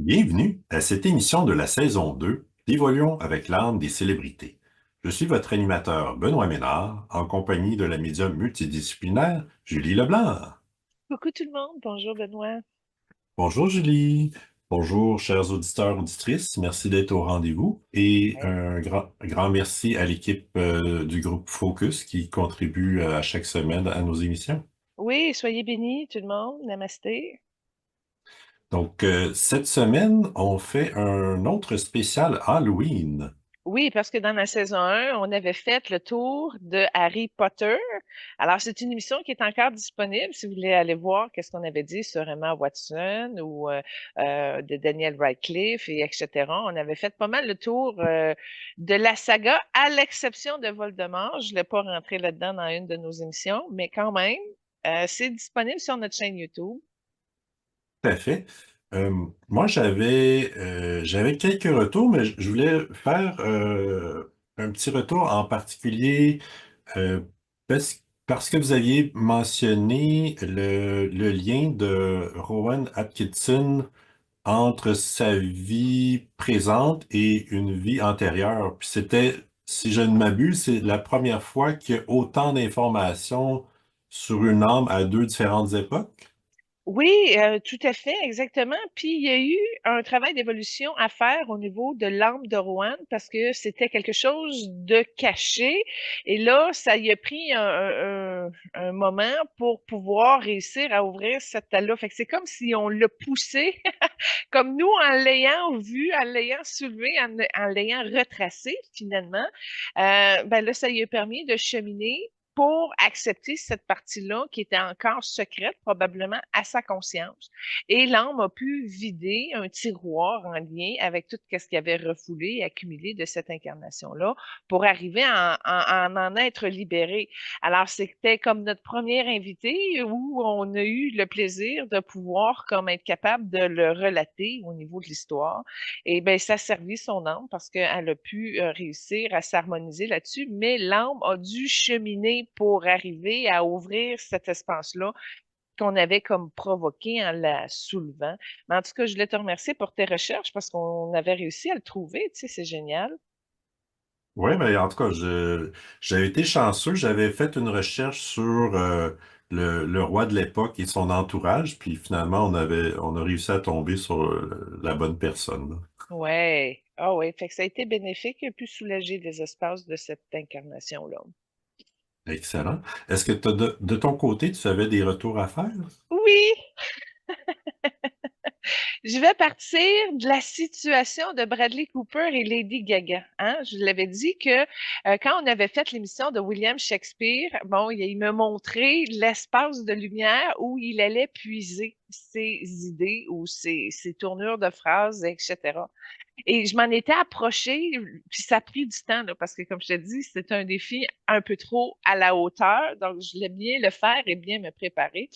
Bienvenue à cette émission de la saison 2 d'Évoluons avec l'âme des célébrités. Je suis votre animateur Benoît Ménard, en compagnie de la médium multidisciplinaire Julie Leblanc. Coucou tout le monde, bonjour Benoît. Bonjour Julie. Bonjour chers auditeurs, auditrices. Merci d'être au rendez-vous et Ouais. un grand merci à l'équipe du groupe Focus qui contribue à chaque semaine à nos émissions. Oui, soyez bénis tout le monde, namasté. Donc, cette semaine, on fait un autre spécial Halloween. Oui, parce que dans la saison 1, on avait fait le tour de Harry Potter. Alors, c'est une émission qui est encore disponible si vous voulez aller voir qu'est-ce qu'on avait dit sur Emma Watson ou de Daniel Radcliffe et etc. On avait fait pas mal le tour de la saga, à l'exception de Voldemort. Je ne l'ai pas rentré là-dedans dans une de nos émissions, mais quand même, c'est disponible sur notre chaîne YouTube. Tout à fait. Euh, Moi, j'avais quelques retours, mais je voulais faire un petit retour en particulier euh, parce que vous aviez mentionné le lien de Rowan Atkinson entre sa vie présente et une vie antérieure. Puis c'était, si je ne m'abuse, c'est la première fois qu'il y a autant d'informations sur une âme à deux différentes époques. Oui, tout à fait, exactement. Puis il y a eu un travail d'évolution à faire au niveau de l'âme de Rouen parce que c'était quelque chose de caché. Et là, ça y a pris un moment pour pouvoir réussir à ouvrir cette là. Fait que c'est comme si on l'a poussé, comme nous, en l'ayant vu, en l'ayant soulevé, en l'ayant retracé finalement. Ben là, ça y a permis de cheminer pour accepter cette partie-là qui était encore secrète, probablement à sa conscience. Et l'âme a pu vider un tiroir en lien avec tout ce qu'il avait refoulé et accumulé de cette incarnation-là pour arriver à en être libéré. Alors, c'était comme notre première invité où on a eu le plaisir de pouvoir comme être capable de le relater au niveau de l'histoire. Et ben ça a servi son âme parce qu'elle a pu réussir à s'harmoniser là-dessus, mais l'âme a dû cheminer pour arriver à ouvrir cet espace-là qu'on avait comme provoqué en la soulevant. Mais en tout cas, je voulais te remercier pour tes recherches parce qu'on avait réussi à le trouver, tu sais, c'est génial. Oui, mais en tout cas, j'avais été chanceux. J'avais fait une recherche sur le roi de l'époque et son entourage, puis finalement, on a réussi à tomber sur la bonne personne, là. Ouais. Ah ouais. Fait que ça a été bénéfique et pu soulager les espaces de cette incarnation-là. Excellent. Est-ce que de ton côté, tu avais des retours à faire? Oui, je vais partir de la situation de Bradley Cooper et Lady Gaga. Hein? Je l'avais dit que quand on avait fait l'émission de William Shakespeare, bon, il me montrait l'espace de lumière où il allait puiser ses idées ou ses tournures de phrases, etc. Et je m'en étais approchée, puis ça a pris du temps, là, parce que comme je te dis, c'est un défi un peu trop à la hauteur. Donc, je voulais bien le faire et bien me préparer.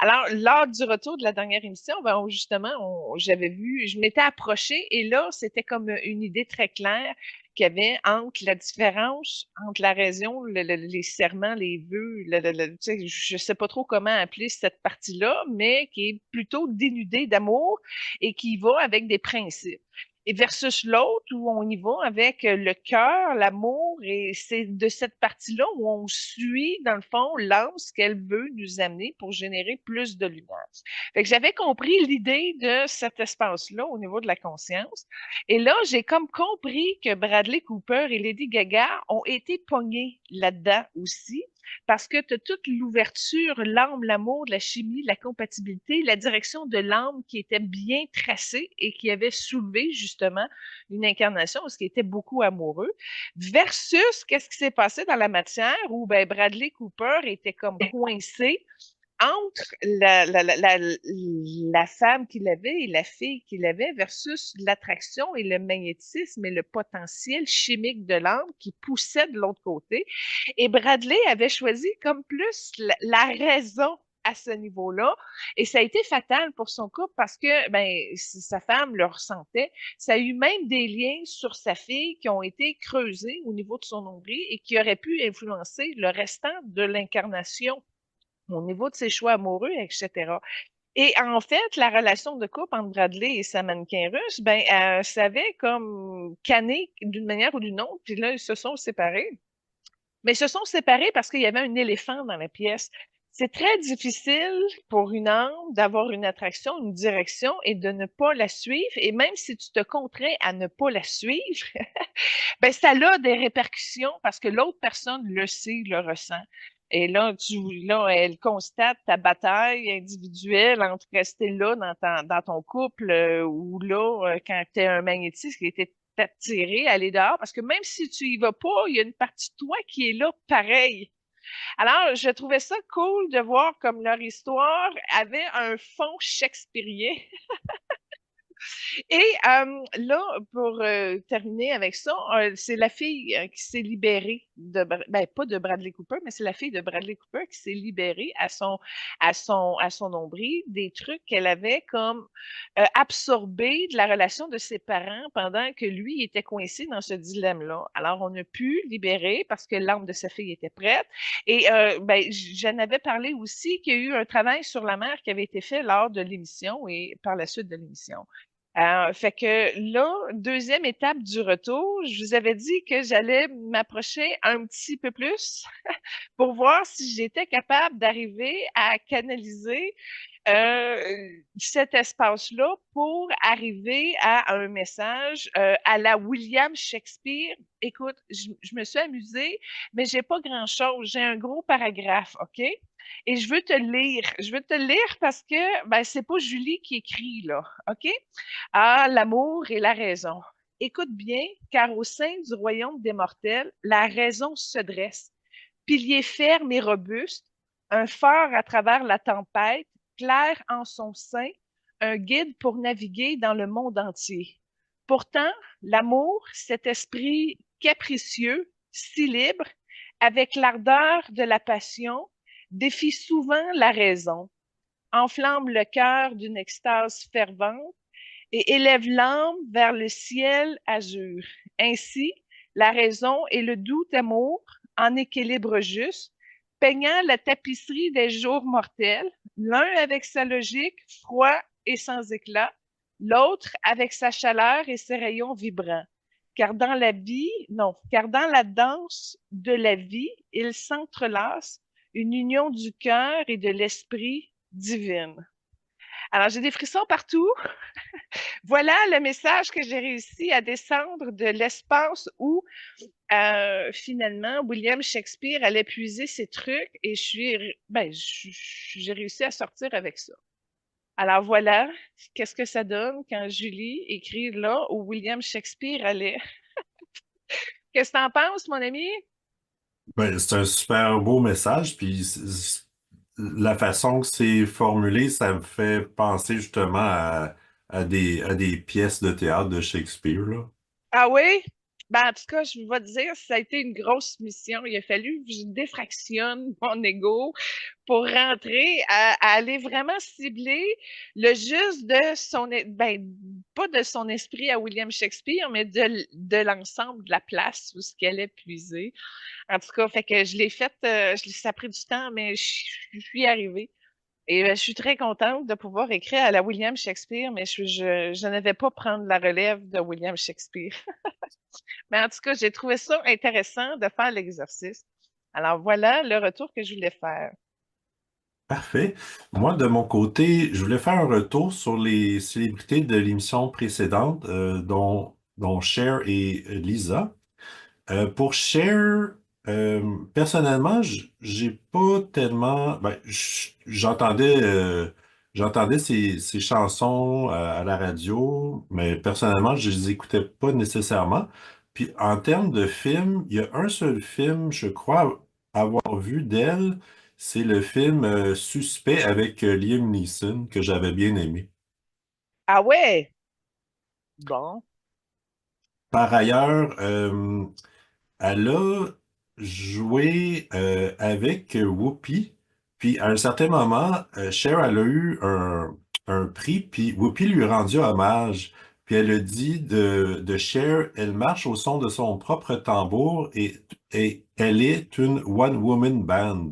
Alors, lors du retour de la dernière émission, ben, justement, j'avais vu, je m'étais approchée et là, c'était comme une idée très claire qu'il y avait entre la différence entre la raison, les serments, les vœux, tu sais, je sais pas trop comment appeler cette partie-là, mais qui est plutôt dénudée d'amour et qui va avec des principes et versus l'autre où on y va avec le cœur, l'amour, et c'est de cette partie-là où on suit, dans le fond, l'âme, ce qu'elle veut nous amener pour générer plus de lumière. Fait que j'avais compris l'idée de cet espace-là au niveau de la conscience. Et là, j'ai comme compris que Bradley Cooper et Lady Gaga ont été pognés là-dedans aussi parce que tu as toute l'ouverture, l'âme, l'amour, la chimie, la compatibilité, la direction de l'âme qui était bien tracée et qui avait soulevé justement une incarnation, ce qui était beaucoup amoureux, versus qu'est-ce qui s'est passé dans la matière où ben, Bradley Cooper était comme coincé entre la femme qu'il avait et la fille qu'il avait versus l'attraction et le magnétisme et le potentiel chimique de l'âme qui poussait de l'autre côté. Et Bradley avait choisi comme plus la raison à ce niveau-là. Et ça a été fatal pour son couple parce que ben, sa femme le ressentait. Ça a eu même des liens sur sa fille qui ont été creusés au niveau de son nombril et qui auraient pu influencer le restant de l'incarnation au niveau de ses choix amoureux, etc. Et en fait, la relation de couple entre Bradley et sa mannequin russe, ben, ça avait comme canné d'une manière ou d'une autre, puis là, ils se sont séparés. Mais ils se sont séparés parce qu'il y avait un éléphant dans la pièce. C'est très difficile pour une âme d'avoir une attraction, une direction et de ne pas la suivre. Et même si tu te contrains à ne pas la suivre, ben ça a des répercussions parce que l'autre personne le sait, le ressent. Et là, elle constate ta bataille individuelle entre rester là dans ton couple ou là, quand tu es un magnétisme qui était attiré à aller dehors, parce que même si tu y vas pas, il y a une partie de toi qui est là pareil. Alors, je trouvais ça cool de voir comme leur histoire avait un fond shakespearien. Et là, pour terminer avec ça, c'est la fille qui s'est libérée ben, pas de Bradley Cooper, mais c'est la fille de Bradley Cooper qui s'est libérée à son nombril des trucs qu'elle avait comme absorbés de la relation de ses parents pendant que lui était coincé dans ce dilemme-là. Alors, on a pu libérer parce que l'âme de sa fille était prête. Et ben, j'en avais parlé aussi qu'il y a eu un travail sur la mère qui avait été fait lors de l'émission et par la suite de l'émission. Fait que là, deuxième étape du retour, je vous avais dit que j'allais m'approcher un petit peu plus pour voir si j'étais capable d'arriver à canaliser cet espace-là pour arriver à un message à la William Shakespeare. Écoute, je me suis amusée, mais j'ai pas grand-chose. J'ai un gros paragraphe, OK? Et je veux te lire. Je veux te lire parce que ben, c'est pas Julie qui écrit, là, OK? Ah, l'amour et la raison. Écoute bien, car au sein du royaume des mortels, la raison se dresse, pilier ferme et robuste, un phare à travers la tempête, clair en son sein, un guide pour naviguer dans le monde entier. Pourtant, l'amour, cet esprit capricieux, si libre, avec l'ardeur de la passion, défie souvent la raison, enflamme le cœur d'une extase fervente et élève l'âme vers le ciel azur. Ainsi, la raison et le doux amour, en équilibre juste, peignant la tapisserie des jours mortels, l'un avec sa logique, froid et sans éclat, l'autre avec sa chaleur et ses rayons vibrants. Car dans la danse de la vie, ils s'entrelacent, une union du cœur et de l'esprit divine. Alors, j'ai des frissons partout. Voilà le message que j'ai réussi à descendre de l'espace où finalement William Shakespeare allait puiser ses trucs et j'ai réussi à sortir avec ça. Alors voilà, qu'est-ce que ça donne quand Julie écrit là où William Shakespeare allait. Qu'est-ce que t'en penses, mon ami? Ben, c'est un super beau message, puis la façon que c'est formulé, ça me fait penser justement à des pièces de théâtre de Shakespeare, là. Ah oui? Ben, en tout cas, je vais te dire, ça a été une grosse mission. Il a fallu que je défractionne mon ego pour rentrer à aller vraiment cibler le juste de ben, pas de son esprit à William Shakespeare, mais de l'ensemble de la place où ce qu'elle est puisée. En tout cas, fait que je l'ai fait, ça a pris du temps, mais je suis arrivée. Et je suis très contente de pouvoir écrire à la William Shakespeare, mais je ne vais pas prendre la relève de William Shakespeare. Mais en tout cas, j'ai trouvé ça intéressant de faire l'exercice. Alors voilà le retour que je voulais faire. Parfait. Moi, de mon côté, je voulais faire un retour sur les célébrités de l'émission précédente, dont Cher et Lisa. Pour Cher, personnellement, j'ai pas tellement. Ben, j'entendais ses chansons à la radio, mais personnellement, je les écoutais pas nécessairement. Puis en termes de film, il y a un seul film, je crois avoir vu d'elle, c'est le film Suspect avec Liam Neeson que j'avais bien aimé. Ah ouais? Bon. Par ailleurs, elle a joué avec Whoopi, puis à un certain moment, Cher, elle a eu un prix, puis Whoopi lui a rendu hommage. Puis elle a dit de Cher, elle marche au son de son propre tambour et elle est une one-woman band.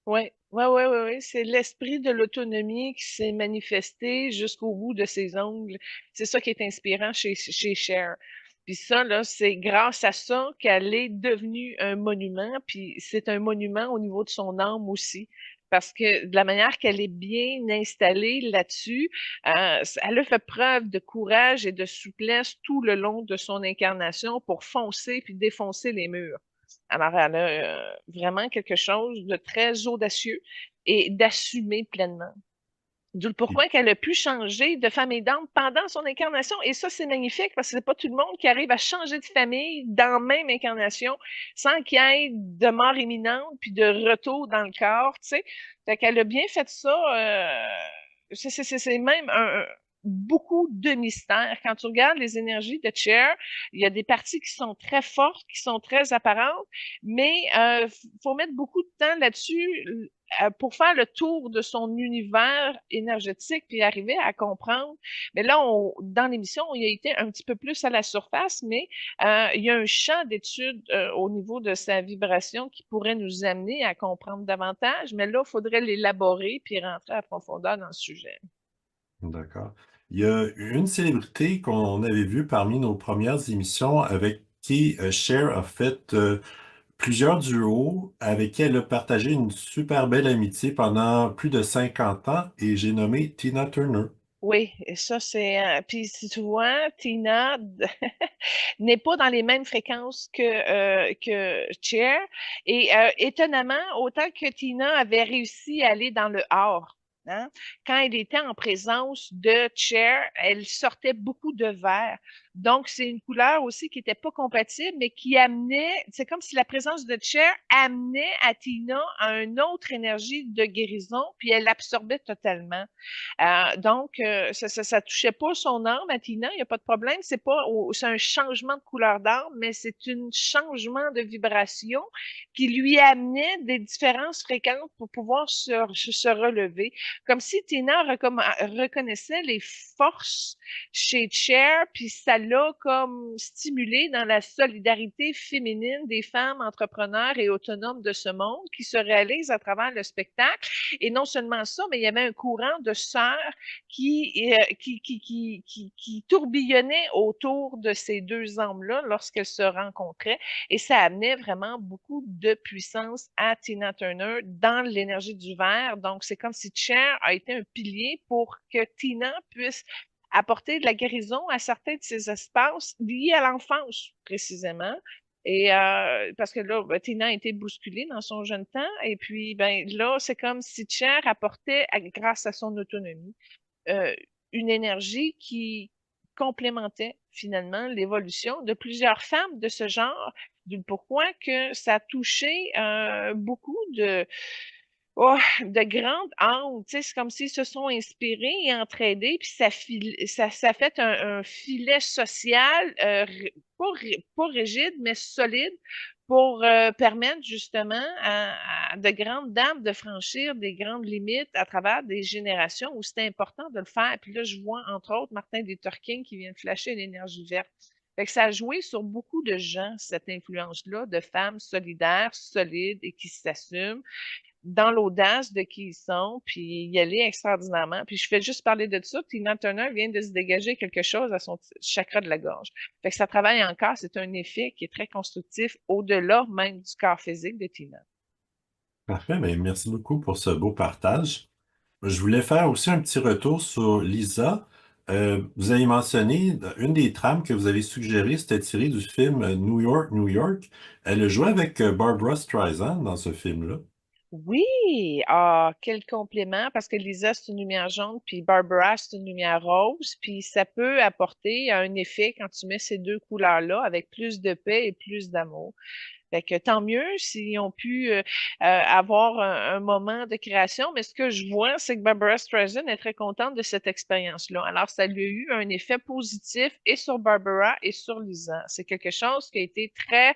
Ouais. Ouais, ouais, ouais, ouais. C'est l'esprit de l'autonomie qui s'est manifesté jusqu'au bout de ses ongles. C'est ça qui est inspirant chez Cher. Puis ça, là, c'est grâce à ça qu'elle est devenue un monument, puis c'est un monument au niveau de son âme aussi. Parce que de la manière qu'elle est bien installée là-dessus, elle a fait preuve de courage et de souplesse tout le long de son incarnation pour foncer puis défoncer les murs. Alors, elle a vraiment quelque chose de très audacieux et d'assumer pleinement. D'où le Puis, pourquoi qu'elle a pu changer de femme aidante pendant son incarnation. Et ça, c'est magnifique parce que c'est pas tout le monde qui arrive à changer de famille dans la même incarnation sans qu'il y ait de mort imminente puis de retour dans le corps, tu sais. Fait qu'elle a bien fait ça. C'est même beaucoup de mystère. Quand tu regardes les énergies de Cher, il y a des parties qui sont très fortes, qui sont très apparentes, mais faut mettre beaucoup de temps là-dessus pour faire le tour de son univers énergétique puis arriver à comprendre. Mais là, dans l'émission, il a été un petit peu plus à la surface, mais il y a un champ d'études au niveau de sa vibration qui pourrait nous amener à comprendre davantage. Mais là, il faudrait l'élaborer puis rentrer à profondeur dans le sujet. d'accord. Il y a une célébrité qu'on avait vue parmi nos premières émissions avec qui Cher a fait plusieurs duos, avec qui elle a partagé une super belle amitié pendant plus de 50 ans et j'ai nommé Tina Turner. Oui, et ça, c'est. Puis, si tu vois, Tina n'est pas dans les mêmes fréquences que Cher. Et étonnamment, autant que Tina avait réussi à aller dans le art, hein, quand elle était en présence de Cher, elle sortait beaucoup de vert. Donc, c'est une couleur aussi qui n'était pas compatible, mais qui amenait, c'est comme si la présence de Cher amenait à Tina une autre énergie de guérison, puis elle l'absorbait totalement. Donc, ça touchait pas son âme à Tina, il n'y a pas de problème. C'est un changement de couleur d'âme, mais c'est un changement de vibration qui lui amenait des différences fréquentes pour pouvoir se relever. Comme si Tina reconnaissait les forces chez Cher, puis ça l'a comme stimulé dans la solidarité féminine des femmes entrepreneurs et autonomes de ce monde qui se réalisent à travers le spectacle. Et non seulement ça, mais il y avait un courant de sœurs qui tourbillonnait autour de ces deux âmes-là lorsqu'elles se rencontraient. Et ça amenait vraiment beaucoup de puissance à Tina Turner dans l'énergie du verre. Donc, c'est comme si Cher a été un pilier pour que Tina puisse apporter de la guérison à certains de ces espaces liés à l'enfance, précisément. Et parce que là, ben, Tina a été bousculée dans son jeune temps. Et puis, ben là, c'est comme si Cher apportait, grâce à son autonomie, euh, une énergie qui complémentait finalement l'évolution de plusieurs femmes de ce genre. Du pourquoi que ça a touché beaucoup de grandes âmes. Tu sais, c'est comme s'ils se sont inspirés et entraidés, puis ça fait un filet social, pas rigide, mais solide pour permettre justement à de grandes dames de franchir des grandes limites à travers des générations où c'était important de le faire. Puis là, je vois entre autres Martin Luther King qui vient de flasher l'énergie verte. Fait que ça a joué sur beaucoup de gens, cette influence-là, de femmes solidaires, solides et qui s'assument dans l'audace de qui ils sont, puis y aller extraordinairement. Puis je fais juste parler de ça, Tina Turner vient de se dégager quelque chose à son chakra de la gorge. Fait que ça travaille encore, c'est un effet qui est très constructif au-delà même du corps physique de Tina. Parfait, mais merci beaucoup pour ce beau partage. Je voulais faire aussi un petit retour sur Lisa. Vous avez mentionné une des trames que vous avez suggérées, c'était tiré du film New York, New York. Elle a joué avec Barbara Streisand dans ce film-là. Oui, ah, quel complément, parce que Lisa, c'est une lumière jaune, puis Barbara, c'est une lumière rose, puis ça peut apporter un effet quand tu mets ces deux couleurs-là avec plus de paix et plus d'amour. Fait que tant mieux s'ils ont pu avoir un moment de création, mais ce que je vois, c'est que Barbara Streisand est très contente de cette expérience-là. Alors, ça lui a eu un effet positif et sur Barbara et sur Lisa. C'est quelque chose qui a été très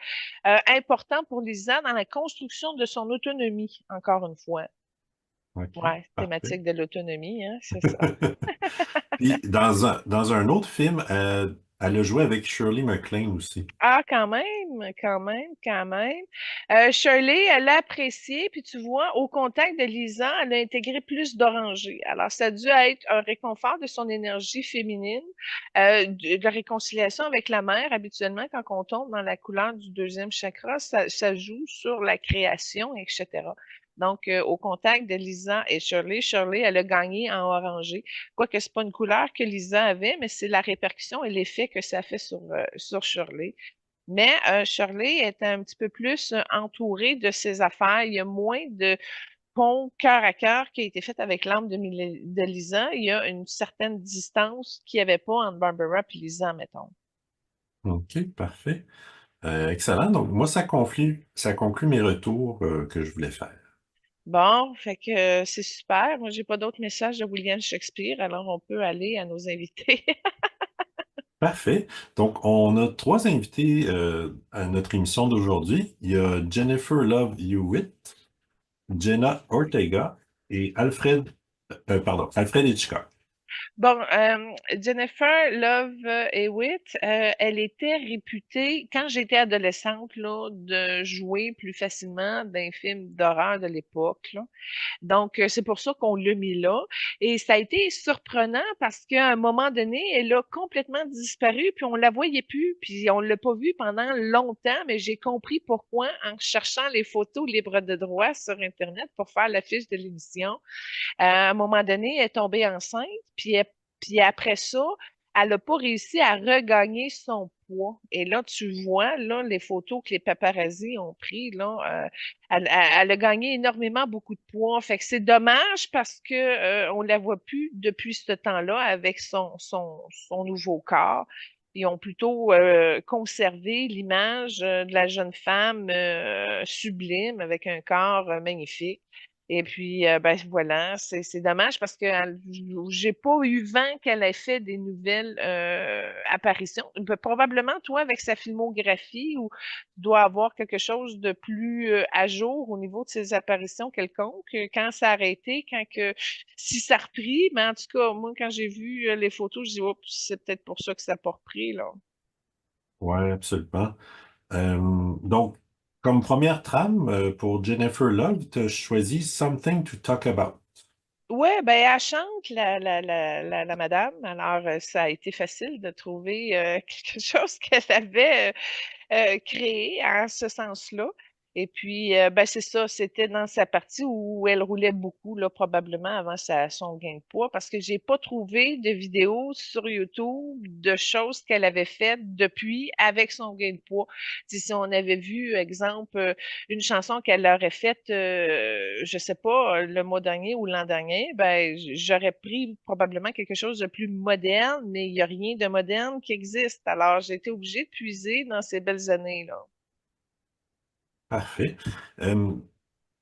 important pour Lisa dans la construction de son autonomie, encore une fois. OK, Ouais, parfait. thématique de l'autonomie, hein, c'est ça. Puis dans un autre film, Elle a joué avec Shirley MacLaine aussi. Ah, quand même, quand même, quand même. Shirley, elle a apprécié, puis tu vois, au contact de Lisa, elle a intégré plus d'orangé. Alors, ça a dû être un réconfort de son énergie féminine, de la réconciliation avec la mère. Habituellement, quand on tombe dans la couleur du deuxième chakra, ça joue sur la création, etc. Donc, au contact de Lisa et Shirley, Shirley, elle a gagné en orangé. Quoique c'est pas une couleur que Lisa avait, mais c'est la répercussion et l'effet que ça fait sur Shirley. Mais Shirley est un petit peu plus entourée de ses affaires. Il y a moins de pont cœur à cœur qui a été fait avec l'âme de Lisa. Il y a une certaine distance qu'il n'y avait pas entre Barbara et Lisa, mettons. OK, parfait. Excellent. Donc, moi, ça conclut mes retours que je voulais faire. Bon, fait que c'est super. Moi, j'ai pas d'autres messages de William Shakespeare, alors on peut aller à nos invités. Parfait. Donc, on a trois invités à notre émission d'aujourd'hui. Il y a Jennifer Love Hewitt, Jenna Ortega et Alfred Hitchcock. Bon, Jennifer Love Hewitt, elle était réputée, quand j'étais adolescente, là, de jouer plus facilement dans les films d'horreur de l'époque, là. Donc, c'est pour ça qu'on l'a mis là. Et ça a été surprenant parce qu'à un moment donné, elle a complètement disparu, puis on la voyait plus, puis on l'a pas vue pendant longtemps, mais j'ai compris pourquoi en cherchant les photos libres de droit sur Internet pour faire la fiche de l'émission. À un moment donné, elle est tombée enceinte, puis après ça, elle n'a pas réussi à regagner son poids. Et là, tu vois, là, les photos que les paparazzis ont prises, là, elle a gagné énormément beaucoup de poids. Fait que c'est dommage parce que on la voit plus depuis ce temps-là avec son nouveau corps. Ils ont plutôt conservé l'image de la jeune femme sublime avec un corps magnifique. Et puis, ben voilà, c'est dommage parce que j'ai pas eu vent qu'elle ait fait des nouvelles apparitions. Probablement, toi, avec sa filmographie, ou tu dois avoir quelque chose de plus à jour au niveau de ses apparitions quelconques. Quand ça a arrêté, si ça a repris, mais en tout cas, moi, quand j'ai vu les photos, je dis, oups, c'est peut-être pour ça que ça n'a pas repris, là. Oui, absolument. Donc, comme première trame pour Jennifer Love, tu as choisi Something to Talk About. Ouais, ben elle chante la madame. Alors, ça a été facile de trouver quelque chose qu'elle avait créé en ce sens-là. Et puis, ben c'est ça, c'était dans sa partie où elle roulait beaucoup, là, probablement avant son gain de poids, parce que j'ai pas trouvé de vidéos sur YouTube de choses qu'elle avait faites depuis avec son gain de poids. Si on avait vu, exemple, une chanson qu'elle aurait faite, je sais pas, le mois dernier ou l'an dernier, ben j'aurais pris probablement quelque chose de plus moderne, mais il n'y a rien de moderne qui existe. Alors, j'ai été obligée de puiser dans ces belles années-là. Parfait. Euh,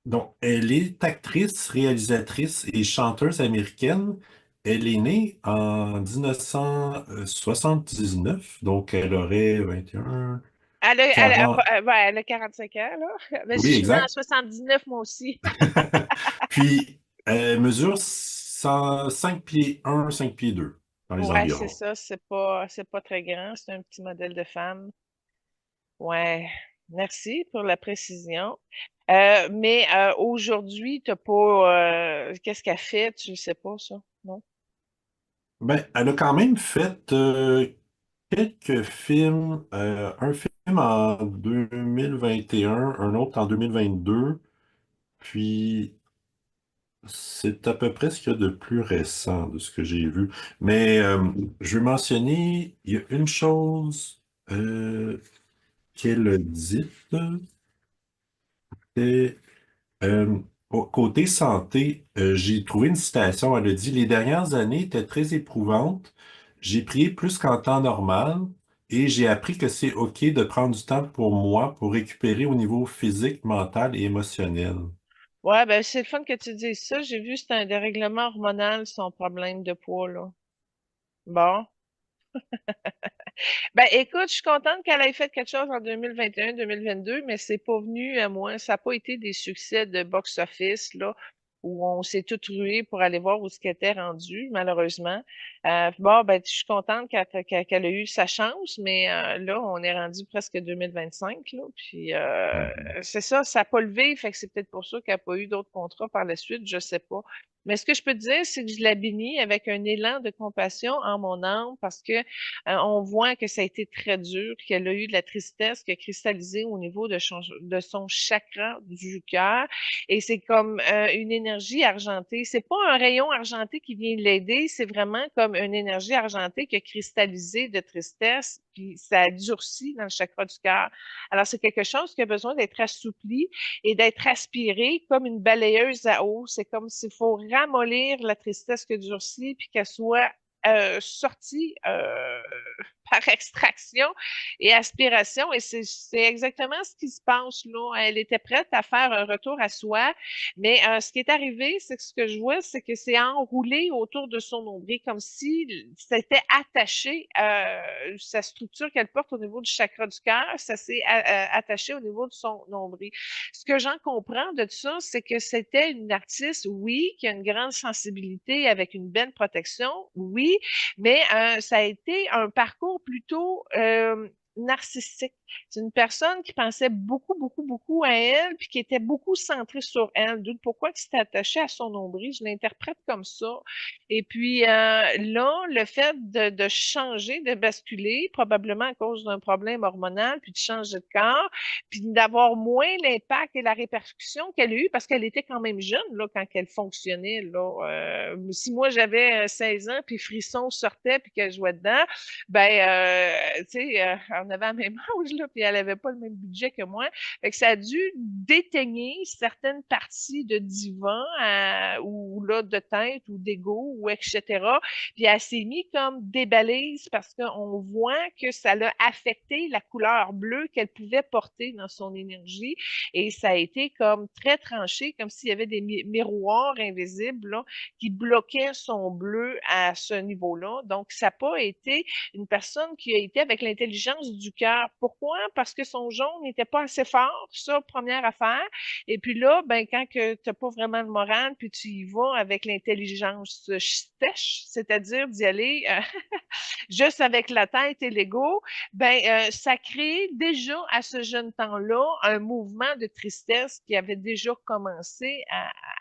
donc, elle est actrice, réalisatrice et chanteuse américaine. Elle est née en 1979, donc elle aurait 21, Elle 40. ouais, elle a 45 ans, là. Mais je Oui, suis née en exact. 79, moi aussi. Puis, elle mesure 5 pieds 1, 5 pieds 2 dans les Ouais, c'est environs. ça, c'est pas très grand, c'est un petit modèle de femme. Ouais, merci pour la précision. Mais aujourd'hui, t'as pas, qu'est-ce qu'elle fait? Tu le sais pas, ça, non? Ben, elle a quand même fait quelques films, un film en 2021, un autre en 2022, puis c'est à peu près ce qu'il y a de plus récent de ce que j'ai vu. Mais je vais mentionner, il y a une chose qu'elle a dite, c'est côté santé, j'ai trouvé une citation, elle a dit, les dernières années étaient très éprouvantes. J'ai prié plus qu'en temps normal et j'ai appris que c'est OK de prendre du temps pour moi pour récupérer au niveau physique, mental et émotionnel. Ouais, ben c'est le fun que tu dises ça. J'ai vu c'est un dérèglement hormonal, son problème de poids, là. Bon. Ben écoute, je suis contente qu'elle ait fait quelque chose en 2021, 2022, mais c'est pas venu à moi. Ça n'a pas été des succès de box-office, là. où on s'est toutes ruées pour aller voir où ce qu'elle était rendue, malheureusement. Bon, ben, je suis contente qu'elle a eu sa chance, mais là, on est rendu presque 2025, là, puis Mhm. c'est ça, ça n'a pas levé, fait que c'est peut-être pour ça qu'elle n'a pas eu d'autres contrats par la suite, je sais pas. Mais ce que je peux te dire, c'est que je la bénis avec un élan de compassion en mon âme parce que on voit que ça a été très dur, qu'elle a eu de la tristesse qui a cristallisé au niveau de son chakra du cœur. Et c'est comme une énergie argentée. C'est pas un rayon argenté qui vient l'aider, c'est vraiment comme une énergie argentée qui a cristallisé de tristesse, puis ça a durci dans le chakra du cœur. Alors, c'est quelque chose qui a besoin d'être assoupli et d'être aspiré comme une balayeuse à eau. C'est comme s'il faut ramollir la tristesse qui a durci, puis qu'elle soit sortie par extraction et aspiration. Et c'est exactement ce qui se passe là. Elle était prête à faire un retour à soi, mais ce qui est arrivé, c'est que ce que je vois, c'est que c'est enroulé autour de son nombril, comme si c'était attaché, sa structure qu'elle porte au niveau du chakra du cœur, ça s'est attaché au niveau de son nombril. Ce que j'en comprends de tout ça, c'est que c'était une artiste, oui, qui a une grande sensibilité avec une belle protection, oui, mais ça a été un parcours plutôt narcissique. C'est une personne qui pensait beaucoup, beaucoup, beaucoup à elle, puis qui était beaucoup centrée sur elle. D'où pourquoi tu t'es attaché à son nombril. Je l'interprète comme ça. Et puis là, le fait de changer, de basculer, probablement à cause d'un problème hormonal, puis de changer de corps, puis d'avoir moins l'impact et la répercussion qu'elle a eu, parce qu'elle était quand même jeune là, quand elle fonctionnait. Là. Si moi j'avais 16 ans, puis Frisson sortait, puis qu'elle jouait dedans, ben, tu sais, on avait la même âge, là, puis elle avait pas le même budget que moi. Fait que ça a dû déteigner certaines parties de divan ou là, de tête ou d'ego ou etc. Puis elle s'est mis comme des balises parce qu'on voit que ça l'a affecté la couleur bleue qu'elle pouvait porter dans son énergie. Et ça a été comme très tranché, comme s'il y avait des miroirs invisibles là, qui bloquaient son bleu à ce niveau-là. Donc, ça n'a pas été une personne qui a été avec l'intelligence du cœur. Pourquoi? Parce que son jaune n'était pas assez fort, ça, première affaire. Et puis là, ben, quand tu n'as pas vraiment le moral, puis tu y vas avec l'intelligence sèche, c'est-à-dire d'y aller juste avec la tête et l'ego, ben, ça crée déjà à ce jeune temps-là un mouvement de tristesse qui avait déjà commencé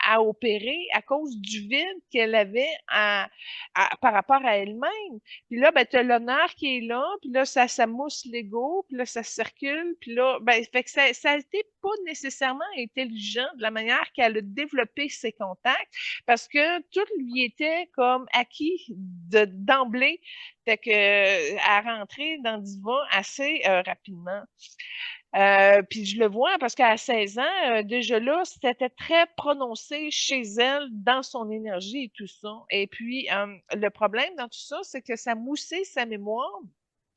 à opérer à cause du vide qu'elle avait par rapport à elle-même. Puis là, ben, tu as l'honneur qui est là, puis là, ça mousse l'ego, puis là, ça circule, puis là, ben, fait que ça a été pas nécessairement intelligent de la manière qu'elle a développé ses contacts, parce que tout lui était comme acquis d'emblée. Fait que, à rentrer dans Diva assez rapidement. Puis je le vois parce qu'à 16 ans, déjà là, c'était très prononcé chez elle dans son énergie et tout ça. Et puis, le problème dans tout ça, c'est que ça moussait sa mémoire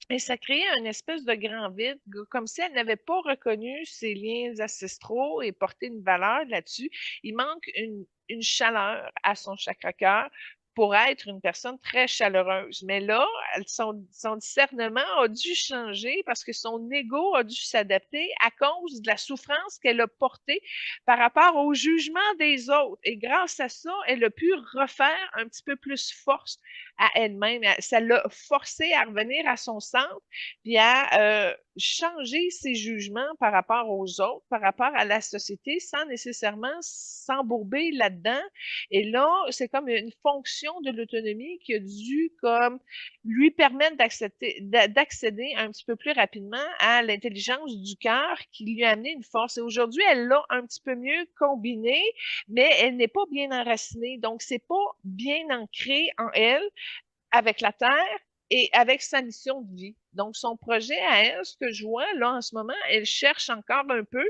et ça créait une espèce de grand vide, comme si elle n'avait pas reconnu ses liens ancestraux et porté une valeur là-dessus. Il manque une chaleur à son chakra-cœur pour être une personne très chaleureuse. Mais là, son discernement a dû changer parce que son ego a dû s'adapter à cause de la souffrance qu'elle a portée par rapport au jugement des autres. Et grâce à ça, elle a pu refaire un petit peu plus force à elle-même. Ça l'a forcé à revenir à son centre, puis à changer ses jugements par rapport aux autres, par rapport à la société, sans nécessairement s'embourber là-dedans. Et là, c'est comme une fonction de l'autonomie qui a dû comme lui permettre d'accéder un petit peu plus rapidement à l'intelligence du cœur qui lui a amené une force. Et aujourd'hui, elle l'a un petit peu mieux combinée, mais elle n'est pas bien enracinée. Donc, c'est pas bien ancré en elle avec la Terre et avec sa mission de vie. Donc, son projet à elle, ce que je vois là en ce moment, elle cherche encore un peu,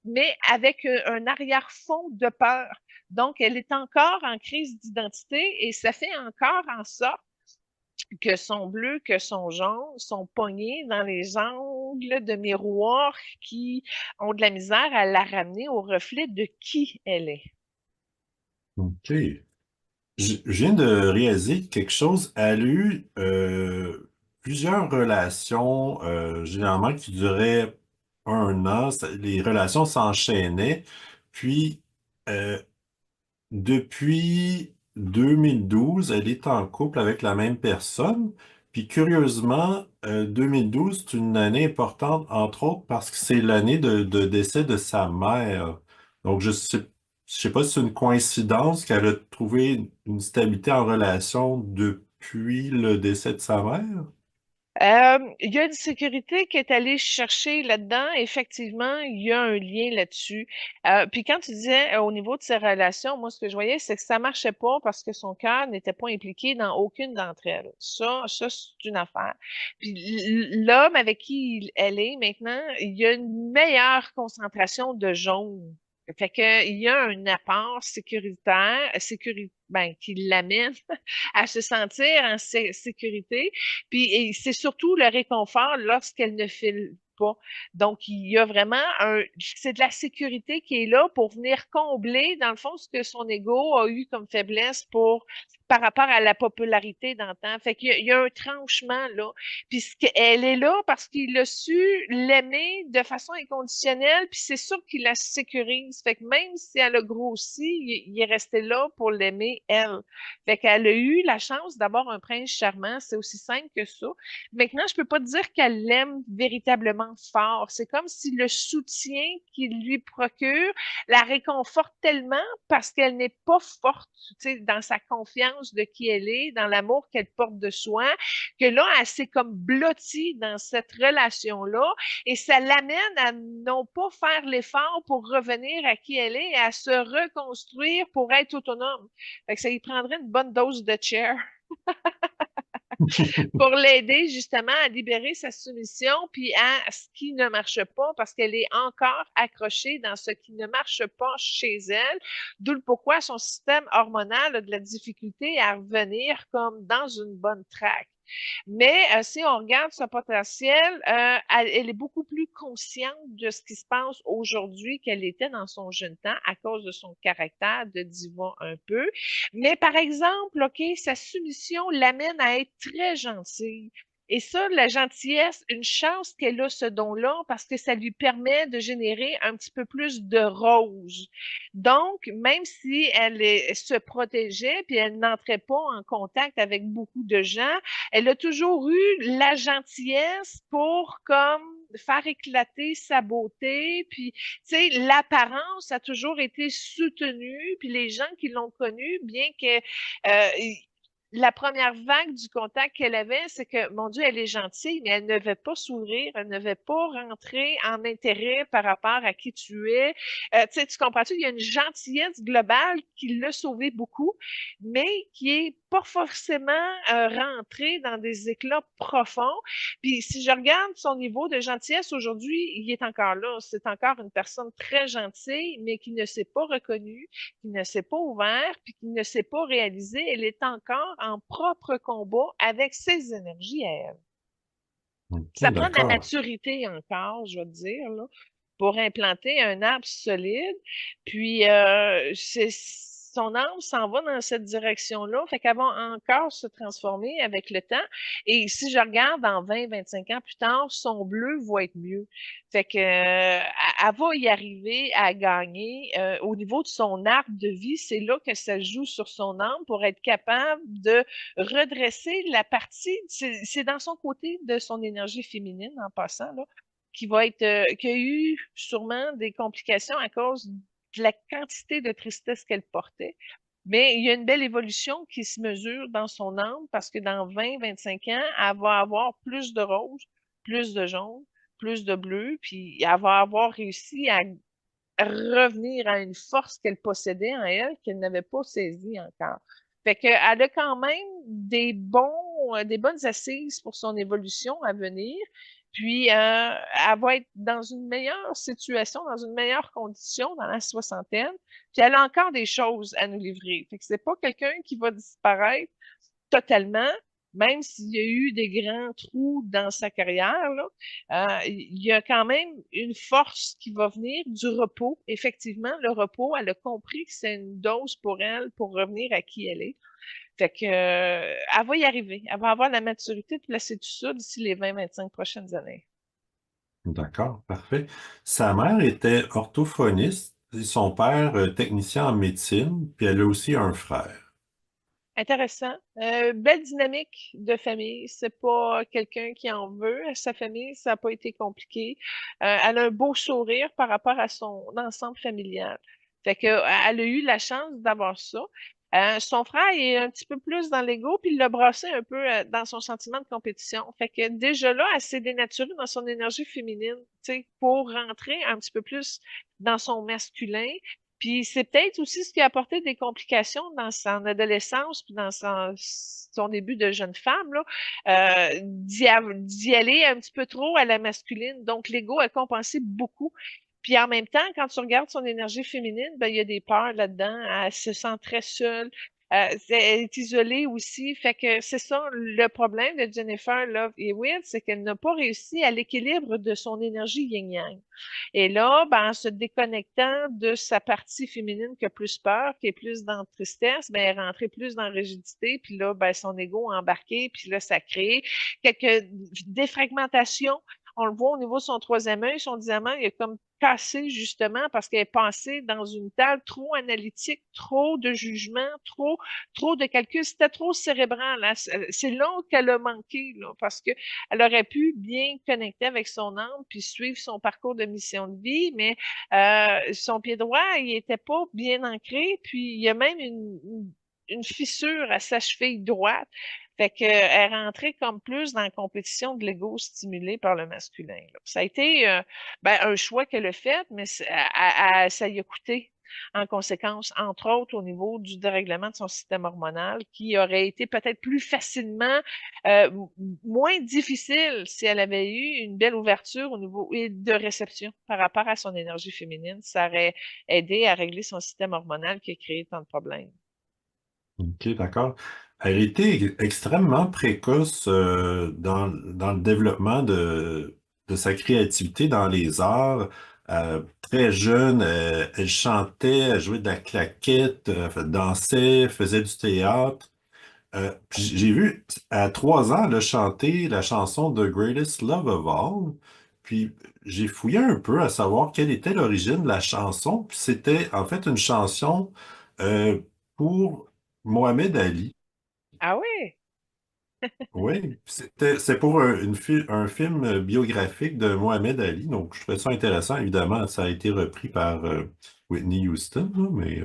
mais avec un arrière-fond de peur. Donc, elle est encore en crise d'identité et ça fait encore en sorte que son bleu, que son jaune sont pognés dans les angles de miroir qui ont de la misère à la ramener au reflet de qui elle est. OK. Je viens de réaliser quelque chose. Elle a eu plusieurs relations, généralement qui duraient un an. Les relations s'enchaînaient. Puis, euh, depuis 2012, elle est en couple avec la même personne. Puis curieusement, 2012, c'est une année importante, entre autres, parce que c'est l'année de décès de sa mère. Donc, je sais pas si c'est une coïncidence qu'elle a trouvé une stabilité en relation depuis le décès de sa mère. Il y a une sécurité qui est allée chercher là-dedans. Effectivement, il y a un lien là-dessus. Puis quand tu disais au niveau de ses relations, moi, ce que je voyais, c'est que ça marchait pas parce que son cœur n'était pas impliqué dans aucune d'entre elles. Ça, c'est une affaire. Puis l'homme avec qui elle est maintenant, il y a une meilleure concentration de jaune. Fait que, il y a un apport sécuritaire, ben, qui l'amène à se sentir en sécurité. Puis et c'est surtout le réconfort lorsqu'elle ne file pas. Donc, il y a vraiment c'est de la sécurité qui est là pour venir combler, dans le fond, ce que son ego a eu comme faiblesse par rapport à la popularité d'antan. Fait qu'il y a un tranchement là. Puis elle est là parce qu'il a su l'aimer de façon inconditionnelle, puis c'est sûr qu'il la sécurise. Fait que même si elle a grossi, il est resté là pour l'aimer, elle. Fait qu'elle a eu la chance d'avoir un prince charmant, c'est aussi simple que ça. Maintenant, je peux pas dire qu'elle l'aime véritablement fort. C'est comme si le soutien qu'il lui procure la réconforte tellement parce qu'elle n'est pas forte, tu sais, dans sa confiance de qui elle est, dans l'amour qu'elle porte de soi, que là, elle s'est comme blottie dans cette relation-là et ça l'amène à non pas faire l'effort pour revenir à qui elle est et à se reconstruire pour être autonome. Fait que ça lui prendrait une bonne dose de chair pour l'aider justement à libérer sa soumission puis à ce qui ne marche pas parce qu'elle est encore accrochée dans ce qui ne marche pas chez elle, d'où le pourquoi son système hormonal a de la difficulté à revenir comme dans une bonne traque. Mais si on regarde son potentiel, elle est beaucoup plus consciente de ce qui se passe aujourd'hui qu'elle était dans son jeune temps à cause de son caractère de diva un peu. Mais par exemple, OK, sa soumission l'amène à être très gentille. Et ça, la gentillesse, une chance qu'elle a ce don-là parce que ça lui permet de générer un petit peu plus de rose. Donc, même si se protégeait puis elle n'entrait pas en contact avec beaucoup de gens, elle a toujours eu la gentillesse pour comme faire éclater sa beauté, puis tu sais l'apparence a toujours été soutenue, puis les gens qui l'ont connue, bien que la première vague du contact qu'elle avait, c'est que, mon Dieu, elle est gentille, mais elle ne veut pas s'ouvrir, elle ne veut pas rentrer en intérêt par rapport à qui tu es. Tu sais, tu comprends-tu? Il y a une gentillesse globale qui l'a sauvé beaucoup, mais qui est pas forcément rentrée dans des éclats profonds. Puis si je regarde son niveau de gentillesse aujourd'hui, il est encore là. C'est encore une personne très gentille, mais qui ne s'est pas reconnue, qui ne s'est pas ouverte, puis qui ne s'est pas réalisée. Elle est encore en propre combat avec ses énergies à elle. OK, Ça prend de la d'accord. maturité encore, je vais te dire, là, pour implanter un arbre solide. Puis, son âme s'en va dans cette direction-là, fait qu'elle va encore se transformer avec le temps. Et si je regarde dans 20, 25 ans plus tard, son bleu va être mieux. Fait que, elle va y arriver à gagner. Au niveau de son arbre de vie, c'est là que ça joue sur son âme pour être capable de redresser la partie. C'est dans son côté de son énergie féminine, en passant, là, qui a eu sûrement des complications à cause de la quantité de tristesse qu'elle portait. Mais il y a une belle évolution qui se mesure dans son âme parce que dans 20, 25 ans, elle va avoir plus de rose, plus de jaune, plus de bleu, puis elle va avoir réussi à revenir à une force qu'elle possédait en elle qu'elle n'avait pas saisie encore. Fait qu'elle a quand même des bonnes assises pour son évolution à venir. Puis, elle va être dans une meilleure situation, dans une meilleure condition dans la soixantaine. Puis, elle a encore des choses à nous livrer. Fait que c'est pas quelqu'un qui va disparaître totalement, même s'il y a eu des grands trous dans sa carrière, là, il y a quand même une force qui va venir du repos. Effectivement, le repos, elle a compris que c'est une dose pour elle pour revenir à qui elle est. Fait que, elle va y arriver. Elle va avoir la maturité de placer tout ça d'ici les 20, 25 prochaines années. D'accord, parfait. Sa mère était orthophoniste. son père, technicien en médecine, puis elle a aussi un frère. Intéressant. Belle dynamique de famille. C'est pas quelqu'un qui en veut à sa famille. Ça n'a pas été compliqué. Elle a un beau sourire par rapport à son ensemble familial. Fait que, elle a eu la chance d'avoir ça. Son frère est un petit peu plus dans l'ego, puis il l'a brassé un peu dans son sentiment de compétition. Fait que déjà là, elle s'est dénaturée dans son énergie féminine, tu sais, pour rentrer un petit peu plus dans son masculin. Puis c'est peut-être aussi ce qui a apporté des complications dans son adolescence puis dans son début de jeune femme, là, d'y aller un petit peu trop à la masculine. Donc l'ego a compensé beaucoup. Puis en même temps, quand tu regardes son énergie féminine, ben, il y a des peurs là-dedans. Elle se sent très seule. Elle est isolée aussi. Fait que c'est ça le problème de Jennifer Love Hewitt, c'est qu'elle n'a pas réussi à l'équilibre de son énergie yin-yang. Et là, ben, en se déconnectant de sa partie féminine qui a plus peur, qui est plus dans la tristesse, ben, elle est rentrée plus dans la rigidité, puis là, ben, son ego a embarqué, puis là, ça crée quelques défragmentations. On le voit au niveau de son troisième œil, son diamant, il est comme cassé justement parce qu'elle est passée dans une table trop analytique, trop de jugement, trop de calculs. C'était trop cérébral. Hein. C'est là qu'elle a manqué, là, parce que elle aurait pu bien connecter avec son âme puis suivre son parcours de mission de vie, mais son pied droit, il était pas bien ancré, puis il y a même une fissure à sa cheville droite. Fait que, elle rentrait comme plus dans la compétition de l'ego stimulé par le masculin. Là. Ça a été ben, un choix qu'elle a fait, mais ça y a coûté en conséquence, entre autres au niveau du dérèglement de son système hormonal, qui aurait été peut-être plus facilement, moins difficile si elle avait eu une belle ouverture au niveau de réception par rapport à son énergie féminine. Ça aurait aidé à régler son système hormonal qui a créé tant de problèmes. OK, d'accord. Elle était extrêmement précoce dans le développement de sa créativité dans les arts. Très jeune, elle chantait, elle jouait de la claquette, elle dansait, faisait du théâtre. Puis j'ai vu à 3 ans, elle a chanté la chanson The Greatest Love of All. Puis j'ai fouillé un peu à savoir quelle était l'origine de la chanson. Puis c'était en fait une chanson euh, pour Mohamed Ali. Ah oui? Oui, c'est pour un film biographique de Mohamed Ali. Donc je trouvais ça intéressant. Évidemment, ça a été repris par Whitney Houston, là, mais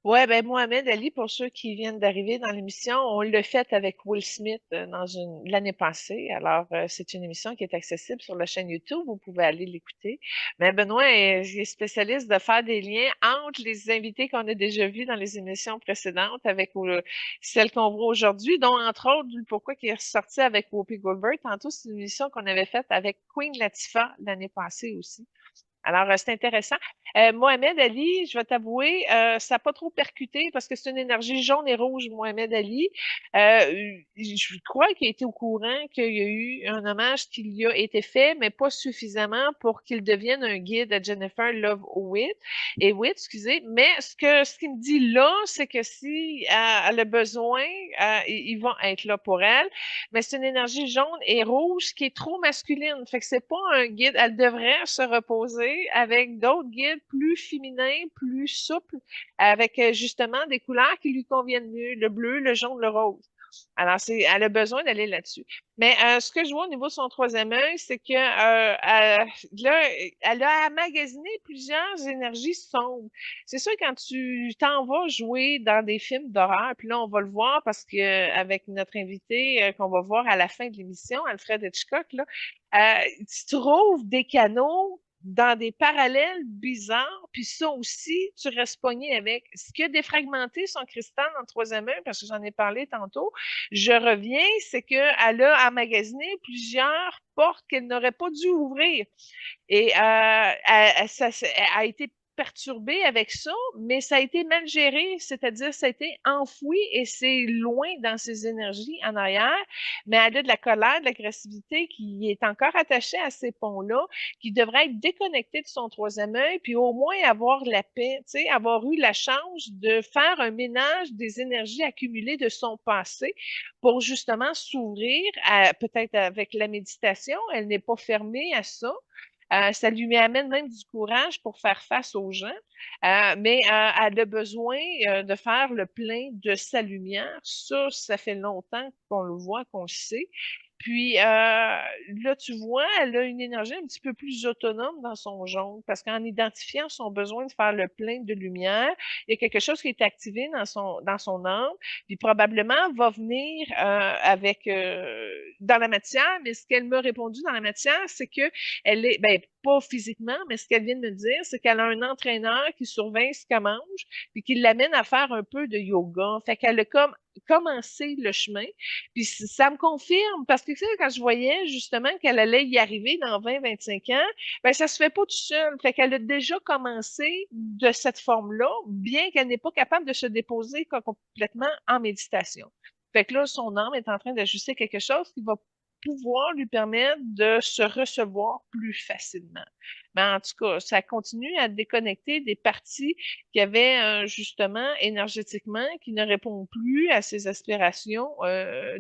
Ouais, ben Mohamed Ali, pour ceux qui viennent d'arriver dans l'émission, on l'a fait avec Will Smith l'année passée. Alors, c'est une émission qui est accessible sur la chaîne YouTube. Vous pouvez aller l'écouter. Mais Benoît est spécialiste de faire des liens entre les invités qu'on a déjà vus dans les émissions précédentes avec celles qu'on voit aujourd'hui, dont entre autres, pourquoi qui est ressorti avec Whoopi Goldberg. Tantôt, c'est une émission qu'on avait faite avec Queen Latifah l'année passée aussi. Alors, c'est intéressant. Mohamed Ali, je vais t'avouer, ça n'a pas trop percuté parce que c'est une énergie jaune et rouge, Mohamed Ali. Je crois qu'il a été au courant qu'il y a eu un hommage qui lui a été fait, mais pas suffisamment pour qu'il devienne un guide à Jennifer Love Hewitt, excusez. Mais ce qu'il me dit là, c'est que si elle a besoin, ils vont être là pour elle. Mais c'est une énergie jaune et rouge qui est trop masculine. Fait que c'est pas un guide. Elle devrait se reposer avec d'autres guides plus féminins, plus souples, avec justement des couleurs qui lui conviennent mieux, le bleu, le jaune, le rose. Alors, elle a besoin d'aller là-dessus. Mais ce que je vois au niveau de son troisième œil, c'est que là, elle a emmagasiné plusieurs énergies sombres. C'est sûr, quand tu t'en vas jouer dans des films d'horreur, puis là, on va le voir parce que avec notre invité qu'on va voir à la fin de l'émission, Alfred Hitchcock, là, tu trouves des canaux dans des parallèles bizarres, puis ça aussi, tu restes pogné avec. Ce qui a défragmenté son cristal en troisième œil, parce que j'en ai parlé tantôt, je reviens, c'est qu'elle a emmagasiné plusieurs portes qu'elle n'aurait pas dû ouvrir. Et elle a été perturbée avec ça, mais ça a été mal géré, c'est-à-dire ça a été enfoui et c'est loin dans ses énergies en arrière, mais elle a de la colère, de l'agressivité qui est encore attachée à ces ponts-là, qui devrait être déconnectée de son troisième œil, puis au moins avoir la paix, tu sais, avoir eu la chance de faire un ménage des énergies accumulées de son passé pour justement s'ouvrir, peut-être avec la méditation, elle n'est pas fermée à ça, Ça lui amène même du courage pour faire face aux gens, mais elle a besoin de faire le plein de sa lumière. Ça fait longtemps qu'on le voit, qu'on le sait. Puis là, tu vois, elle a une énergie un petit peu plus autonome dans son jaune parce qu'en identifiant son besoin de faire le plein de lumière, il y a quelque chose qui est activé dans son âme, puis probablement va venir avec dans la matière, mais ce qu'elle m'a répondu dans la matière, c'est que elle est, ben, pas physiquement, mais ce qu'elle vient de me dire, c'est qu'elle a un entraîneur qui surveille ce qu'elle mange, puis qui l'amène à faire un peu de yoga. Fait qu'elle a comme commencé le chemin. Puis ça me confirme, parce que tu sais, quand je voyais justement qu'elle allait y arriver dans 20-25 ans, ben ça se fait pas tout seul. Fait qu'elle a déjà commencé de cette forme-là, bien qu'elle n'est pas capable de se déposer complètement en méditation. Fait que là, son âme est en train d'ajuster quelque chose qui va pouvoir lui permettre de se recevoir plus facilement. Mais en tout cas, ça continue à déconnecter des parties qui avaient justement énergétiquement, qui ne répondent plus à ces aspirations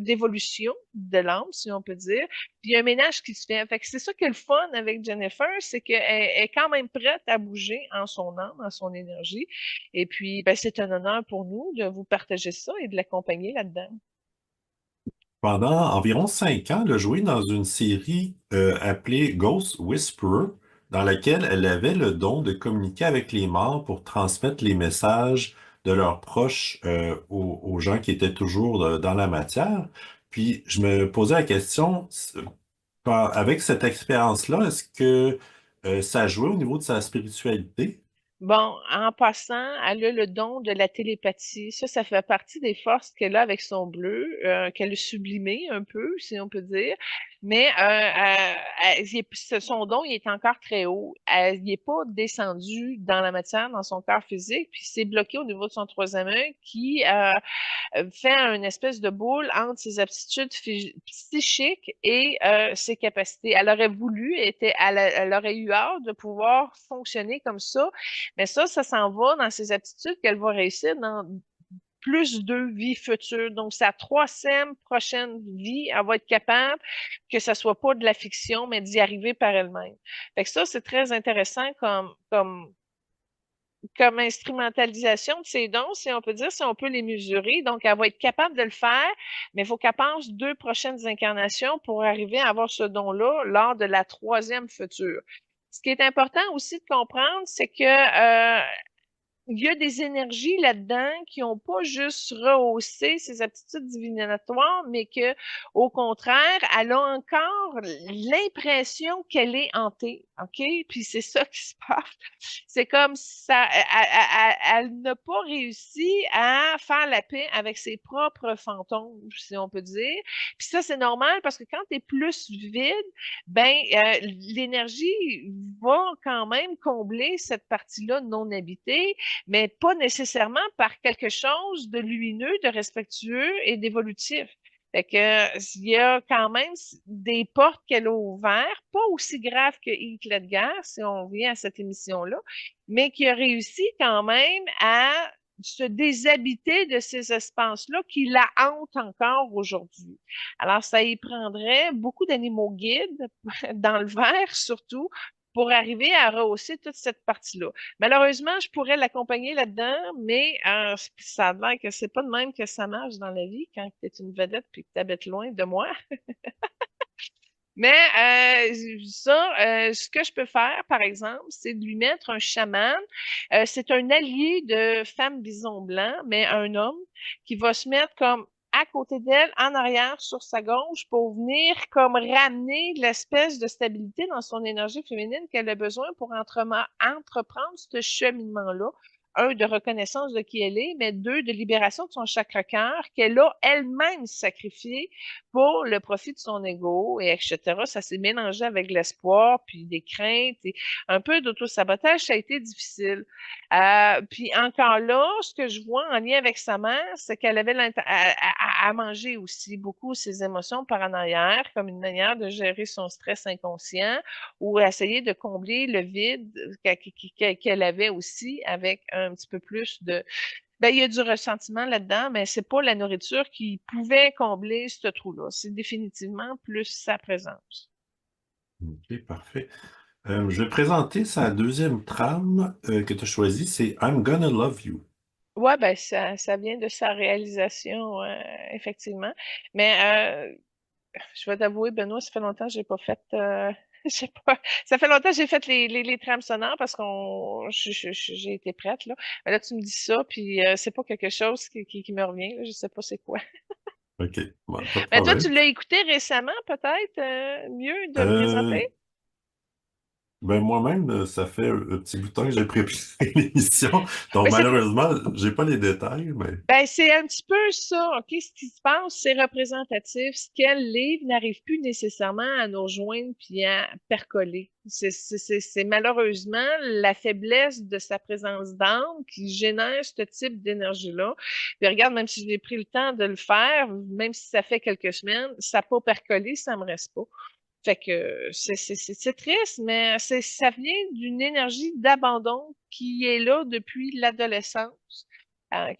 d'évolution de l'âme, si on peut dire. Puis il y a un ménage qui se fait. Fait que c'est ça qui est le fun avec Jennifer, c'est qu'elle est quand même prête à bouger en son âme, en son énergie. Et puis, ben, c'est un honneur pour nous de vous partager ça et de l'accompagner là-dedans. Pendant environ 5 ans, elle a joué dans une série appelée Ghost Whisperer, dans laquelle elle avait le don de communiquer avec les morts pour transmettre les messages de leurs proches aux gens qui étaient toujours dans la matière. Puis je me posais la question, avec cette expérience-là, est-ce que ça jouait au niveau de sa spiritualité? Bon, en passant, elle a le don de la télépathie. Ça fait partie des forces qu'elle a avec son bleu, qu'elle a sublimé un peu, si on peut dire. Mais son don, il est encore très haut. Il n'est pas descendu dans la matière, dans son corps physique, puis c'est bloqué au niveau de son troisième œil qui fait une espèce de boule entre ses aptitudes psychiques et ses capacités. Elle aurait voulu, elle aurait eu hâte de pouvoir fonctionner comme ça, mais ça s'en va dans ses aptitudes qu'elle va réussir dans plus de vies futures. Donc, sa troisième prochaine vie, elle va être capable que ça soit pas de la fiction, mais d'y arriver par elle-même. Fait que ça, c'est très intéressant comme instrumentalisation de ses dons, si on peut dire, si on peut les mesurer. Donc, elle va être capable de le faire, mais il faut qu'elle passe 2 prochaines incarnations pour arriver à avoir ce don-là lors de la troisième future. Ce qui est important aussi de comprendre, c'est que il y a des énergies là-dedans qui n'ont pas juste rehaussé ses aptitudes divinatoires, mais que, au contraire, elle a encore l'impression qu'elle est hantée. OK? Puis c'est ça qui se passe. C'est comme ça, elle n'a pas réussi à faire la paix avec ses propres fantômes, si on peut dire. Puis ça, c'est normal parce que quand tu es plus vide, ben, l'énergie va quand même combler cette partie-là non habitée, mais pas nécessairement par quelque chose de lumineux, de respectueux et d'évolutif. Fait que, il y a quand même des portes qu'elle a ouvertes, pas aussi graves que Heath Ledger, si on vient à cette émission-là, mais qui a réussi quand même à se déshabiter de ces espaces-là qui la hantent encore aujourd'hui. Alors, ça y prendrait beaucoup d'animaux guides, dans le verre surtout, pour arriver à rehausser toute cette partie-là. Malheureusement, je pourrais l'accompagner là-dedans, mais ça a l'air que c'est pas de même que ça marche dans la vie quand tu es une vedette puis que tu habites loin de moi. Mais ce que je peux faire, par exemple, c'est de lui mettre un chaman. C'est un allié de femme bison blanc, mais un homme qui va se mettre comme à côté d'elle, en arrière, sur sa gauche, pour venir comme ramener l'espèce de stabilité dans son énergie féminine qu'elle a besoin pour entreprendre ce cheminement-là. Un, de reconnaissance de qui elle est, mais deux, de libération de son chakra-cœur qu'elle a elle-même sacrifié pour le profit de son ego, et etc. Ça s'est mélangé avec l'espoir, puis des craintes, et un peu d'auto-sabotage, ça a été difficile. Puis encore là, ce que je vois en lien avec sa mère, c'est qu'elle avait à manger aussi beaucoup ses émotions par en arrière, comme une manière de gérer son stress inconscient, ou essayer de combler le vide qu'elle avait aussi avec un petit peu plus de, ben, il y a du ressentiment là-dedans, mais c'est pas la nourriture qui pouvait combler ce trou-là. C'est définitivement plus sa présence. OK, parfait. Je vais présenter sa deuxième trame que tu as choisie, c'est I'm Gonna Love You. Ouais, ben ça vient de sa réalisation, effectivement. Mais je vais t'avouer, Benoît, ça fait longtemps que j'ai pas fait. J'ai pas, ça fait longtemps que j'ai fait les trames sonores parce j'ai été prête, là. Mais là, tu me dis ça, puis c'est pas quelque chose qui me revient, là. Je sais pas c'est quoi. OK, bon, pas de Mais toi, problème. tu l'as écouté récemment, peut-être, mieux de le présenter? Euh, ben moi-même, ça fait un petit bout de temps que j'ai préparé l'émission, donc Ben, c'est malheureusement, j'ai pas les détails, mais Ben, c'est un petit peu ça, OK? Ce qui se passe, c'est représentatif. Ce qu'elle livre n'arrive plus nécessairement à nous rejoindre puis à percoler. C'est malheureusement la faiblesse de sa présence d'âme qui génère ce type d'énergie-là. Puis regarde, même si j'ai pris le temps de le faire, même si ça fait quelques semaines, ça n'a pas percolé, ça me reste pas. Fait que c'est triste, mais ça vient d'une énergie d'abandon qui est là depuis l'adolescence,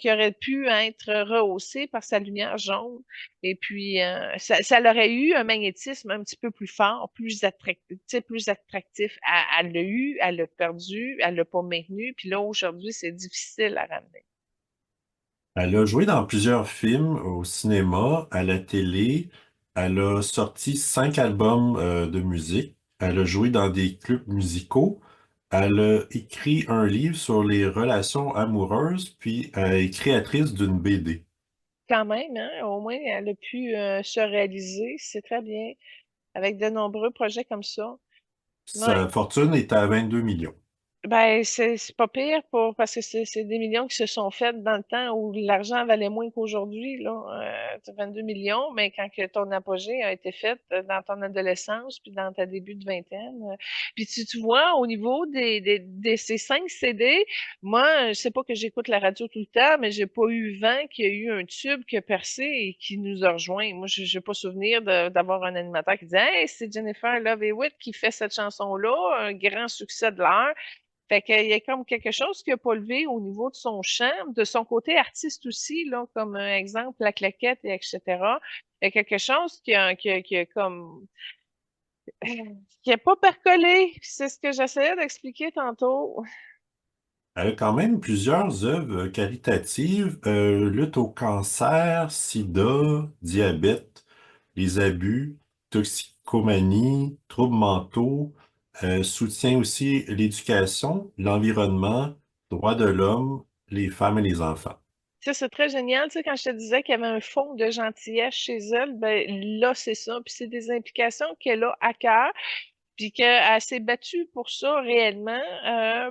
qui aurait pu être rehaussée par sa lumière jaune. Et puis, ça aurait eu un magnétisme un petit peu plus fort, plus attractif, tu sais, plus attractif. Elle l'a eu, elle l'a perdu, elle l'a pas maintenu. Puis là, aujourd'hui, c'est difficile à ramener. elle a joué dans plusieurs films au cinéma, à la télé. Elle a sorti 5 albums de musique. Elle a joué dans des clubs musicaux. Elle a écrit un livre sur les relations amoureuses, puis elle est créatrice d'une BD. Quand même, hein, au moins, elle a pu se réaliser. C'est très bien, avec de nombreux projets comme ça. Ouais. Sa fortune est à 22 millions. Ben, c'est pas pire parce que c'est des millions qui se sont faits dans le temps où l'argent valait moins qu'aujourd'hui, là. 22 millions, mais quand que ton apogée a été fait dans ton adolescence puis dans ta début de vingtaine. Puis tu vois, au niveau ces 5 CD, moi, je sais pas que j'écoute la radio tout le temps, mais j'ai pas eu vent qu'il y a eu un tube qui a percé et qui nous a rejoints. Moi, j'ai pas souvenir d'avoir un animateur qui disait, Hey, c'est Jennifer Love Hewitt qui fait cette chanson-là, un grand succès de l'heure. Fait qu'il y a comme quelque chose qui a pas levé au niveau de son chant, de son côté artiste aussi, là, comme exemple, la claquette, et etc. Il y a quelque chose qui a comme qui a pas percolé. Puis c'est ce que j'essayais d'expliquer tantôt. Elle a quand même plusieurs œuvres caritatives, lutte au cancer, sida, diabète, les abus, toxicomanie, troubles mentaux, soutient aussi l'éducation, l'environnement, droits de l'homme, les femmes et les enfants. Ça, c'est très génial. Tu sais, quand je te disais qu'il y avait un fond de gentillesse chez elle, ben là, c'est ça. Puis c'est des implications qu'elle a à cœur. Puis qu'elle s'est battue pour ça réellement,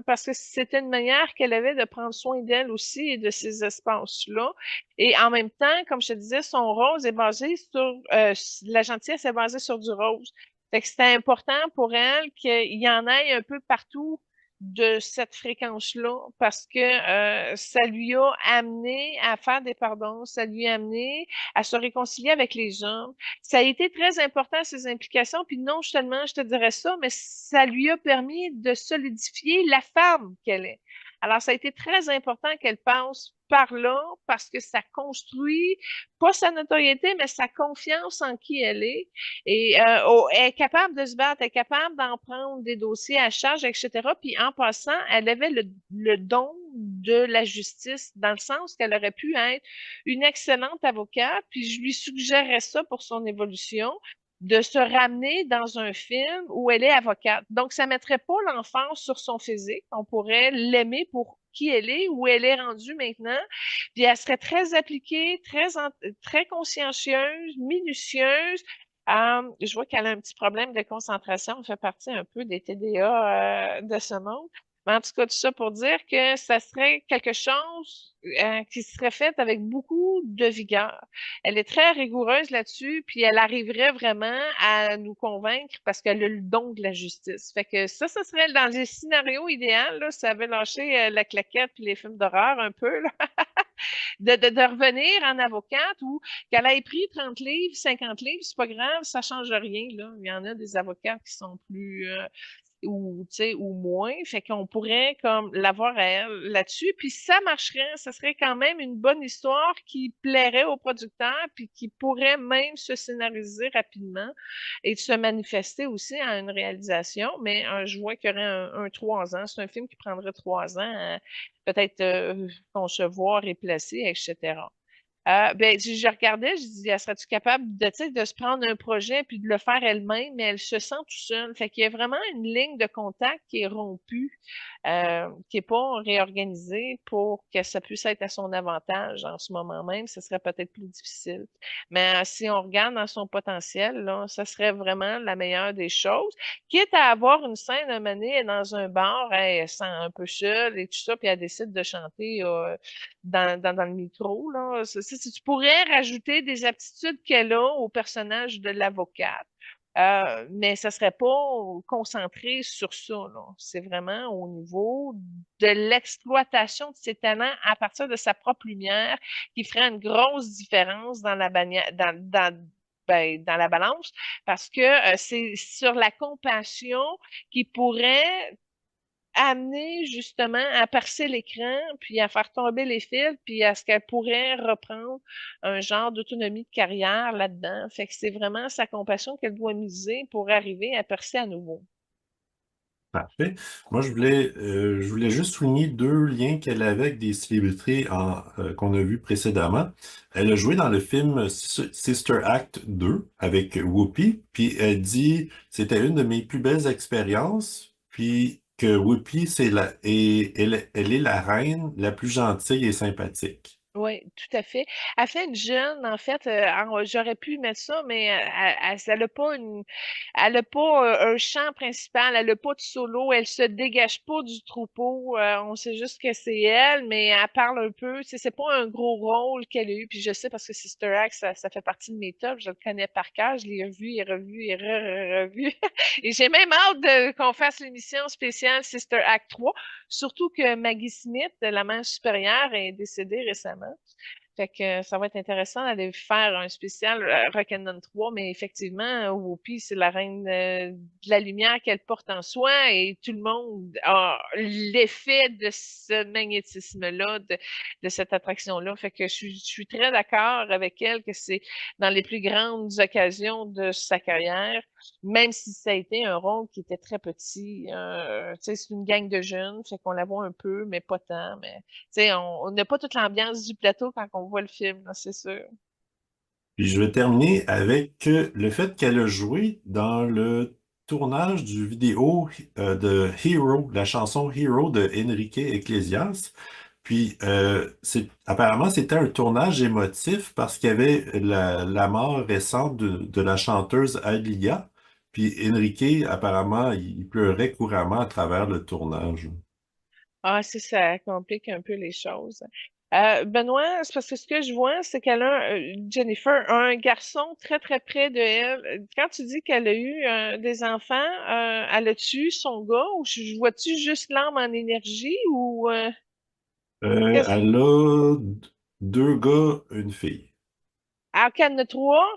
parce que c'était une manière qu'elle avait de prendre soin d'elle aussi et de ces espaces-là. Et en même temps, comme je te disais, son rose est basé sur, la gentillesse est basée sur du rose. Fait que c'était important pour elle qu'il y en ait un peu partout de cette fréquence-là parce que ça lui a amené à faire des pardons, ça lui a amené à se réconcilier avec les gens. Ça a été très important, ces implications. Puis non seulement je te dirais ça, mais ça lui a permis de solidifier la femme qu'elle est. Alors, ça a été très important qu'elle passe par là parce que ça construit pas sa notoriété, mais sa confiance en qui elle est. Et elle est capable de se battre, elle est capable d'en prendre des dossiers à charge, etc. Puis en passant, elle avait le don de la justice, dans le sens qu'elle aurait pu être une excellente avocate, puis je lui suggérais ça pour son évolution, de se ramener dans un film où elle est avocate. Donc, ça mettrait pas l'enfance sur son physique. On pourrait l'aimer pour qui elle est, où elle est rendue maintenant. Puis elle serait très appliquée, très consciencieuse, minutieuse. Je vois qu'elle a un petit problème de concentration. On fait partie un peu des TDA de ce monde. Mais en tout cas, tout ça pour dire que ça serait quelque chose qui serait fait avec beaucoup de vigueur. Elle est très rigoureuse là-dessus, puis elle arriverait vraiment à nous convaincre parce qu'elle a le don de la justice. Fait que ça serait dans les scénarios idéaux, là, ça avait lâché la claquette puis les films d'horreur un peu, là, de revenir en avocate ou qu'elle ait pris 30 livres, 50 livres, c'est pas grave, ça change rien, là. Il y en a des avocats qui sont plus ou, tu sais, ou moins. Fait qu'on pourrait comme l'avoir à elle là-dessus. Puis ça marcherait, ça serait quand même une bonne histoire qui plairait aux producteurs, puis qui pourrait même se scénariser rapidement et de se manifester aussi en une réalisation. Mais je vois qu'il y aurait un 3 ans. C'est un film qui prendrait 3 ans à peut-être concevoir et placer, etc. Ben, je regardais, je disais, serais-tu capable de, tu sais, de se prendre un projet puis de le faire elle-même, mais elle se sent tout seule. Fait qu'il y a vraiment une ligne de contact qui est rompue, qui est pas réorganisée pour que ça puisse être à son avantage en ce moment même. Ce serait peut-être plus difficile. Mais si on regarde dans son potentiel, là, ça serait vraiment la meilleure des choses. Quitte à avoir une scène un moment donné, elle est dans un bar, elle se sent un peu seule et tout ça, puis elle décide de chanter dans le micro, là. Si tu pourrais rajouter des aptitudes qu'elle a au personnage de l'avocate. Mais ça serait pas concentré sur ça, là. C'est vraiment au niveau de l'exploitation de ses talents à partir de sa propre lumière qui ferait une grosse différence dans la ben, dans la balance parce que c'est sur la compassion qui pourrait amener justement à percer l'écran, puis à faire tomber les fils, puis à ce qu'elle pourrait reprendre un genre d'autonomie de carrière là-dedans. Fait que c'est vraiment sa compassion qu'elle doit miser pour arriver à percer à nouveau. Parfait. Moi, je voulais juste souligner deux liens qu'elle avait avec des célébrités qu'on a vus précédemment. Elle a joué dans le film Sister Act 2 avec Whoopi, puis elle dit c'était une de mes plus belles expériences, puis que Whoopi, elle est la reine la plus gentille et sympathique. Oui, tout à fait. Elle fait une jeune, en fait, j'aurais pu mettre ça, mais elle a pas elle a pas un chant principal, elle a pas de solo, elle se dégage pas du troupeau. On sait juste que c'est elle, mais elle parle un peu. Tu sais, c'est pas un gros rôle qu'elle a eu. Puis je sais parce que Sister Act, ça fait partie de mes tops. Je le connais par cœur. Je l'ai revu et revu et revu. Et j'ai même hâte qu'on fasse l'émission spéciale Sister Act 3. Surtout que Maggie Smith, la mère supérieure, est décédée récemment. Fait que ça va être intéressant d'aller faire un spécial Rock'n'Run 3, mais effectivement, Whoopi, c'est la reine de la lumière qu'elle porte en soi et tout le monde a l'effet de ce magnétisme-là, de cette attraction-là. Fait que je suis très d'accord avec elle que c'est dans les plus grandes occasions de sa carrière, même si ça a été un rôle qui était très petit. Tu sais, c'est une gang de jeunes, fait qu'on la voit un peu, mais pas tant. Mais tu sais, on n'a pas toute l'ambiance du plateau quand on voit le film, là, c'est sûr. Puis je vais terminer avec le fait qu'elle a joué dans le tournage du vidéo de Hero, la chanson Hero de Enrique Iglesias. Puis apparemment c'était un tournage émotif parce qu'il y avait la mort récente de la chanteuse Alia. Puis Enrique, apparemment, il pleurait couramment à travers le tournage. Ah, si ça complique un peu les choses. Benoît, c'est parce que ce que je vois, c'est qu'elle a, Jennifer, a un garçon très, très près de elle. Quand tu dis qu'elle a eu des enfants, elle a-tu son gars ou je vois-tu juste l'âme en énergie ou qu'est-ce... Elle a deux gars, une fille. Ah, qu'elle en a trois?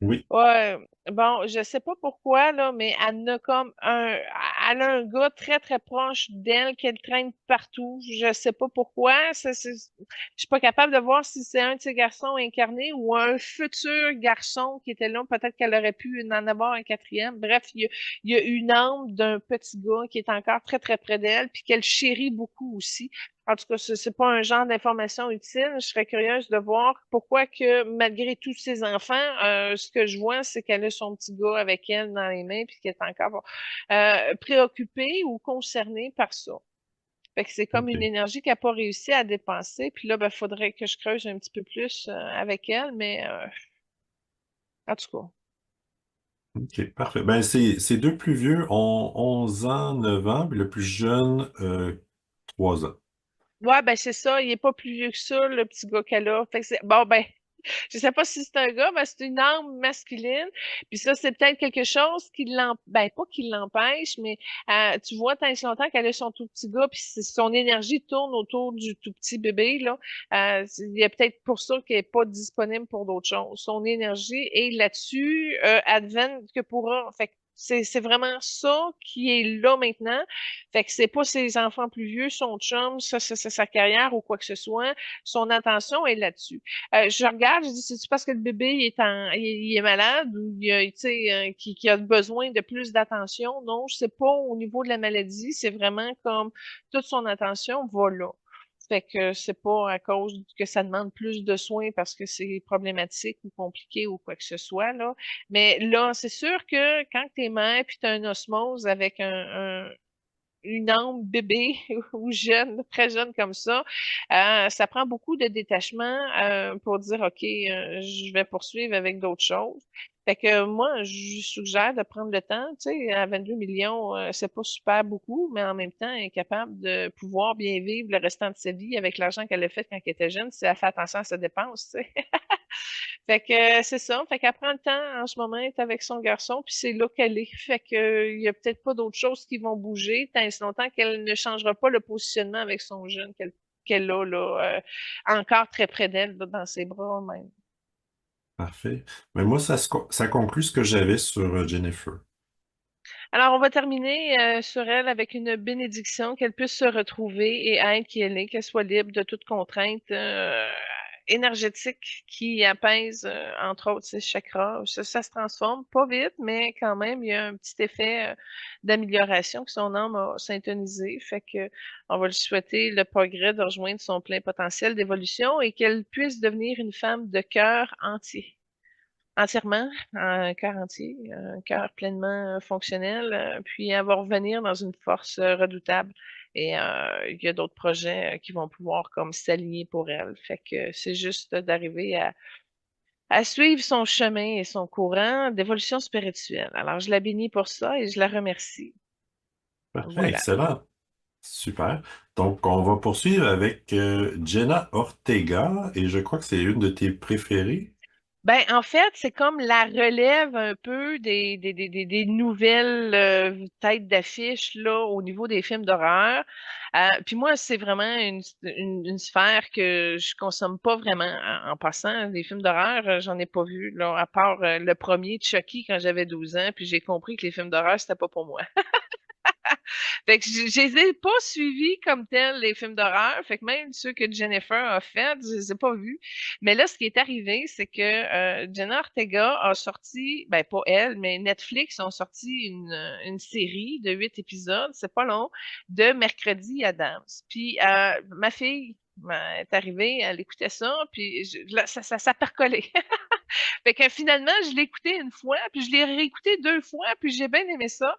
Oui. Ouais, bon, je sais pas pourquoi, là, mais elle a un gars très, très proche d'elle qu'elle traîne partout. Je sais pas pourquoi. Je suis pas capable de voir si c'est un de ses garçons incarnés ou un futur garçon qui était là. Peut-être qu'elle aurait pu en avoir un quatrième. Bref, il y a une âme d'un petit gars qui est encore très, très près d'elle, puis qu'elle chérit beaucoup aussi. En tout cas, c'est pas un genre d'information utile. Je serais curieuse de voir pourquoi que malgré tous ses enfants, ce que je vois, c'est qu'elle a son petit gars avec elle dans les mains puis qu'elle est encore préoccupée ou concernée par ça. Fait que c'est comme une OK. énergie qu'elle n'a pas réussi à dépenser. Puis là, ben, faudrait que je creuse un petit peu plus avec elle, mais en tout cas. OK, parfait. Ben, ces deux plus vieux ont 11 ans, 9 ans, puis le plus jeune, 3 ans. Ouais, ben c'est ça, il est pas plus vieux que ça, le petit gars qu'elle a. Fait que bon, ben, je sais pas si c'est un gars, mais c'est une âme masculine. Puis ça, c'est peut-être quelque chose qui ben, pas qui l'empêche, mais tu vois, tant et si longtemps qu'elle a son tout petit gars, puis son énergie tourne autour du tout petit bébé, là. Il y a peut-être pour ça qu'elle est pas disponible pour d'autres choses. Son énergie est là-dessus, advienne que pourra. Fait que C'est vraiment ça qui est là maintenant. Fait que c'est pas ses enfants plus vieux, son chum, ça, c'est sa carrière ou quoi que ce soit. Son attention est là-dessus. Je regarde, je dis, c'est-tu parce que le bébé il est malade ou tu sais, qui a besoin de plus d'attention? Non, je sais pas au niveau de la maladie. C'est vraiment comme toute son attention va là. Fait que c'est pas à cause que ça demande plus de soins parce que c'est problématique ou compliqué ou quoi que ce soit, là. Mais là, c'est sûr que quand t'es mère puis t'as une osmose avec une âme bébé ou jeune, très jeune comme ça prend beaucoup de détachement pour dire, OK, je vais poursuivre avec d'autres choses. Fait que moi, je suggère de prendre le temps, tu sais, à 22 millions, c'est pas super beaucoup, mais en même temps, elle est capable de pouvoir bien vivre le restant de sa vie avec l'argent qu'elle a fait quand elle était jeune, si elle fait attention à ses dépenses, tu sais. Fait que c'est ça. Fait qu'elle prend le temps en ce moment, elle est avec son garçon, puis c'est là qu'elle est. Fait que il y a peut-être pas d'autres choses qui vont bouger tant et si longtemps qu'elle ne changera pas le positionnement avec son jeune qu'elle a là, encore très près d'elle, là, dans ses bras même. Parfait. Mais moi, ça conclut ce que j'avais sur Jennifer. Alors, on va terminer sur elle avec une bénédiction, qu'elle puisse se retrouver et être qui elle est, qu'elle soit libre de toute contrainte énergétique qui apaise, entre autres, ses chakras. Ça se transforme pas vite, mais quand même, il y a un petit effet d'amélioration que son âme a syntonisé. Fait que on va lui souhaiter le progrès de rejoindre son plein potentiel d'évolution et qu'elle puisse devenir une femme de cœur entier. Entièrement, un cœur entier, un cœur pleinement fonctionnel, puis elle va revenir dans une force redoutable. Et il y a d'autres projets qui vont pouvoir comme s'aligner pour elle. Fait que c'est juste d'arriver à suivre son chemin et son courant d'évolution spirituelle. Alors, je la bénis pour ça et je la remercie. Parfait, Voilà. excellent. Super. Donc, on va poursuivre avec Jenna Ortega, et je crois que c'est une de tes préférées. Ben, en fait, c'est comme la relève un peu des nouvelles têtes d'affiche là au niveau des films d'horreur. Puis moi, c'est vraiment une sphère que je consomme pas vraiment en passant. Les films d'horreur, j'en ai pas vu, là, à part le premier Chucky quand j'avais 12 ans, puis j'ai compris que les films d'horreur, c'était pas pour moi. Fait que je les ai pas suivis comme tels, les films d'horreur. Fait que même ceux que Jennifer a fait, je les ai pas vus. Mais là, ce qui est arrivé, c'est que Jenna Ortega a sorti, ben pas elle, mais Netflix ont sorti une série de 8 épisodes, c'est pas long, de Mercredi Adams. Puis ma fille est arrivée, elle écoutait ça, puis là, ça percolait. Fait que finalement, je l'ai écouté une fois, puis je l'ai réécouté 2 fois, puis j'ai bien aimé ça.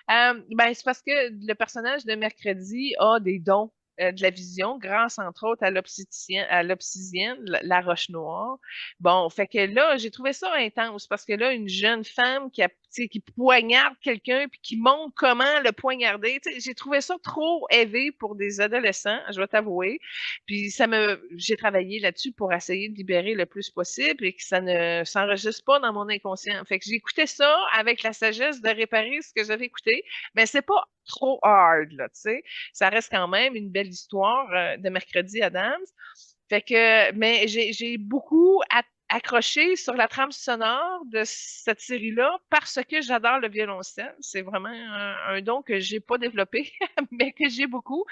Ben, c'est parce que le personnage de Mercredi a des dons de la vision, grâce entre autres à l'obsidienne, la roche noire. Bon, fait que là, j'ai trouvé ça intense parce que là, une jeune femme tu sais, qui poignarde quelqu'un puis qui montre comment le poignarder, tu sais, j'ai trouvé ça trop élevé pour des adolescents, je vais t'avouer. Puis j'ai travaillé là-dessus pour essayer de libérer le plus possible et que ça ne s'enregistre pas dans mon inconscient. Fait que j'écoutais ça avec la sagesse de réparer ce que j'avais écouté, mais c'est pas trop hard, là, tu sais. Ça reste quand même une belle histoire de Mercredi Adams. Fait que, mais j'ai beaucoup accroché sur la trame sonore de cette série-là parce que j'adore le violoncelle. C'est vraiment un don que j'ai pas développé, mais que j'ai beaucoup.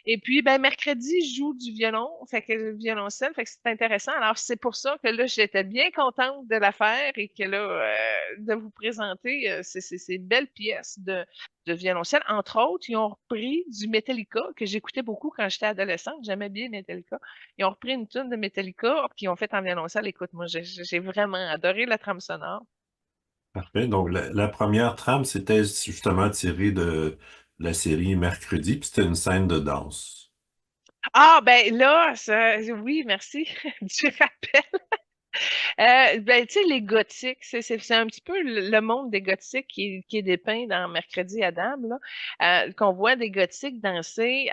Et puis, ben, mercredi, je joue du violon, fait que le violoncelle, fait que c'est intéressant. Alors, c'est pour ça que là, j'étais bien contente de la faire et que là, de vous présenter ces belles pièces de violoncelle. Entre autres, ils ont repris du Metallica, que j'écoutais beaucoup quand j'étais adolescente. J'aimais bien Metallica. Ils ont repris une tune de Metallica, qu'ils ont fait en violoncelle. Écoute, moi, j'ai vraiment adoré la trame sonore. Parfait. Donc, la première trame, c'était justement tiré de la série Mercredi, puis c'était une scène de danse. Ah, ben là, oui, merci du rappel. Ben, tu sais, les gothiques, c'est un petit peu le monde des gothiques qui est dépeint dans Mercredi Adam, là. Qu'on voit des gothiques danser,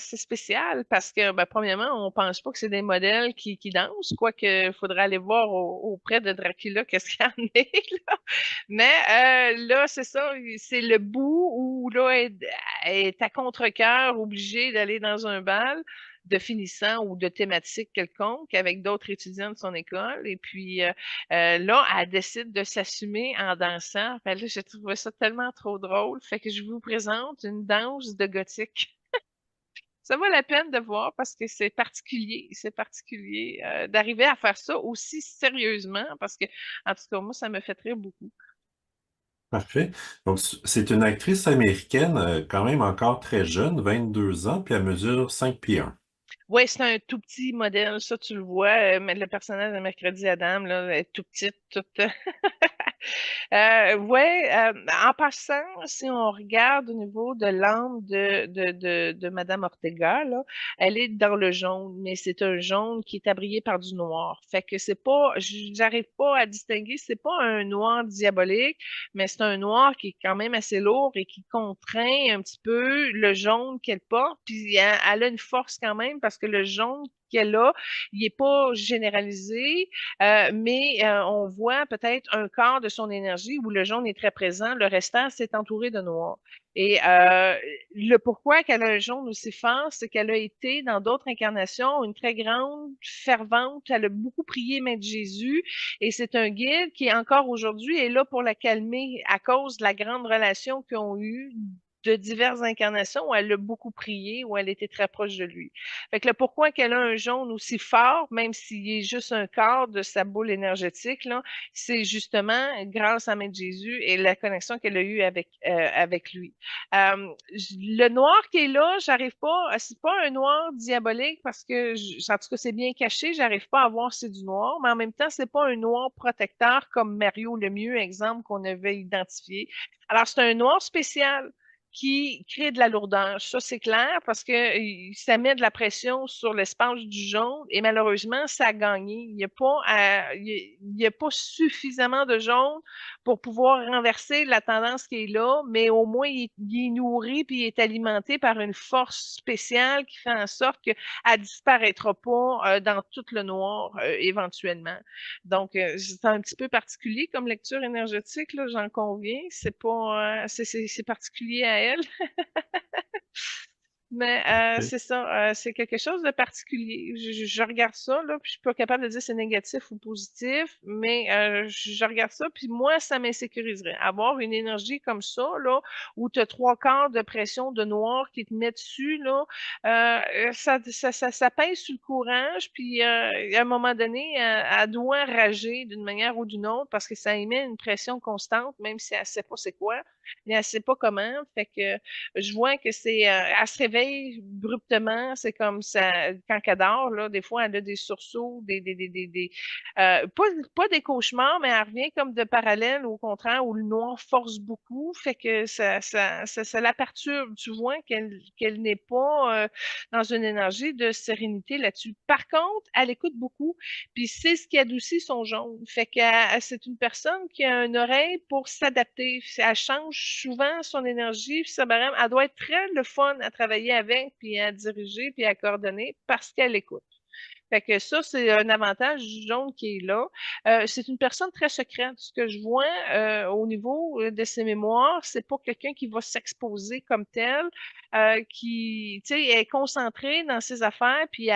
c'est spécial parce que, ben, premièrement, on pense pas que c'est des modèles qui dansent, quoique il faudrait aller voir auprès de Dracula qu'est-ce qu'il y en est, là. Mais là, c'est ça, c'est le bout où là, elle est à contre-cœur, obligée d'aller dans un bal. de finissant ou de thématique quelconque avec d'autres étudiants de son école. Et puis là, elle décide de s'assumer en dansant. Fait là, j'ai trouvé ça tellement trop drôle. Fait que je vous présente une danse de gothique. Ça vaut la peine de voir parce que c'est particulier d'arriver à faire ça aussi sérieusement parce que, en tout cas, moi, ça me fait rire beaucoup. Parfait. Donc, c'est une actrice américaine, quand même encore très jeune, 22 ans, puis elle mesure 5 pieds 1. Ouais, c'est un tout petit modèle, ça tu le vois, mais le personnage de Mercredi Adam, là, est tout petite, toute. Ouais, en passant, si on regarde au niveau de l'âme de Madame Ortega, là, elle est dans le jaune, mais c'est un jaune qui est abrié par du noir. Fait que c'est pas, j'arrive pas à distinguer, c'est pas un noir diabolique, mais c'est un noir qui est quand même assez lourd et qui contraint un petit peu le jaune qu'elle porte. Puis elle a une force quand même parce que le jaune qu'elle a, il est pas généralisé, mais on voit peut-être un quart de son énergie où le jaune est très présent, le restant, c'est entouré de noir. Et le pourquoi qu'elle a un jaune aussi fort, c'est qu'elle a été dans d'autres incarnations une très grande fervente. Elle a beaucoup prié Maître Jésus et c'est un guide qui encore aujourd'hui est là pour la calmer à cause de la grande relation qu'ils ont eue de diverses incarnations où elle a beaucoup prié, où elle était très proche de lui. Fait que le pourquoi qu'elle a un jaune aussi fort, même s'il est juste un quart de sa boule énergétique, là, c'est justement grâce à Maître Jésus et la connexion qu'elle a eue avec lui. Le noir qui est là, j'arrive pas, c'est pas un noir diabolique parce que, en tout cas, c'est bien caché, j'arrive pas à voir c'est du noir, mais en même temps, c'est pas un noir protecteur comme Mario Lemieux, exemple, qu'on avait identifié. Alors, c'est un noir spécial qui crée de la lourdeur. Ça, c'est clair parce que ça met de la pression sur l'espace du jaune et malheureusement, ça a gagné. Il y a pas suffisamment de jaune pour pouvoir renverser la tendance qui est là, mais au moins, il est nourri puis il est alimenté par une force spéciale qui fait en sorte qu'elle ne disparaîtra pas dans tout le noir éventuellement. Donc, c'est un petit peu particulier comme lecture énergétique, là, j'en conviens. C'est pas, c'est particulier à elle. Mais c'est ça, c'est quelque chose de particulier. Je regarde ça, là, puis je suis pas capable de dire c'est négatif ou positif, mais je regarde ça, puis moi, ça m'insécuriserait. Avoir une énergie comme ça, là, où tu as trois quarts de pression de noir qui te met dessus, là, ça pèse sur le courage, puis à un moment donné, elle doit rager d'une manière ou d'une autre parce que ça émet une pression constante, même si elle sait pas c'est quoi, mais elle sait pas comment. Fait que je vois que elle se réveille abruptement, c'est comme ça, quand elle dort, là, des fois, elle a des sursauts, pas des cauchemars, mais elle revient comme de parallèle, au contraire, où le noir force beaucoup, fait que ça la perturbe. Tu vois qu'elle n'est pas dans une énergie de sérénité là-dessus. Par contre, elle écoute beaucoup, puis c'est ce qui adoucit son jaune. Fait que c'est une personne qui a une oreille pour s'adapter. Elle change souvent son énergie, puis ça, barème, elle doit être très le fun à travailler avec, puis à diriger, puis à coordonner parce qu'elle écoute. Fait que ça, c'est un avantage du jaune qui est là. C'est une personne très secrète. Ce que je vois au niveau de ses mémoires, c'est pas quelqu'un qui va s'exposer comme tel, qui, tu sais, est concentrée dans ses affaires, puis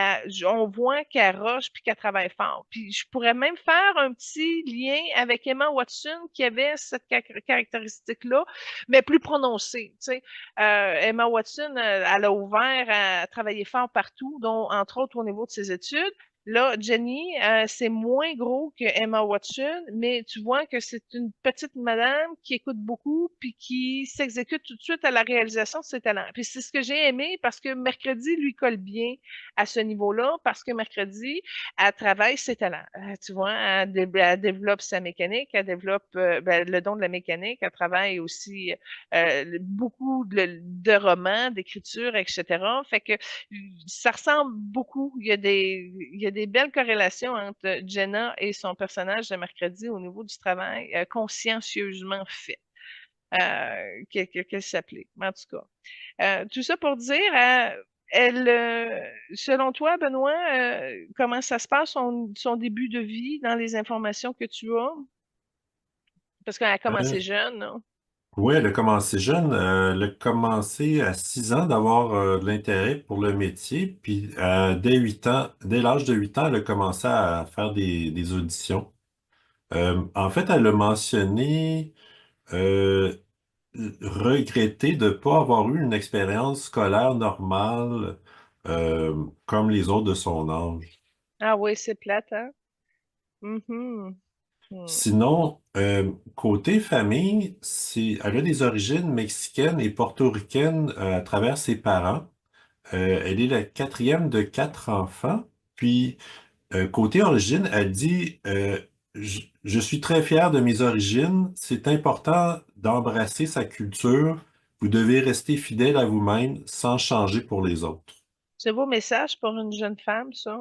on voit qu'elle roche puis qu'elle travaille fort. Puis je pourrais même faire un petit lien avec Emma Watson qui avait cette caractéristique-là, mais plus prononcée. Tu sais, Emma Watson, elle a ouvert à travailler fort partout, dont entre autres au niveau de ses études. Là, Jenny, c'est moins gros que Emma Watson, mais tu vois que c'est une petite madame qui écoute beaucoup puis qui s'exécute tout de suite à la réalisation de ses talents. Puis c'est ce que j'ai aimé parce que Mercredi lui colle bien à ce niveau-là parce que Mercredi, elle travaille ses talents. Tu vois, elle développe sa mécanique, elle développe le don de la mécanique, elle travaille aussi beaucoup de romans, d'écriture, etc. Fait que ça ressemble beaucoup. Il y a des belles corrélations entre Jenna et son personnage de Mercredi au niveau du travail consciencieusement fait. Qu'elle s'appelait. En tout cas. Tout ça pour dire, selon toi, Benoît, comment ça se passe, son début de vie dans les informations que tu as? Parce qu'elle a commencé Euh, jeune, là. Oui, elle a commencé jeune. Elle a commencé à 6 ans d'avoir de l'intérêt pour le métier. Puis dès 8 ans, dès l'âge de 8 ans, elle a commencé à faire des auditions. En fait, elle a mentionné euh, regretter de ne pas avoir eu une expérience scolaire normale comme les autres de son âge. Ah oui, c'est plate, hein? Mhm. Hmm. Sinon, côté famille, elle a des origines mexicaines et portoricaines à travers ses parents. Elle est la quatrième de 4 enfants. Puis, côté origine, elle dit je suis très fière de mes origines. C'est important d'embrasser sa culture. Vous devez rester fidèle à vous-même sans changer pour les autres. C'est beau message pour une jeune femme, ça.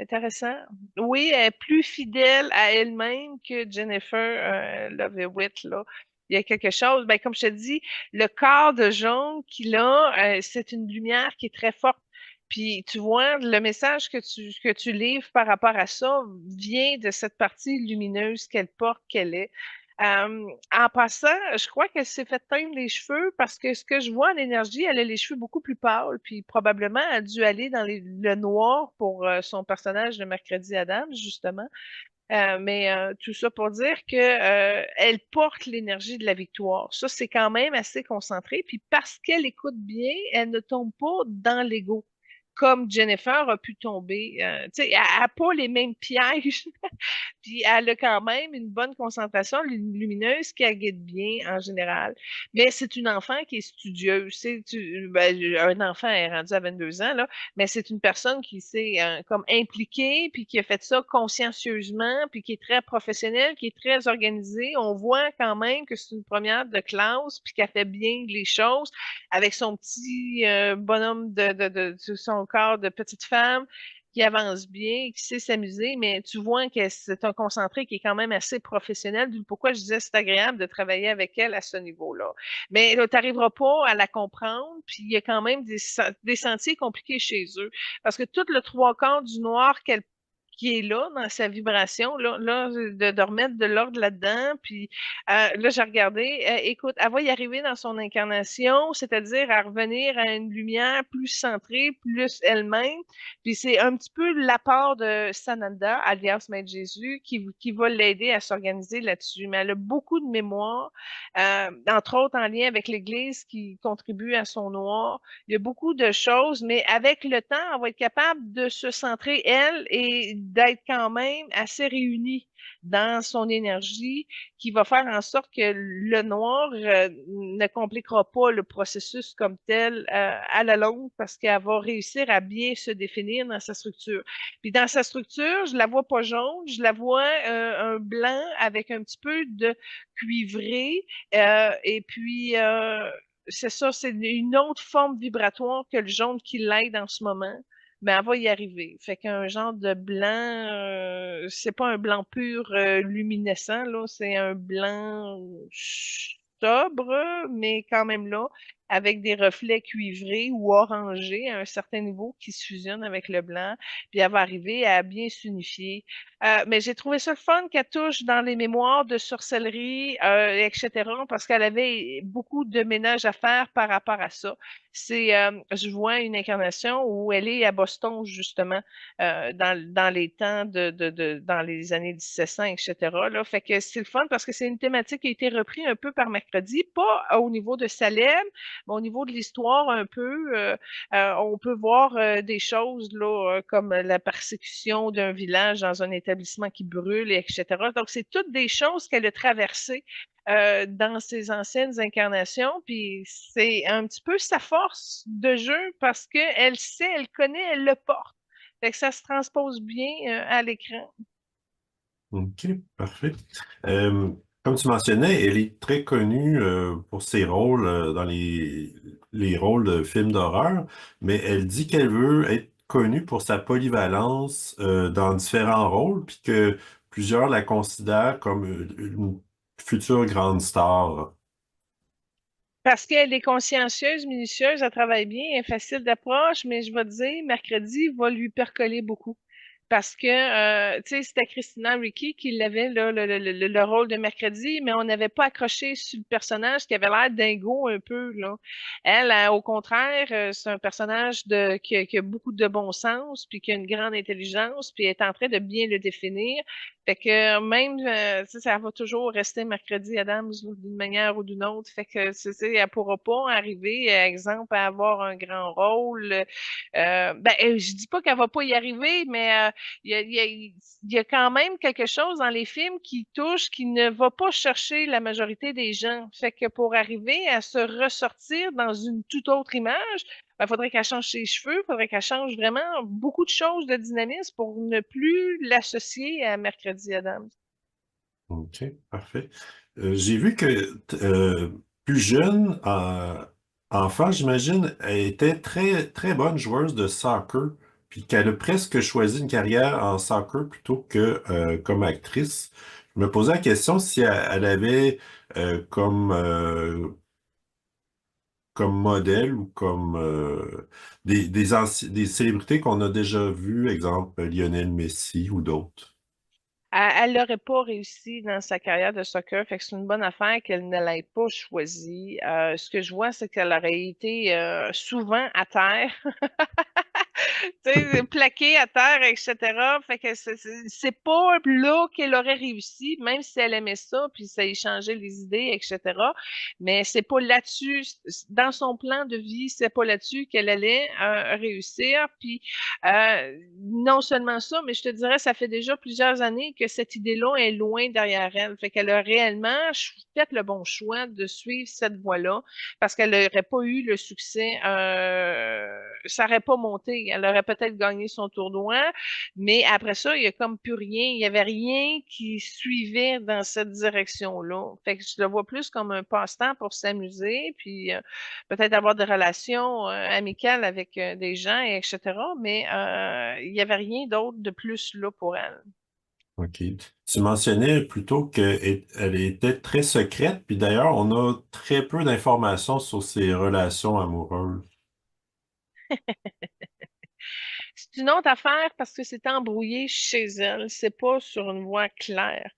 Intéressant. Oui, elle est plus fidèle à elle-même que Jennifer Love Hewitt, là. Il y a quelque chose, ben, comme je te dis, le corps de jaune qu'il a, c'est une lumière qui est très forte. Puis tu vois, le message que tu livres par rapport à ça vient de cette partie lumineuse qu'elle porte, qu'elle est. En passant, je crois qu'elle s'est fait teindre les cheveux parce que ce que je vois en énergie, elle a les cheveux beaucoup plus pâles, puis probablement a dû aller dans le noir pour son personnage de Mercredi Adams, justement. Mais tout ça pour dire que elle porte l'énergie de la victoire. Ça, c'est quand même assez concentré. Puis parce qu'elle écoute bien, elle ne tombe pas dans l'ego. Comme Jennifer a pu tomber. Tu sais, elle n'a pas les mêmes pièges. Puis elle a quand même une bonne concentration lumineuse qui la guide bien en général. Mais c'est une enfant qui est studieuse. Ben, un enfant est rendu à 22 ans, là, mais c'est une personne qui s'est comme impliquée, puis qui a fait ça consciencieusement, puis qui est très professionnelle, qui est très organisée. On voit quand même que c'est une première de classe, puis qu'elle fait bien les choses avec son petit bonhomme de son corps de petite femme qui avance bien, qui sait s'amuser, mais tu vois que c'est un concentré qui est quand même assez professionnel, d'où pourquoi je disais c'est agréable de travailler avec elle à ce niveau-là. Mais tu n'arriveras pas à la comprendre, puis il y a quand même des sentiers compliqués chez eux, parce que tout le trois quarts du noir qu'elle qui est là dans sa vibration, là de remettre de l'ordre là-dedans. Puis là, j'ai regardé, écoute, elle va y arriver dans son incarnation, c'est-à-dire à revenir à une lumière plus centrée, plus elle-même. Puis c'est un petit peu l'apport de Sananda, alias Maître Jésus, qui va l'aider à s'organiser là-dessus. Mais elle a beaucoup de mémoire, entre autres en lien avec l'Église qui contribue à son noir. Il y a beaucoup de choses, mais avec le temps, elle va être capable de se centrer, elle, et d'être quand même assez réunie dans son énergie, qui va faire en sorte que le noir ne compliquera pas le processus comme tel à la longue, parce qu'elle va réussir à bien se définir dans sa structure. Puis dans sa structure, je la vois pas jaune, je la vois un blanc avec un petit peu de cuivré, et puis c'est ça, c'est une autre forme vibratoire que le jaune qui l'aide en ce moment, mais elle va y arriver. Fait qu'un genre de blanc, c'est pas un blanc pur luminescent, là, c'est un blanc sobre, mais quand même là, avec des reflets cuivrés ou orangés à un certain niveau qui se fusionnent avec le blanc, puis elle va arriver à bien s'unifier. Mais j'ai trouvé ça le fun qu'elle touche dans les mémoires de sorcellerie, etc., parce qu'elle avait beaucoup de ménage à faire par rapport à ça. Je vois une incarnation où elle est à Boston, justement, dans les temps dans les années 1700, etc. Là. Fait que c'est le fun parce que c'est une thématique qui a été reprise un peu par mercredi, pas au niveau de Salem, mais au niveau de l'histoire un peu. On peut voir des choses là, comme la persécution d'un village dans un établissement qui brûle, etc. Donc, c'est toutes des choses qu'elle a traversées dans ses anciennes incarnations, puis c'est un petit peu sa force de jeu parce qu'elle sait, elle connaît, elle le porte. Fait que ça se transpose bien à l'écran. OK, parfait. Euh, Comme tu mentionnais, elle est très connue pour ses rôles dans les rôles de films d'horreur, mais elle dit qu'elle veut être connue pour sa polyvalence dans différents rôles, puis que plusieurs la considèrent comme une future grande star. Parce qu'elle est consciencieuse, minutieuse, elle travaille bien, elle est facile d'approche, mais je vais te dire, mercredi va lui percoler beaucoup. parce que, tu sais, c'était Christina Ricci qui l'avait, là, le rôle de Mercredi, mais on n'avait pas accroché sur le personnage qui avait l'air dingo un peu, là. Elle, au contraire, c'est un personnage qui a beaucoup de bon sens, puis qui a une grande intelligence, puis elle est en train de bien le définir. Fait que même, tu sais, ça va toujours rester Mercredi Adams d'une manière ou d'une autre. Fait que, tu sais, elle pourra pas arriver, exemple, à avoir un grand rôle. Ben, je dis pas qu'elle va pas y arriver, mais il y a, il y a- il y a quand même quelque chose dans les films qui touche, qui ne va pas chercher la majorité des gens. Fait que pour arriver à se ressortir dans une toute autre image, il faudrait qu'elle change ses cheveux, il faudrait qu'elle change vraiment beaucoup de choses de dynamisme pour ne plus l'associer à Mercredi Adams. OK, parfait. J'ai vu que plus jeune, enfant, j'imagine, elle était très, très bonne joueuse de soccer, puis qu'elle a presque choisi une carrière en soccer plutôt que comme actrice. Je me posais la question si elle avait comme modèle ou comme des célébrités qu'on a déjà vues, exemple Lionel Messi ou d'autres. Elle n'aurait pas réussi dans sa carrière de soccer, fait que c'est une bonne affaire qu'elle ne l'ait pas choisi. Ce que je vois, c'est qu'elle aurait été souvent à terre. Tu sais, plaquée à terre, etc. Fait que c'est pas là qu'elle aurait réussi, même si elle aimait ça, puis ça y changeait les idées, etc. Mais c'est pas là-dessus, dans son plan de vie, c'est pas là-dessus qu'elle allait réussir. Puis non seulement ça, mais je te dirais, ça fait déjà plusieurs années que cette idée-là est loin derrière elle. Fait qu'elle a réellement fait le bon choix de suivre cette voie-là parce qu'elle n'aurait pas eu le succès, ça n'aurait pas monté. Elle aurait peut-être gagné son tournoi, mais après ça, il n'y a comme plus rien. Il n'y avait rien qui suivait dans cette direction-là. Fait que je le vois plus comme un passe-temps pour s'amuser, puis peut-être avoir des relations amicales avec des gens, et etc. Mais il n'y avait rien d'autre de plus là pour elle. OK. Tu mentionnais plutôt qu'elle était très secrète, puis d'ailleurs, on a très peu d'informations sur ses relations amoureuses. C'est une autre affaire parce que c'est embrouillé chez elle. C'est pas sur une voie claire.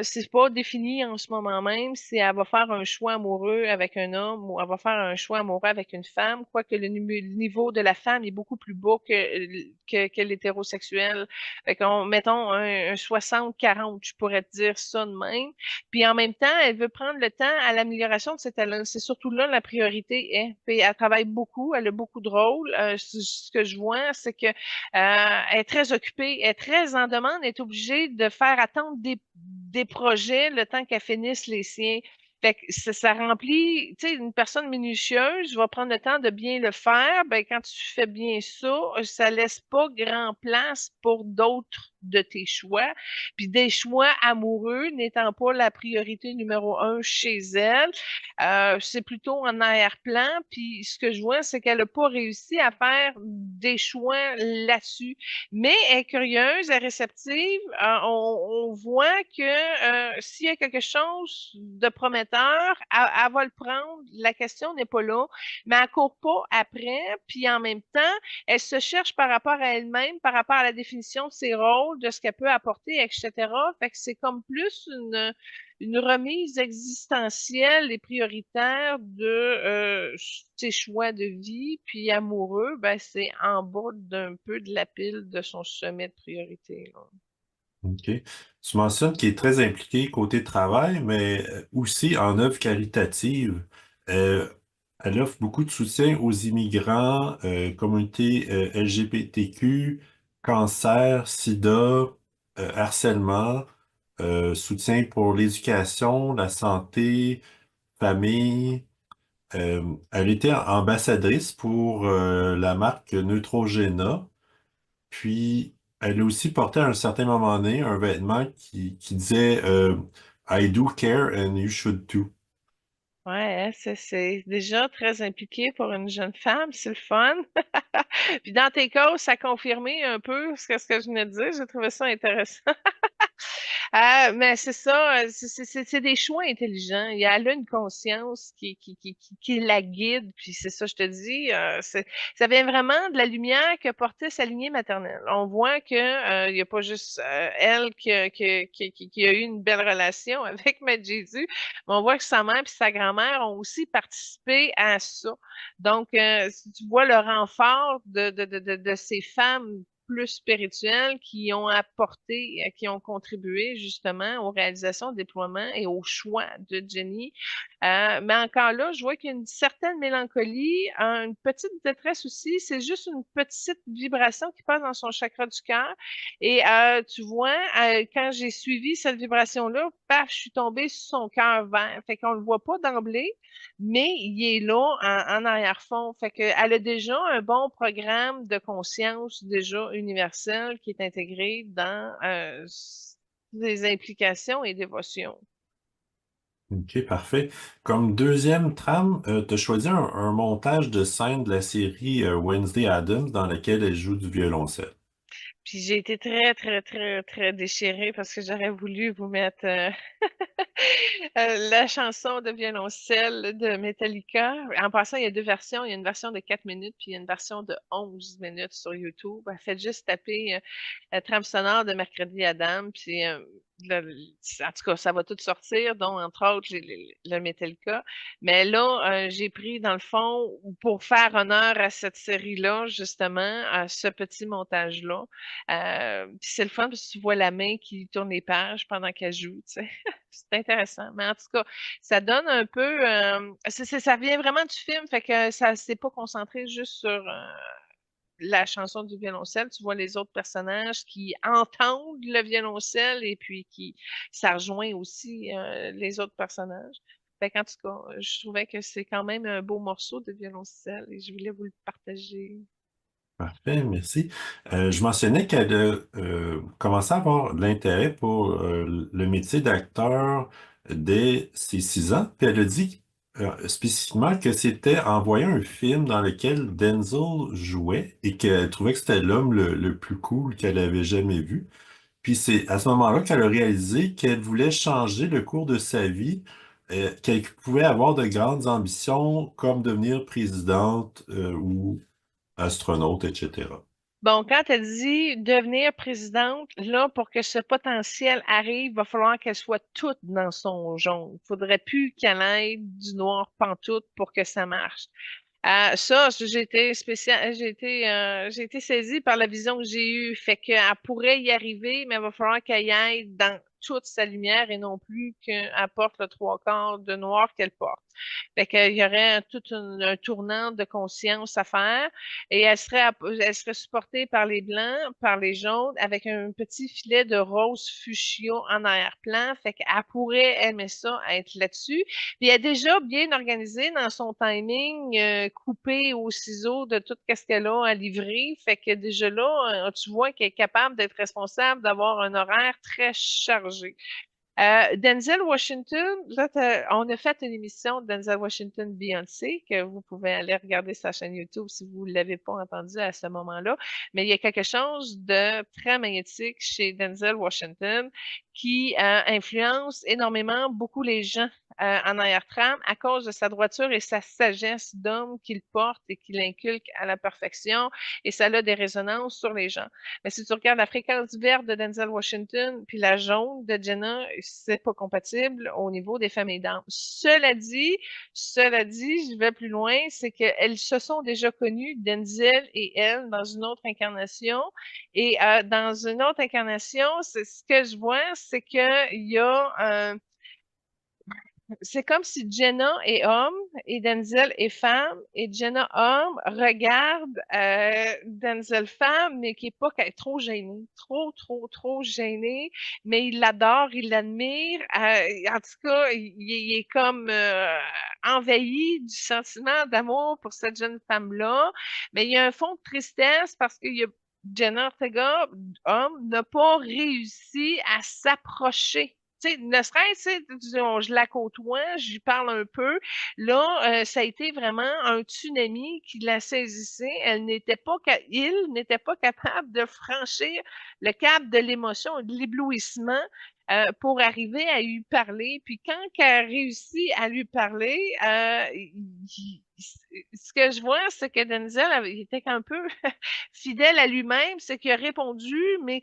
C'est pas défini en ce moment même si elle va faire un choix amoureux avec un homme ou elle va faire un choix amoureux avec une femme, quoique le niveau de la femme est beaucoup plus bas que l'hétérosexuel. Fait qu'on, mettons un 60-40, je pourrais te dire ça de même. Puis en même temps, elle veut prendre le temps à l'amélioration de ses talents. C'est surtout là la priorité est. Puis elle travaille beaucoup, elle a beaucoup de rôles. Ce que je vois, c'est que elle est très occupée, elle est très en demande, elle est obligée de faire attendre des projets le temps qu'elle finisse les siens. Fait que ça remplit, tu sais, une personne minutieuse va prendre le temps de bien le faire. Ben, quand tu fais bien ça laisse pas grand place pour d'autres de tes choix. Puis des choix amoureux n'étant pas la priorité numéro un chez elle, c'est plutôt en arrière-plan. Puis ce que je vois, c'est qu'elle n'a pas réussi à faire des choix là-dessus. Mais elle est curieuse, elle est réceptive. On voit que s'il y a quelque chose de prometteur, elle va le prendre. La question n'est pas là, mais elle court pas après. Puis en même temps, elle se cherche par rapport à elle-même, par rapport à la définition de ses rôles, de ce qu'elle peut apporter, etc. Fait que c'est comme plus une remise existentielle et prioritaire de ses choix de vie, puis amoureux, ben c'est en bas d'un peu de la pile de son sommet de priorité, là. OK. Tu mentionnes qu'il est très impliqué côté travail, mais aussi en œuvre caritative. Euh, Elle offre beaucoup de soutien aux immigrants, communauté LGBTQ, cancer, sida, harcèlement, soutien pour l'éducation, la santé, famille. Elle était ambassadrice pour la marque Neutrogena. Puis, elle a aussi porté à un certain moment donné un vêtement qui disait I do care and you should too. Ouais, hein, c'est déjà très impliqué pour une jeune femme, c'est le fun. Puis dans tes causes, ça a confirmé un peu ce que je venais de dire. J'ai trouvé ça intéressant. Mais c'est ça, c'est des choix intelligents. Elle a une conscience qui la guide, puis c'est ça, je te dis, ça vient vraiment de la lumière que portait sa lignée maternelle. On voit que il y a pas juste elle qui a eu une belle relation avec Maître Jésus, mais on voit que sa mère et sa grand-mère ont aussi participé à ça. Donc, si tu vois le renfort de ces femmes plus spirituelles qui ont apporté, qui ont contribué justement aux réalisations, au déploiement et au choix de Jenny. Mais encore là, je vois qu'il y a une certaine mélancolie, une petite détresse aussi. C'est juste une petite vibration qui passe dans son chakra du cœur. Et tu vois, quand j'ai suivi cette vibration-là, paf, je suis tombée sur son cœur vert. Fait qu'on le voit pas d'emblée, mais il est là en arrière-fond. Fait qu'elle a déjà un bon programme de conscience déjà universel qui est intégré dans des implications et dévotions. OK, parfait. Comme deuxième trame, tu as choisi un montage de scène de la série Wednesday Addams dans laquelle elle joue du violoncelle. Puis j'ai été très, très, très, très déchirée parce que j'aurais voulu vous mettre la chanson de violoncelle de Metallica. En passant, il y a deux versions. Il y a une version de 4 minutes, puis il y a une version de 11 minutes sur YouTube. Faites juste taper la trame sonore de Mercredi Adam, puis en tout cas, ça va tout sortir, dont entre autres le Metallica. Mais là, j'ai pris, dans le fond, pour faire honneur à cette série-là, justement, à ce petit montage-là. Puis c'est le fun parce que tu vois la main qui tourne les pages pendant qu'elle joue, tu sais. C'est intéressant. Mais en tout cas, ça donne un peu. Ça vient vraiment du film, fait que ça s'est pas concentré juste sur la chanson du violoncelle. Tu vois les autres personnages qui entendent le violoncelle et puis qui ça rejoint aussi les autres personnages. Fait qu'en tout cas, je trouvais que c'est quand même un beau morceau de violoncelle et je voulais vous le partager. Parfait, merci. Je mentionnais qu'elle a commencé à avoir de l'intérêt pour le métier d'acteur dès ses 6 ans. Puis elle a dit spécifiquement que c'était en voyant un film dans lequel Denzel jouait et qu'elle trouvait que c'était l'homme le plus cool qu'elle avait jamais vu. Puis c'est à ce moment-là qu'elle a réalisé qu'elle voulait changer le cours de sa vie, qu'elle pouvait avoir de grandes ambitions comme devenir présidente ou astronaute, etc. Bon, quand elle dit devenir présidente, là, pour que ce potentiel arrive, il va falloir qu'elle soit toute dans son jaune. Il faudrait plus qu'elle ait du noir pantoute pour que ça marche. Ça, j'ai été saisie par la vision que j'ai eue. Fait qu'elle pourrait y arriver, mais il va falloir qu'elle y aille dans toute sa lumière et non plus qu'elle porte le trois quarts de noir qu'elle porte. Fait qu'il y aurait un tournant de conscience à faire et elle serait supportée par les blancs, par les jaunes, avec un petit filet de rose fuchsia en arrière-plan. Fait qu'elle pourrait aimer ça, être là-dessus. Puis elle est déjà bien organisée dans son timing, coupé au ciseau de tout ce qu'elle a à livrer. Fait que déjà là, tu vois qu'elle est capable d'être responsable, d'avoir un horaire très chargé. Denzel Washington, là, on a fait une émission de Denzel Washington Beyoncé que vous pouvez aller regarder sa chaîne YouTube si vous ne l'avez pas entendu à ce moment-là. Mais il y a quelque chose de très magnétique chez Denzel Washington qui influence énormément beaucoup les gens en arrière-trame à cause de sa droiture et sa sagesse d'homme qu'il porte et qu'il inculque à la perfection. Et ça a des résonances sur les gens. Mais si tu regardes la fréquence verte de Denzel Washington puis la jaune de Jenna, c'est pas compatible au niveau des familles d'âme. Cela dit, je vais plus loin, c'est qu'elles se sont déjà connues, Denzel et elle, dans une autre incarnation. Et dans une autre incarnation, c'est ce que je vois, c'est qu'il y a c'est comme si Jenna est homme et Denzel est femme et Jenna homme regarde Denzel femme mais qui est pas qu'elle est trop gênée, trop gênée, mais il l'adore, il l'admire. En tout cas, il est comme envahi du sentiment d'amour pour cette jeune femme-là, mais il y a un fond de tristesse parce qu'il y a Jenna Ortega, homme, n'a pas réussi à s'approcher. Tu sais, ne serait-ce, je la côtoie, j'y parle un peu. Là, ça a été vraiment un tsunami qui la saisissait. Il n'était pas capable de franchir le cap de l'émotion, de l'éblouissement. pour arriver à lui parler. Puis quand elle réussit à lui parler, ce que je vois, c'est que Denzel il était un peu fidèle à lui-même, c'est qu'il a répondu, mais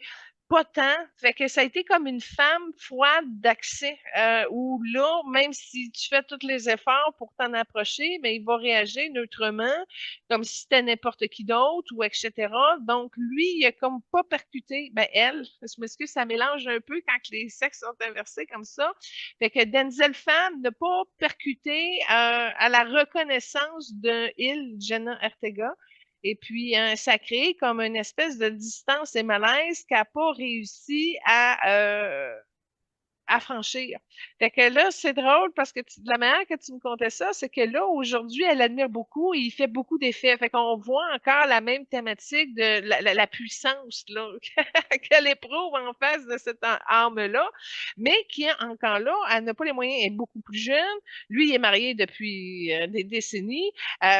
pas tant. Fait que ça a été comme une femme froide d'accès, où là, même si tu fais tous les efforts pour t'en approcher, mais il va réagir neutrement, comme si c'était n'importe qui d'autre, ou etc. Donc, lui, il a comme pas percuté. Ben, elle, je m'excuse, ça mélange un peu quand les sexes sont inversés comme ça. Fait que Denzel femme n'a pas percuté à la reconnaissance d'un il, Jenna Ortega. Et puis, ça crée comme une espèce de distance et malaise qu'elle n'a pas réussi à franchir. Fait que là, c'est drôle parce que de la manière que tu me contais ça, c'est que là, aujourd'hui, elle admire beaucoup et il fait beaucoup d'effets. Fait qu'on voit encore la même thématique de la puissance là, qu'elle éprouve en face de cette arme-là, mais qui est encore là, elle n'a pas les moyens, elle est beaucoup plus jeune. Lui, il est marié depuis des décennies.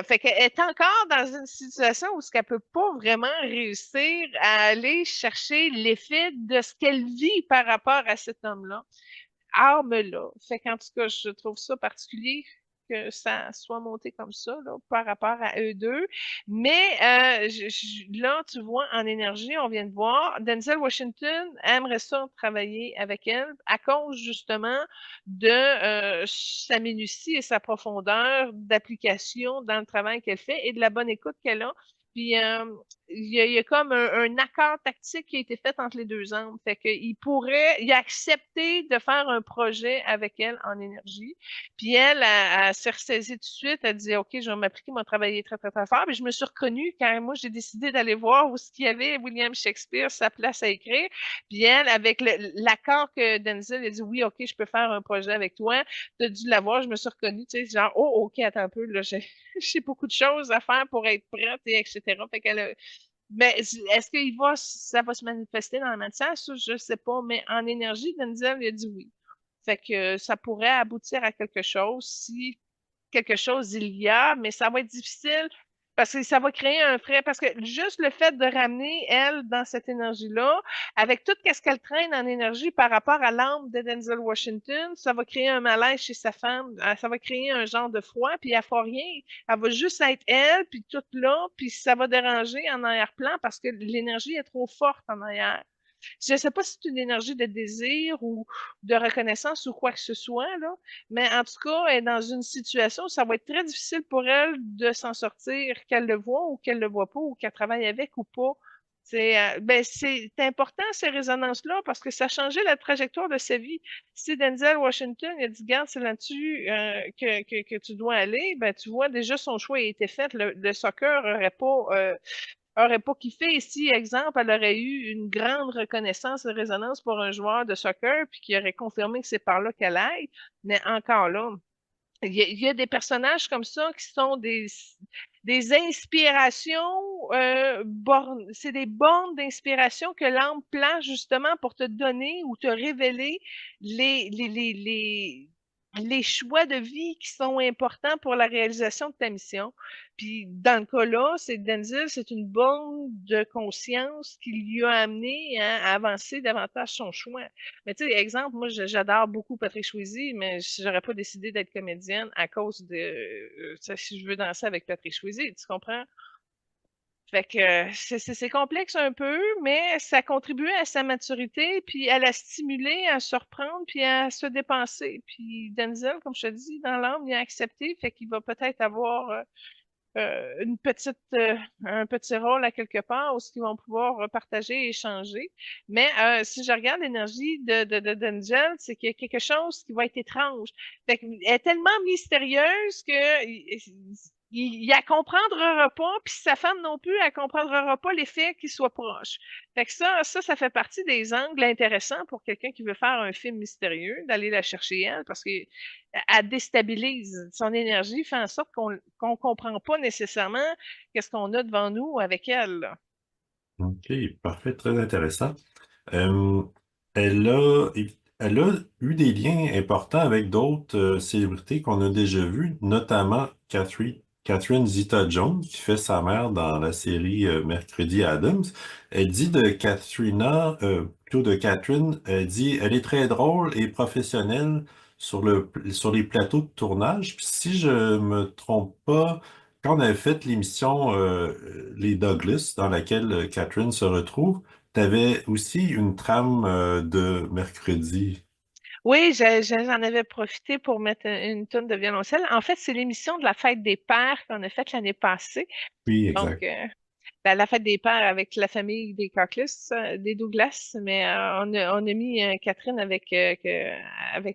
Fait qu'elle est encore dans une situation où ce qu'elle peut pas vraiment réussir à aller chercher l'effet de ce qu'elle vit par rapport à cet homme-là arme-là. Fait qu'en tout cas, je trouve ça particulier que ça soit monté comme ça là, par rapport à eux deux. Mais là, tu vois, en énergie, on vient de voir, Denzel Washington aimerait ça travailler avec elle à cause justement de sa minutie et sa profondeur d'application dans le travail qu'elle fait et de la bonne écoute qu'elle a. Puis il y a comme un accord tactique qui a été fait entre les deux hommes. Fait il a accepté de faire un projet avec elle en énergie. Puis elle s'est ressaisie tout de suite. Elle dit, OK, je vais m'appliquer, moi, travailler très, très, très fort. Puis je me suis reconnue quand moi, j'ai décidé d'aller voir où ce qu'il y avait William Shakespeare, sa place à écrire. Puis elle, avec l'accord que Denzel a dit, oui, OK, je peux faire un projet avec toi. Tu as dû l'avoir, je me suis reconnue, tu sais, genre, oh, OK, attends un peu, là, j'ai beaucoup de choses à faire pour être prête, et etc. Fait qu'elle a, mais est-ce que ça va se manifester dans la matière? Ça, je sais pas. Mais en énergie, Denzel, il a dit oui. Fait que ça pourrait aboutir à quelque chose si quelque chose il y a, mais ça va être difficile parce que ça va créer un frais. Parce que juste le fait de ramener elle dans cette énergie-là, avec tout ce qu'elle traîne en énergie par rapport à l'âme de Denzel Washington, ça va créer un malaise chez sa femme. Ça va créer un genre de froid, puis elle ne fera rien. Elle va juste être elle, puis toute là, puis ça va déranger en arrière-plan parce que l'énergie est trop forte en arrière. Je ne sais pas si c'est une énergie de désir ou de reconnaissance ou quoi que ce soit, là, mais en tout cas, elle est dans une situation où ça va être très difficile pour elle de s'en sortir, qu'elle le voit ou qu'elle le voit pas, ou qu'elle travaille avec ou pas. C'est important, ces résonances-là, parce que ça a changé la trajectoire de sa vie. Si Denzel Washington a dit, garde, c'est là-dessus que tu dois aller, ben, tu vois, déjà, son choix a été fait. Le soccer aurait pas kiffé. Et si, exemple, elle aurait eu une grande reconnaissance et résonance pour un joueur de soccer, puis qui aurait confirmé que c'est par là qu'elle aille, mais encore là, il y a des personnages comme ça qui sont des inspirations, c'est des bornes d'inspiration que l'âme place justement pour te donner ou te révéler les, les, les, les, les choix de vie qui sont importants pour la réalisation de ta mission. Puis dans le cas-là, c'est Denzel, c'est une borne de conscience qui lui a amené à avancer davantage son choix. Mais tu sais, exemple, moi, j'adore beaucoup Patrick Swayze, mais j'aurais pas décidé d'être comédienne à cause de, si je veux danser avec Patrick Swayze, tu comprends? Fait que c'est complexe un peu, mais ça contribue à sa maturité, puis à la stimuler à se reprendre, puis à se dépenser. Puis Denzel, comme je te dis, dans l'âme, il a accepté, fait qu'il va peut-être avoir un petit rôle à quelque part où ils vont pouvoir partager et échanger. Mais si je regarde l'énergie de Denzel, c'est qu'il y a quelque chose qui va être étrange. Fait qu'elle est tellement mystérieuse que il la comprendra pas, puis sa femme non plus, elle comprendra pas l'effet qu'il soit proche. Fait que ça fait partie des angles intéressants pour quelqu'un qui veut faire un film mystérieux, d'aller la chercher elle, parce que elle déstabilise. Son énergie fait en sorte qu'on comprend pas nécessairement qu'est-ce qu'on a devant nous avec elle, là. OK, parfait, très intéressant. Euh, elle a, elle a eu des liens importants avec d'autres célébrités qu'on a déjà vues, notamment Catherine Zeta-Jones, qui fait sa mère dans la série Mercredi Addams. Elle dit de Katrina, plutôt de Catherine. Elle dit, elle est très drôle et professionnelle sur les plateaux de tournage. Puis si je me trompe pas, quand on avait fait l'émission Les Douglas, dans laquelle Catherine se retrouve, tu avais aussi une trame de mercredi. Oui, j'en avais profité pour mettre une tonne de violoncelle. En fait, c'est l'émission de la fête des pères qu'on a faite l'année passée. Oui, Donc, exact. la fête des pères avec la famille des Cockless, des Douglas, mais on a mis Catherine avec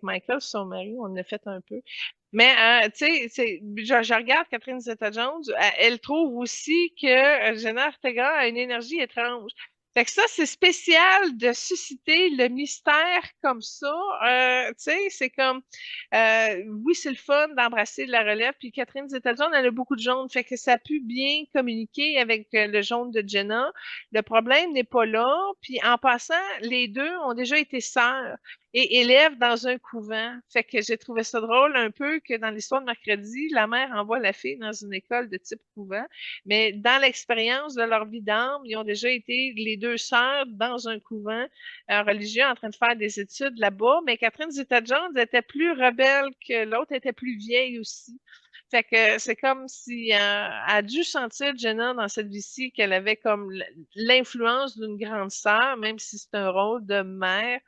Michael, son mari, on a fait un peu. Mais, tu sais, je regarde Catherine Zeta-Jones, elle trouve aussi que Jenna Ortega a une énergie étrange. Fait que ça, c'est spécial de susciter le mystère comme ça. Tu sais, c'est comme, oui, c'est le fun d'embrasser de la relève. Puis Catherine Zeta-Jones, elle a beaucoup de jaunes. Fait que ça a pu bien communiquer avec le jaune de Jenna. Le problème n'est pas là. Puis en passant, les deux ont déjà été sœurs et élève dans un couvent. Fait que j'ai trouvé ça drôle un peu que dans l'histoire de mercredi, la mère envoie la fille dans une école de type couvent, mais dans l'expérience de leur vie d'âme, ils ont déjà été les deux sœurs dans un couvent religieux en train de faire des études là-bas, mais Catherine Zeta-Jones était plus rebelle que l'autre, était plus vieille aussi. Fait que c'est comme si elle a dû sentir Jenna dans cette vie-ci qu'elle avait comme l'influence d'une grande sœur, même si c'est un rôle de mère.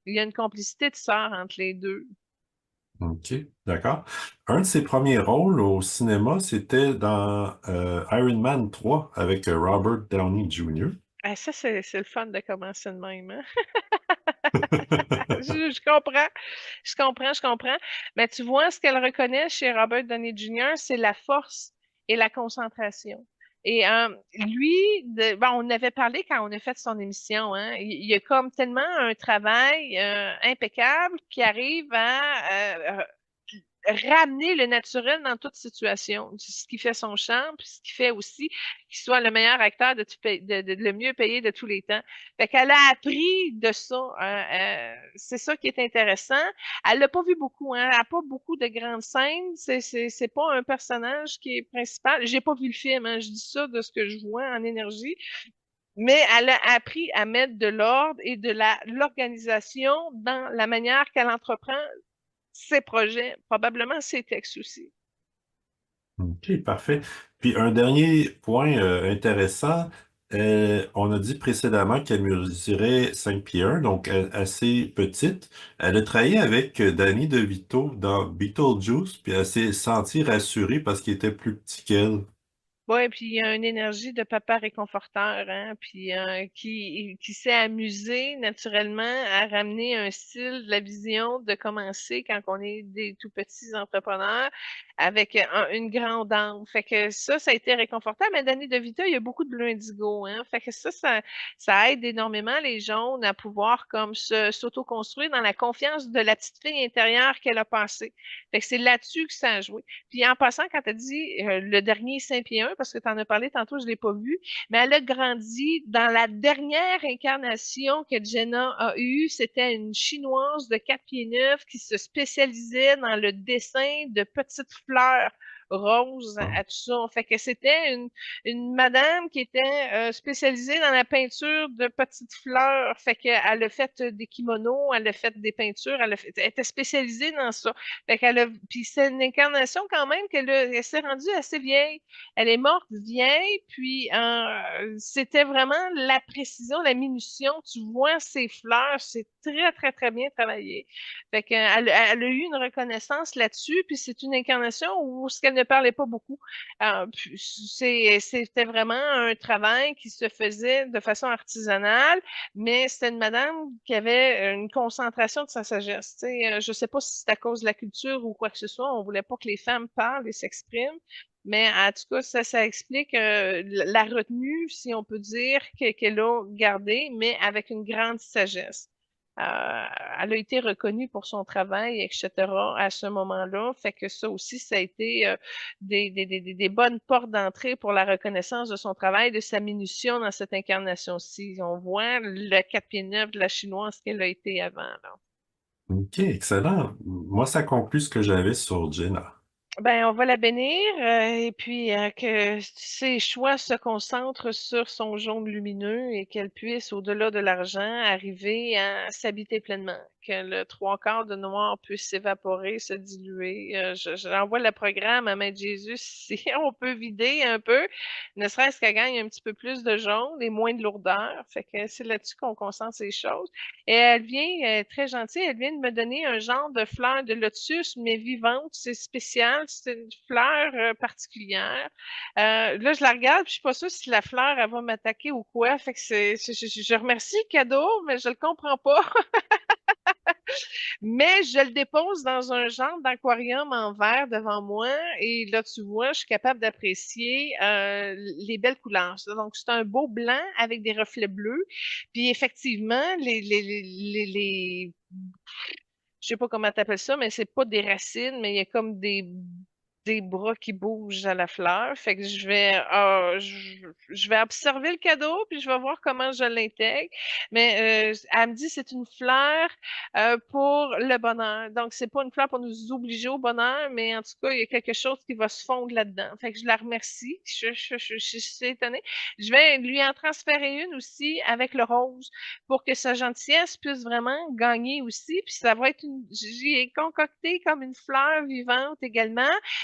Il y a une complicité de sœurs entre les deux. OK, d'accord. Un de ses premiers rôles au cinéma, c'était dans Iron Man 3 avec Robert Downey Jr. Ah, ça, c'est le fun de commencer de même, hein? Je comprends, je comprends, je comprends. Mais tu vois, ce qu'elle reconnaît chez Robert Downey Jr., c'est la force et la concentration. Et lui, bon, on avait parlé quand on a fait son émission, hein, il y a comme tellement un travail impeccable qui arrive à ramener le naturel dans toute situation. C'est ce qui fait son charme, puis ce qui fait aussi qu'il soit le meilleur acteur de le mieux payé de tous les temps. Fait qu'elle a appris de ça. C'est ça qui est intéressant. Elle l'a pas vu beaucoup, hein. Elle n'a pas beaucoup de grandes scènes. C'est pas un personnage qui est principal. J'ai pas vu le film, hein. Je dis ça de ce que je vois en énergie. Mais elle a appris à mettre de l'ordre et de l'organisation dans la manière qu'elle entreprend ses projets, probablement ses textes aussi. OK, parfait. Puis un dernier point intéressant, on a dit précédemment qu'elle mesurait 5 pieds 1, donc assez petite. Elle a travaillé avec Danny DeVito dans Beetlejuice, puis elle s'est sentie rassurée parce qu'il était plus petit qu'elle. Ouais, puis il y a une énergie de papa réconforteur, hein, puis qui s'est amusé naturellement à ramener un style de la vision de commencer quand on est des tout petits entrepreneurs avec une grande âme. Fait que ça a été réconfortant. Mais Danny DeVito, il y a beaucoup de bleu indigo, hein. Fait que ça aide énormément les jaunes à pouvoir comme s'auto-construire dans la confiance de la petite fille intérieure qu'elle a passée. Fait que c'est là-dessus que ça a joué. Puis en passant, quand tu as dit le dernier Saint-Pied 1, parce que tu en as parlé tantôt, je ne l'ai pas vu, mais elle a grandi dans la dernière incarnation que Jenna a eue. C'était une Chinoise de 4 pieds 9 qui se spécialisait dans le dessin de petites fleurs roses à tout ça. Fait que c'était une madame qui était spécialisée dans la peinture de petites fleurs. Fait qu'elle a fait des kimonos, elle a fait des peintures, elle était spécialisée dans ça. Fait qu'elle a, puis c'est une incarnation quand même elle s'est rendue assez vieille. Elle est morte vieille, puis c'était vraiment la précision, la minution. Tu vois ses fleurs, c'est très, très, très bien travaillé. Fait elle a eu une reconnaissance là-dessus, puis c'est une incarnation où ce qu'elle ne parlait pas beaucoup. Puis c'était vraiment un travail qui se faisait de façon artisanale, mais c'était une madame qui avait une concentration de sa sagesse. Tu sais, je sais pas si c'est à cause de la culture ou quoi que ce soit, on voulait pas que les femmes parlent et s'expriment, mais en tout cas, ça explique la retenue, si on peut dire, qu'elle a gardée, mais avec une grande sagesse. Euh, Elle a été reconnue pour son travail, etc. à ce moment-là. Fait que ça aussi, ça a été des bonnes portes d'entrée pour la reconnaissance de son travail, de sa minution dans cette incarnation-ci. On voit le 4 pieds 9 de la chinoise qu'elle a été avant, là. OK, excellent. Moi, ça conclut ce que j'avais sur Jenna. Ben, on va la bénir et puis que ses choix se concentrent sur son jaune lumineux et qu'elle puisse, au-delà de l'argent, arriver à s'habiter pleinement. Que le trois quarts de noir puisse s'évaporer, se diluer. J'envoie le programme à Maître Jésus si on peut vider un peu, ne serait-ce qu'elle gagne un petit peu plus de jaune et moins de lourdeur. Fait que c'est là-dessus qu'on concentre ces choses. Et elle vient, très gentille, elle vient de me donner un genre de fleur de lotus, mais vivante. C'est spécial, c'est une fleur particulière. Là, je la regarde, puis je suis pas sûre si la fleur, elle va m'attaquer ou quoi. Fait que je remercie le cadeau, mais je le comprends pas. Mais je le dépose dans un genre d'aquarium en verre devant moi et là, tu vois, je suis capable d'apprécier les belles couleurs. Donc, c'est un beau blanc avec des reflets bleus. Puis effectivement, je sais pas comment tu appelles ça, mais c'est pas des racines, mais il y a comme des bras qui bougent à la fleur. Fait que je vais observer le cadeau, puis je vais voir comment je l'intègre. Mais elle me dit que c'est une fleur pour le bonheur. Donc, c'est pas une fleur pour nous obliger au bonheur, mais en tout cas, il y a quelque chose qui va se fondre là-dedans. Fait que je la remercie. Je suis étonnée. Je vais lui en transférer une aussi avec le rose pour que sa gentillesse puisse vraiment gagner aussi. Puis ça va être j'ai concocté comme une fleur vivante également,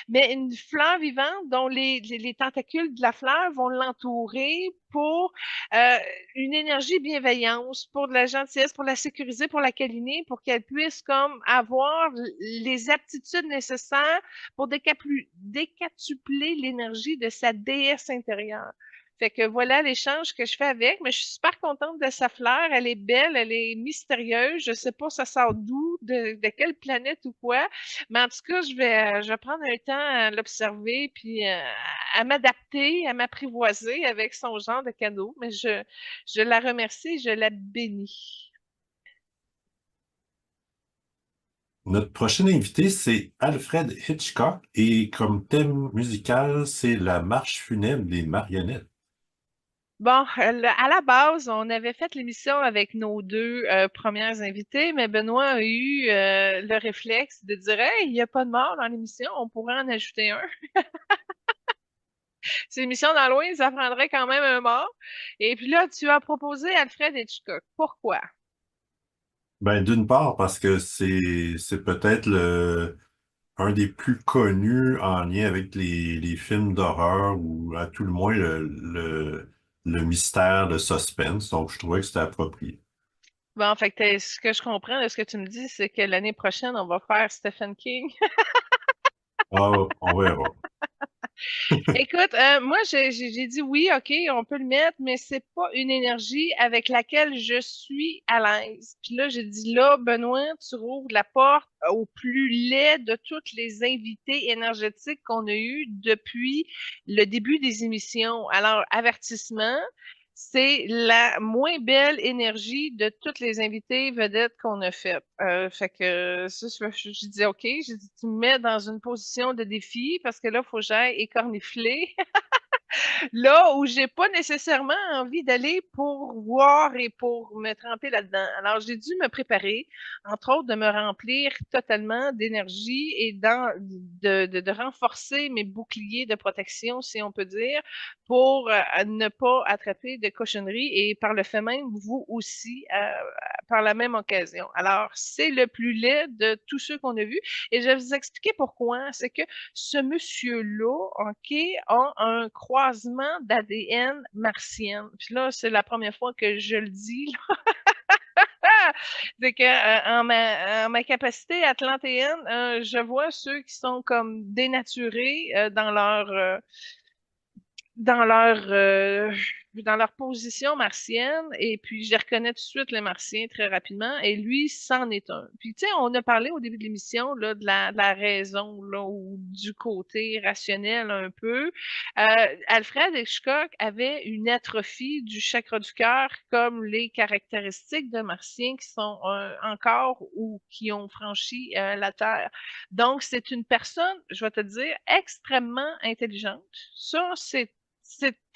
mais une fleur vivante dont les tentacules de la fleur vont l'entourer pour une énergie bienveillance, pour de la gentillesse, pour la sécuriser, pour la câliner, pour qu'elle puisse comme avoir les aptitudes nécessaires pour décatupler l'énergie de sa déesse intérieure. Fait que voilà l'échange que je fais avec, mais je suis super contente de sa fleur. Elle est belle, elle est mystérieuse. Je sais pas ça sort d'où, de quelle planète ou quoi. Mais en tout cas, je vais prendre un temps à l'observer puis à m'adapter, à m'apprivoiser avec son genre de cadeau. Mais je la remercie, je la bénis. Notre prochain invité, c'est Alfred Hitchcock et comme thème musical, c'est la marche funèbre des marionnettes. Bon, à la base, on avait fait l'émission avec nos deux premières invitées, mais Benoît a eu le réflexe de dire, hey, il n'y a pas de mort dans l'émission, on pourrait en ajouter un. C'est l'émission d'Halloween, ça prendrait quand même un mort. Et puis là, tu as proposé Alfred Hitchcock. Pourquoi? Ben, d'une part, parce que c'est peut-être un des plus connus en lien avec les films d'horreur ou à tout le moins le mystère, le suspense. Donc, je trouvais que c'était approprié. Bon, fait que ce que je comprends de ce que tu me dis, c'est que l'année prochaine, on va faire Stephen King. Ah, on verra. Écoute, moi, j'ai dit oui, OK, on peut le mettre, mais c'est pas une énergie avec laquelle je suis à l'aise. Puis là, j'ai dit là, Benoît, tu rouvres la porte au plus laid de toutes les invités énergétiques qu'on a eues depuis le début des émissions. Alors, avertissement, c'est la moins belle énergie de toutes les invités vedettes qu'on a faites. Fait que ça, je dis OK, j'ai dit tu me mets dans une position de défi parce que là, il faut que j'aille écornifler là où j'ai pas nécessairement envie d'aller pour voir et pour me tremper là-dedans. Alors, j'ai dû me préparer, entre autres, de me remplir totalement d'énergie et de renforcer mes boucliers de protection, si on peut dire, pour ne pas attraper de cochonneries et par le fait même, vous aussi, par la même occasion. Alors, c'est le plus laid de tous ceux qu'on a vus et je vais vous expliquer pourquoi. C'est que ce monsieur-là, OK, a un croisement d'ADN martienne. Puis là, c'est la première fois que je le dis. C'est que en ma capacité atlantéenne, je vois ceux qui sont comme dénaturés dans leur dans leur position martienne et puis je reconnais tout de suite les martiens très rapidement et lui c'en est un. Puis tu sais on a parlé au début de l'émission là de la raison là ou du côté rationnel un peu. Alfred Hitchcock avait une atrophie du chakra du cœur comme les caractéristiques de martiens qui sont encore ou qui ont franchi la Terre. Donc c'est une personne, je vais te dire, extrêmement intelligente. Ça, c'est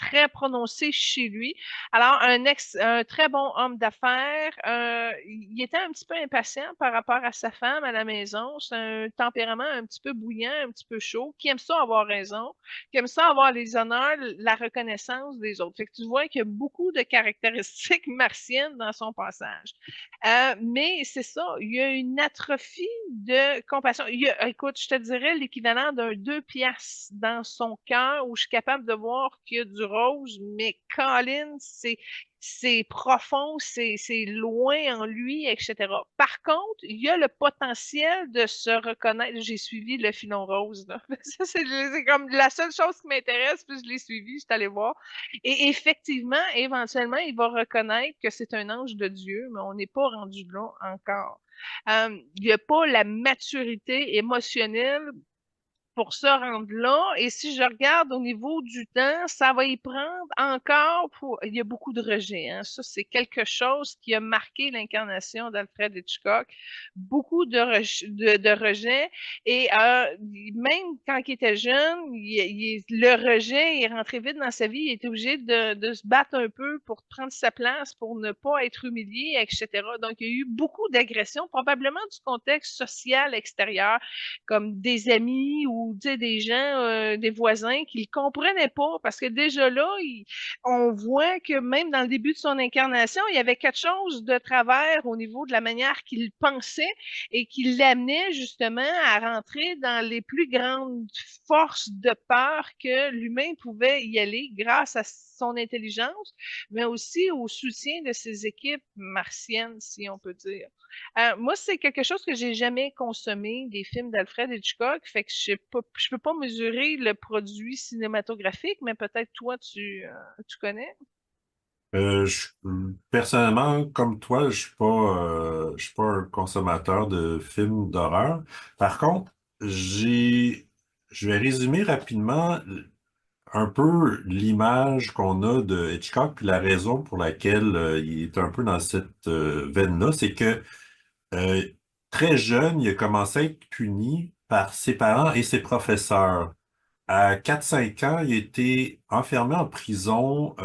très prononcé chez lui. Alors, un très bon homme d'affaires. Il était un petit peu impatient par rapport à sa femme à la maison. C'est un tempérament un petit peu bouillant, un petit peu chaud, qui aime ça avoir raison, qui aime ça avoir les honneurs, la reconnaissance des autres. Fait que tu vois qu'il y a beaucoup de caractéristiques martiennes dans son passage. Mais c'est ça, il y a une atrophie de compassion. Écoute, je te dirais l'équivalent d'un 2 piastres dans son cœur où je suis capable de voir qu'il y a du rose, mais Colin, c'est profond, c'est loin en lui, etc. Par contre, il y a le potentiel de se reconnaître. J'ai suivi le filon rose, là. Ça, c'est comme la seule chose qui m'intéresse, puis je l'ai suivi, je suis allée voir. Et effectivement, éventuellement, il va reconnaître que c'est un ange de Dieu, mais on n'est pas rendu là encore. Il n'y a pas la maturité émotionnelle pour se rendre là. Et si je regarde au niveau du temps, ça va y prendre encore pour. Il y a beaucoup de rejet. Hein. Ça, c'est quelque chose qui a marqué l'incarnation d'Alfred Hitchcock. Beaucoup de rejet. Et même quand il était jeune, le rejet est rentré vite dans sa vie. Il était obligé de se battre un peu pour prendre sa place, pour ne pas être humilié, etc. Donc, il y a eu beaucoup d'agressions, probablement du contexte social extérieur comme des amis ou des gens, des voisins qui le comprenaient pas parce que déjà là, on voit que même dans le début de son incarnation, il y avait quelque chose de travers au niveau de la manière qu'il pensait et qui l'amenait justement à rentrer dans les plus grandes forces de peur que l'humain pouvait y aller grâce à son intelligence, mais aussi au soutien de ses équipes martiennes, si on peut dire. Moi, c'est quelque chose que j'ai jamais consommé, des films d'Alfred Hitchcock, fait que je peux pas mesurer le produit cinématographique, mais peut-être toi, tu connais? Personnellement, comme toi, je suis pas un consommateur de films d'horreur. Par contre, je vais résumer rapidement un peu l'image qu'on a de Hitchcock, puis la raison pour laquelle il est un peu dans cette veine-là, c'est que euh, très jeune, il a commencé à être puni par ses parents et ses professeurs. À 4-5 ans, il a été enfermé en prison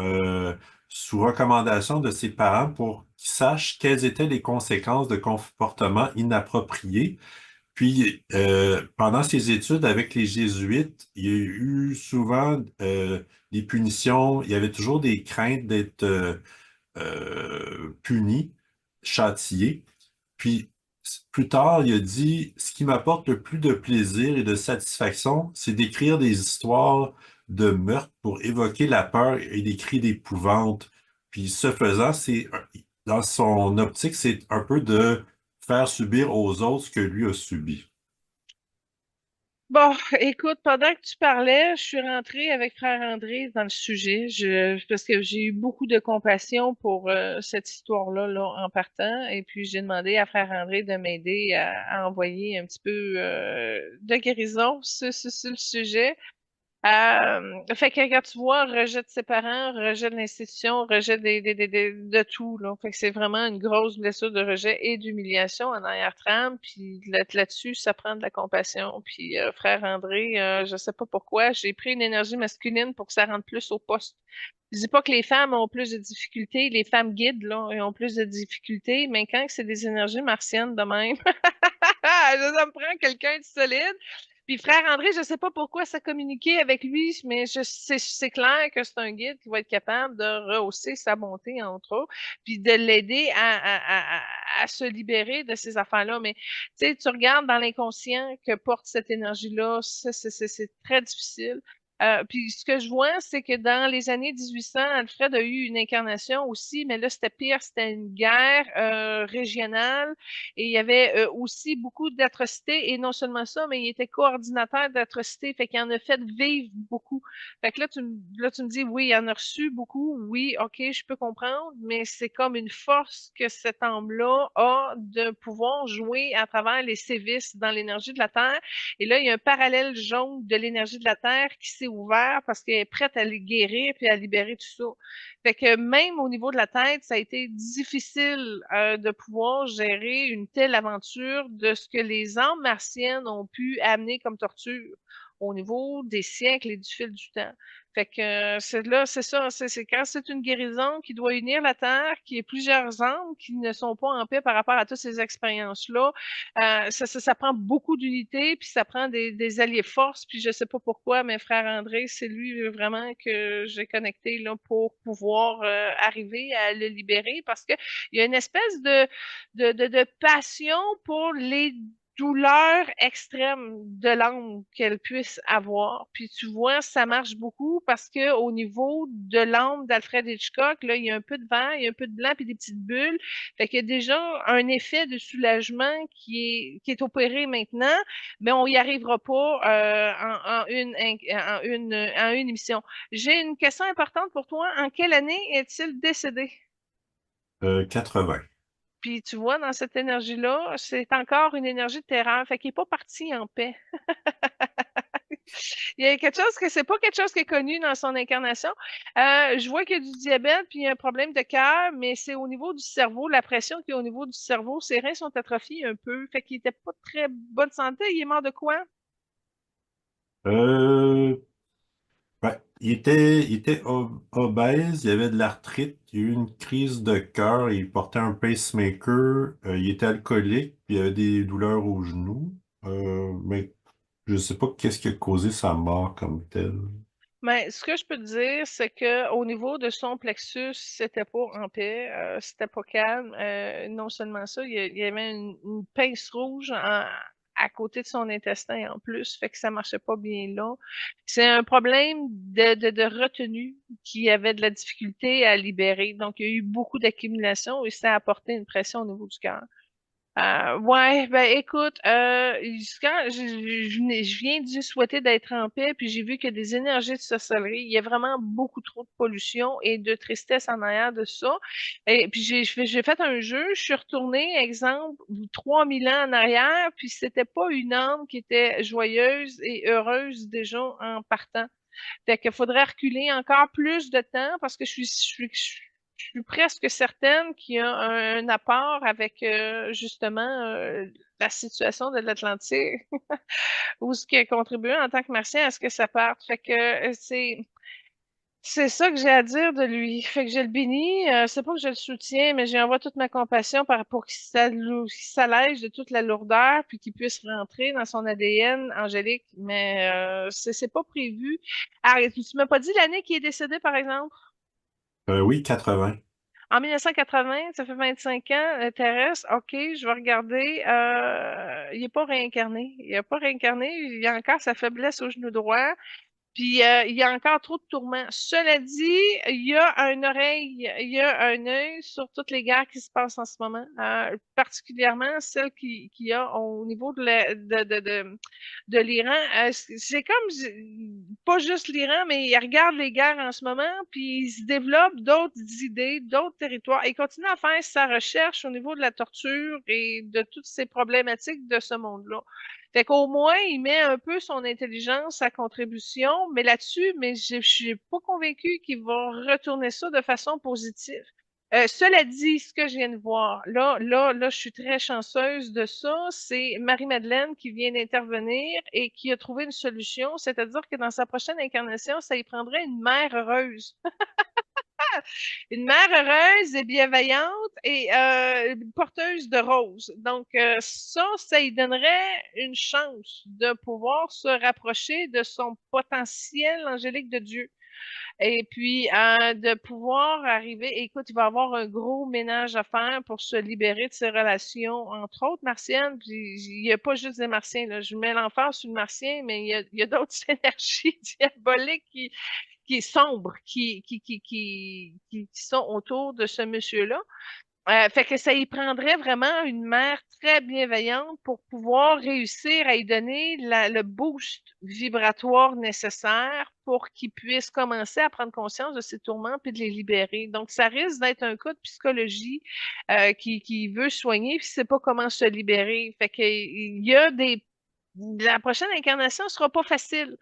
sous recommandation de ses parents pour qu'ils sachent quelles étaient les conséquences de comportements inappropriés. Puis, pendant ses études avec les Jésuites, il y a eu souvent des punitions. Il y avait toujours des craintes d'être puni, châtié. Puis, plus tard, il a dit, ce qui m'apporte le plus de plaisir et de satisfaction, c'est d'écrire des histoires de meurtre pour évoquer la peur et des cris d'épouvante. Puis, ce faisant, dans son optique, c'est un peu de faire subir aux autres ce que lui a subi. Bon, écoute, pendant que tu parlais, je suis rentrée avec Frère André dans le sujet, parce que j'ai eu beaucoup de compassion pour cette histoire-là là, en partant, et puis j'ai demandé à Frère André de m'aider à envoyer un petit peu de guérison sur le sujet. Fait que quand tu vois rejet de ses parents, rejet de l'institution, rejet de tout, là. Fait que c'est vraiment une grosse blessure de rejet et d'humiliation en arrière-trame. Puis là-dessus, ça prend de la compassion. Puis frère André, je sais pas pourquoi, j'ai pris une énergie masculine pour que ça rentre plus au poste. Je dis pas que les femmes ont plus de difficultés, les femmes guides, là, elles ont plus de difficultés, mais quand c'est des énergies martiennes de même, ça me prend quelqu'un de solide. Puis frère André, je sais pas pourquoi ça communiquait avec lui, mais c'est clair que c'est un guide qui va être capable de rehausser sa bonté, entre autres, puis de l'aider à se libérer de ces affaires-là. Mais tu sais, tu regardes dans l'inconscient que porte cette énergie-là, c'est très difficile. Puis ce que je vois, c'est que dans les années 1800, Alfred a eu une incarnation aussi, mais là, c'était pire, c'était une guerre régionale et il y avait aussi beaucoup d'atrocités. Et non seulement ça, mais il était coordinateur d'atrocités, fait qu'il en a fait vivre beaucoup. Fait que là, tu me dis, oui, il en a reçu beaucoup, oui, ok, je peux comprendre, mais c'est comme une force que cet homme-là a de pouvoir jouer à travers les sévices dans l'énergie de la Terre. Et là, il y a un parallèle jaune de l'énergie de la Terre qui s'est ouvert parce qu'elle est prête à les guérir puis à libérer tout ça. Fait que même au niveau de la tête, ça a été difficile de pouvoir gérer une telle aventure de ce que les âmes martiennes ont pu amener comme torture. au niveau des siècles et du fil du temps. Fait que c'est là, c'est ça, c'est quand c'est une guérison qui doit unir la Terre, qui est plusieurs âmes qui ne sont pas en paix par rapport à toutes ces expériences-là. Ça prend beaucoup d'unité, puis ça prend des alliés forces, puis je sais pas pourquoi, mais frère André, c'est lui vraiment que j'ai connecté là pour pouvoir arriver à le libérer, parce que il y a une espèce de passion pour les douleurs extrêmes de l'âme qu'elle puisse avoir. Puis tu vois, ça marche beaucoup parce que au niveau de l'âme d'Alfred Hitchcock, là, il y a un peu de vert, il y a un peu de blanc puis des petites bulles. Fait qu'il y a déjà un effet de soulagement qui est opéré maintenant, mais on y arrivera pas en une émission. J'ai une question importante pour toi. En quelle année est-il décédé? 80. Puis tu vois, dans cette énergie-là, c'est encore une énergie de terreur. Fait qu'il n'est pas parti en paix. Il y a quelque chose que c'est pas quelque chose qui est connu dans son incarnation. Je vois qu'il y a du diabète, puis il y a un problème de cœur, mais c'est au niveau du cerveau, la pression qu'il y a au niveau du cerveau. Ses reins sont atrophiés un peu. Fait qu'il était pas très bonne santé. Il est mort de quoi? Euh, ouais, il était obèse, il avait de l'arthrite, il a eu une crise de cœur, il portait un pacemaker, il était alcoolique, puis il avait des douleurs aux genoux. Mais je sais pas qu'est-ce qui a causé sa mort comme telle. Mais ce que je peux te dire, c'est que au niveau de son plexus, c'était pas en paix, c'était pas calme. Non seulement ça, il y avait une pince rouge à côté de son intestin en plus, fait que ça marchait pas bien là. C'est un problème de retenue qui avait de la difficulté à libérer. Donc, il y a eu beaucoup d'accumulation et ça a apporté une pression au niveau du cœur. Ouais, ben écoute, quand je viens d'y souhaiter d'être en paix, puis j'ai vu que des énergies de sorcellerie, il y a vraiment beaucoup trop de pollution et de tristesse en arrière de ça. Et puis j'ai fait un jeu, je suis retournée, exemple, 3000 ans en arrière, puis c'était pas une âme qui était joyeuse et heureuse déjà en partant. Fait qu'il faudrait reculer encore plus de temps parce que je suis presque certaine qu'il y a un apport avec justement la situation de l'Atlantique ou ce qui a contribué en tant que martien à ce que ça parte. Fait que c'est ça que j'ai à dire de lui. Fait que je le bénis. C'est pas que je le soutiens, mais j'envoie toute ma compassion pour qu'il s'allège de toute la lourdeur, puis qu'il puisse rentrer dans son ADN angélique. Mais c'est pas prévu. Ah, tu m'as pas dit l'année qu'il est décédé, par exemple? Oui, 80. En 1980, ça fait 25 ans, terrestre. OK, je vais regarder. Il n'est pas réincarné. Il n'est pas réincarné. Il a encore sa faiblesse au genou droit. Puis il y a encore trop de tourments. Cela dit, il y a une oreille, il y a un œil sur toutes les guerres qui se passent en ce moment, particulièrement celles qui y a au niveau de l'Iran. C'est comme pas juste l'Iran, mais il regarde les guerres en ce moment, puis il se développe d'autres idées, d'autres territoires. Il continue à faire sa recherche au niveau de la torture et de toutes ces problématiques de ce monde-là. Fait qu'au moins, il met un peu son intelligence à contribution, mais là-dessus, mais je suis pas convaincue qu'il va retourner ça de façon positive. Cela dit, ce que je viens de voir, là, je suis très chanceuse de ça. C'est Marie-Madeleine qui vient d'intervenir et qui a trouvé une solution, c'est-à-dire que dans sa prochaine incarnation, ça y prendrait une mère heureuse. Une mère heureuse et bienveillante et porteuse de roses. Donc, ça lui donnerait une chance de pouvoir se rapprocher de son potentiel angélique de Dieu. Et puis, de pouvoir arriver, écoute, il va avoir un gros ménage à faire pour se libérer de ses relations, entre autres martiennes. Puis, il n'y a pas juste des martiens, là. Je mets l'emphase sur le martien, mais il y a d'autres énergies diaboliques qui est sombre, qui sont autour de ce monsieur-là. Fait que ça y prendrait vraiment une mère très bienveillante pour pouvoir réussir à y donner le boost vibratoire nécessaire pour qu'il puisse commencer à prendre conscience de ses tourments puis de les libérer. Donc, ça risque d'être un cas de psychologie qui veut soigner puis ne sait pas comment se libérer. Fait que il y a des la prochaine incarnation ne sera pas facile.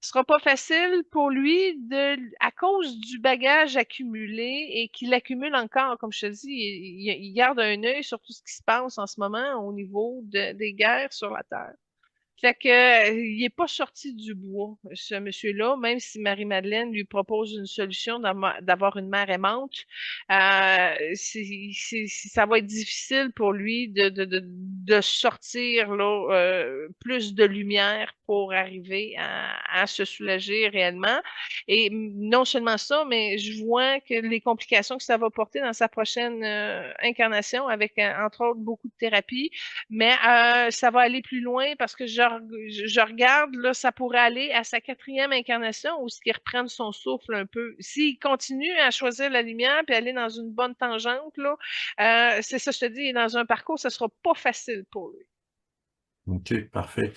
Ce sera pas facile pour lui à cause du bagage accumulé et qu'il accumule encore, comme je te dis, il garde un œil sur tout ce qui se passe en ce moment au niveau des guerres sur la Terre. Fait que, il est pas sorti du bois, ce monsieur-là, même si Marie-Madeleine lui propose une solution d'avoir une mère aimante. Ça va être difficile pour lui de sortir là, plus de lumière pour arriver à se soulager réellement. Et non seulement ça, mais je vois que les complications que ça va porter dans sa prochaine incarnation avec, entre autres, beaucoup de thérapie. Mais ça va aller plus loin parce que je regarde, là, ça pourrait aller à sa quatrième incarnation où ce qui reprenne son souffle un peu. S'il continue à choisir la lumière puis aller dans une bonne tangente, là, c'est ça, je te dis, dans un parcours, ça sera pas facile pour lui. OK, parfait.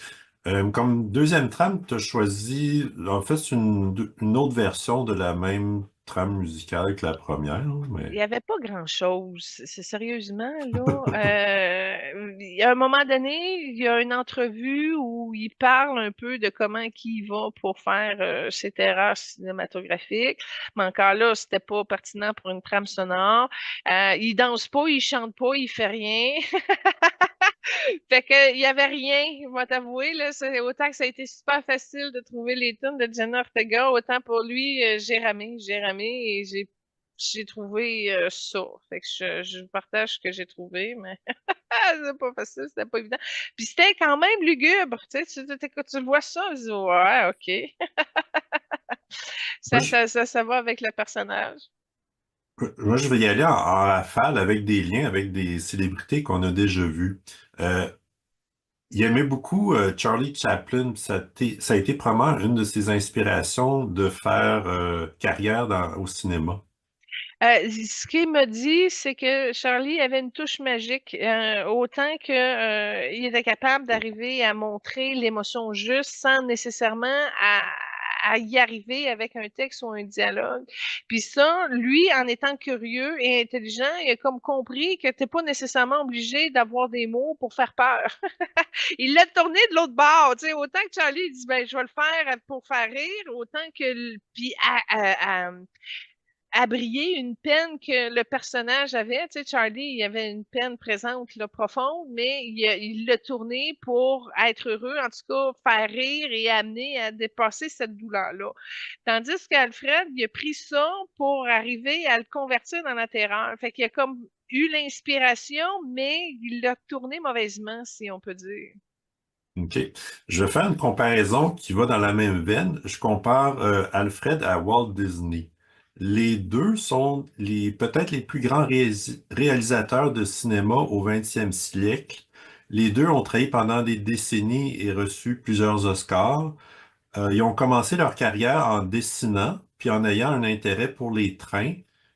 Comme deuxième trame, tu as choisi, en fait, c'est une autre version de la même trame musicale que la première, Il mais... n'y avait pas grand-chose. C'est sérieusement, là. Il y a un moment donné, il y a une entrevue où il parle un peu de comment il va pour faire ses terreurs cinématographiques. Mais encore là, c'était pas pertinent pour une trame sonore. Il danse pas, il chante pas, il fait rien. Fait que il y avait rien, je vais t'avouer, là. Autant que ça a été super facile de trouver les tunes de Jenna Ortega, autant pour lui, j'ai ramé et j'ai trouvé ça. Fait que je partage ce que j'ai trouvé, mais c'est pas facile, c'était pas évident. Puis c'était quand même lugubre, tu sais, tu vois ça, tu dis, ouais, ok. Moi, je, Ça va avec le personnage. moi, je vais y aller en rafale avec des liens avec des célébrités qu'on a déjà vues. Euh, il aimait beaucoup Charlie Chaplin, puis ça a été probablement une de ses inspirations de faire carrière au cinéma. Ce qu'il m'a dit, c'est que Charlie avait une touche magique, autant que il était capable d'arriver à montrer l'émotion juste sans nécessairement à y arriver avec un texte ou un dialogue. Puis ça, lui, en étant curieux et intelligent, il a comme compris que t'es pas nécessairement obligé d'avoir des mots pour faire peur. Il l'a tourné de l'autre bord, tu sais, autant que Charlie il dit ben je vais le faire pour faire rire, autant que puis à briller une peine que le personnage avait. Tu sais, Charlie, il y avait une peine présente, là, profonde, mais il l'a tourné pour être heureux, en tout cas, faire rire et amener à dépasser cette douleur-là. Tandis qu'Alfred, il a pris ça pour arriver à le convertir dans la terreur. Fait qu'il a comme eu l'inspiration, mais il l'a tourné mauvaisement, si on peut dire. OK. Je vais faire une comparaison qui va dans la même veine. Je compare Alfred à Walt Disney. Les deux sont peut-être les plus grands réalisateurs de cinéma au 20e siècle. Les deux ont travaillé pendant des décennies et reçu plusieurs Oscars. Ils ont commencé leur carrière en dessinant, puis en ayant un intérêt pour les trains.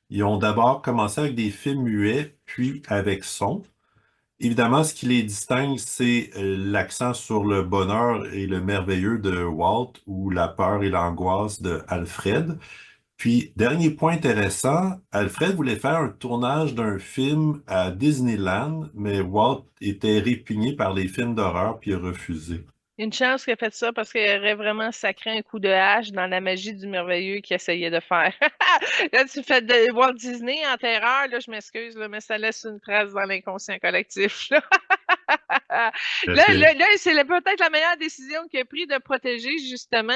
Ils ont d'abord commencé avec des films muets, puis avec son. Évidemment, ce qui les distingue, c'est l'accent sur le bonheur et le merveilleux de Walt ou la peur et l'angoisse de Alfred. Puis, dernier point intéressant, Alfred voulait faire un tournage d'un film à Disneyland, mais Walt était répugné par les films d'horreur puis a refusé. Une chance qu'il a fait ça parce qu'il aurait vraiment sacré un coup de hache dans la magie du merveilleux qu'il essayait de faire. Là, tu fais de Walt Disney en terreur, là, je m'excuse, là, mais ça laisse une trace dans l'inconscient collectif. Là. Tout à fait. C'est peut-être la meilleure décision qu'il a prise de protéger justement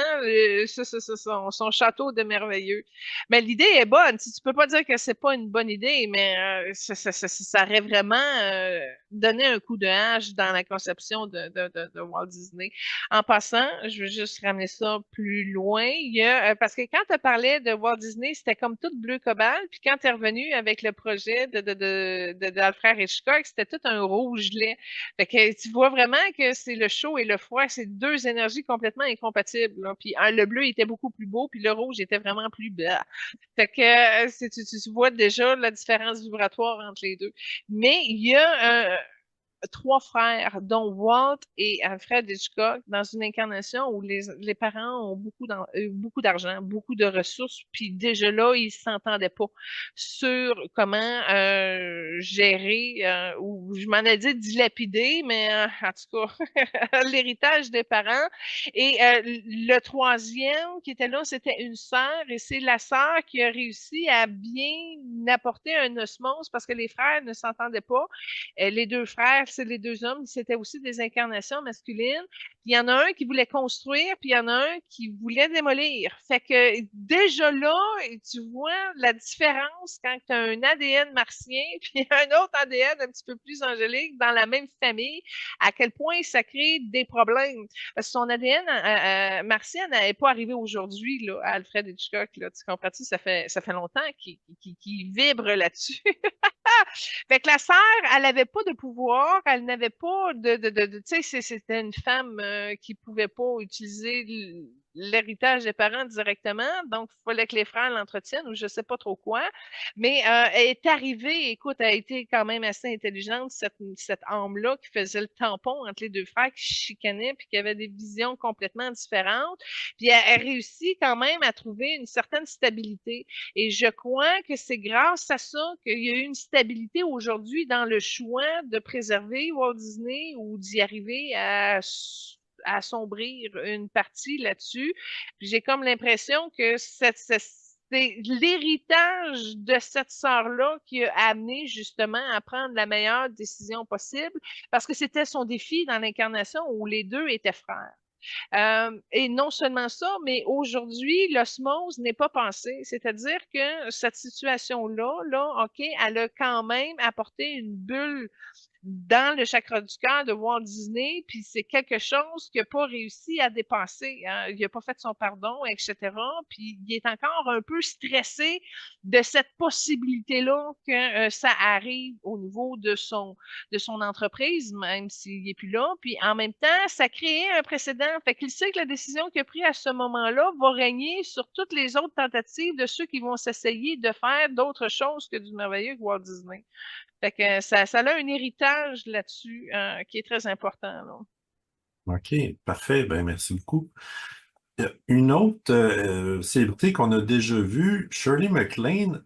son château de merveilleux. Mais l'idée est bonne. Tu peux pas dire que c'est pas une bonne idée, mais ça aurait vraiment donné un coup de hache dans la conception de Walt Disney. En passant, je veux juste ramener ça plus loin. Parce que quand tu parlais de Walt Disney, c'était comme tout bleu cobalt. Puis quand tu es revenu avec le projet d'Alfred Hitchcock, c'était tout un rouge lait. Fait que tu vois vraiment que c'est le chaud et le froid, c'est deux énergies complètement incompatibles. Là. Puis le bleu était beaucoup plus beau, puis le rouge était vraiment plus bas. Fait que tu vois déjà la différence vibratoire entre les deux. Mais il y a trois frères, dont Walt et Alfred Hitchcock, dans une incarnation où les parents ont beaucoup d'argent, beaucoup de ressources, puis déjà là, ils s'entendaient pas sur comment gérer, ou je m'en ai dit dilapider, mais en tout cas, l'héritage des parents. Et le troisième qui était là, c'était une sœur, et c'est la sœur qui a réussi à bien apporter un osmose parce que les frères ne s'entendaient pas. Les deux frères, c'est les deux hommes, c'était aussi des incarnations masculines. Puis il y en a un qui voulait construire, puis il y en a un qui voulait démolir. Fait que déjà là, tu vois la différence quand tu as un ADN martien, puis un autre ADN un petit peu plus angélique dans la même famille, à quel point ça crée des problèmes. Parce que son ADN martien n'avait pas arrivé aujourd'hui, là, à Alfred Hitchcock. Là, tu comprends-tu? Ça fait longtemps qu'il vibre là-dessus. Fait que la sœur, elle n'avait pas de pouvoir, elle n'avait pas tu sais, c'était une femme qui pouvait pas utiliser l'héritage des parents directement, donc il fallait que les frères l'entretiennent ou je sais pas trop quoi. Mais elle est arrivée, écoute, elle a été quand même assez intelligente, cette âme-là qui faisait le tampon entre les deux frères qui chicanaient puis qui avaient des visions complètement différentes. Puis elle réussit quand même à trouver une certaine stabilité. Et je crois que c'est grâce à ça qu'il y a eu une stabilité aujourd'hui dans le choix de préserver Walt Disney ou d'y arriver à assombrir une partie là-dessus. J'ai comme l'impression que c'est l'héritage de cette sœur-là qui a amené justement à prendre la meilleure décision possible parce que c'était son défi dans l'incarnation où les deux étaient frères. Et non seulement ça, mais aujourd'hui, l'osmose n'est pas pensée. C'est-à-dire que cette situation-là, là, OK, elle a quand même apporté une bulle dans le chakra du cœur de Walt Disney, puis c'est quelque chose qu'il n'a pas réussi à dépasser. Hein. Il n'a pas fait son pardon, etc. Puis il est encore un peu stressé de cette possibilité-là que ça arrive au niveau de son entreprise, même s'il n'est plus là. Puis en même temps, ça crée un précédent. Fait qu'il sait que la décision qu'il a prise à ce moment-là va régner sur toutes les autres tentatives de ceux qui vont s'essayer de faire d'autres choses que du merveilleux que Walt Disney. Fait que ça a un héritage là-dessus qui est très important. Là. OK, parfait. Ben, merci beaucoup. Une autre célébrité qu'on a déjà vue, Shirley MacLaine,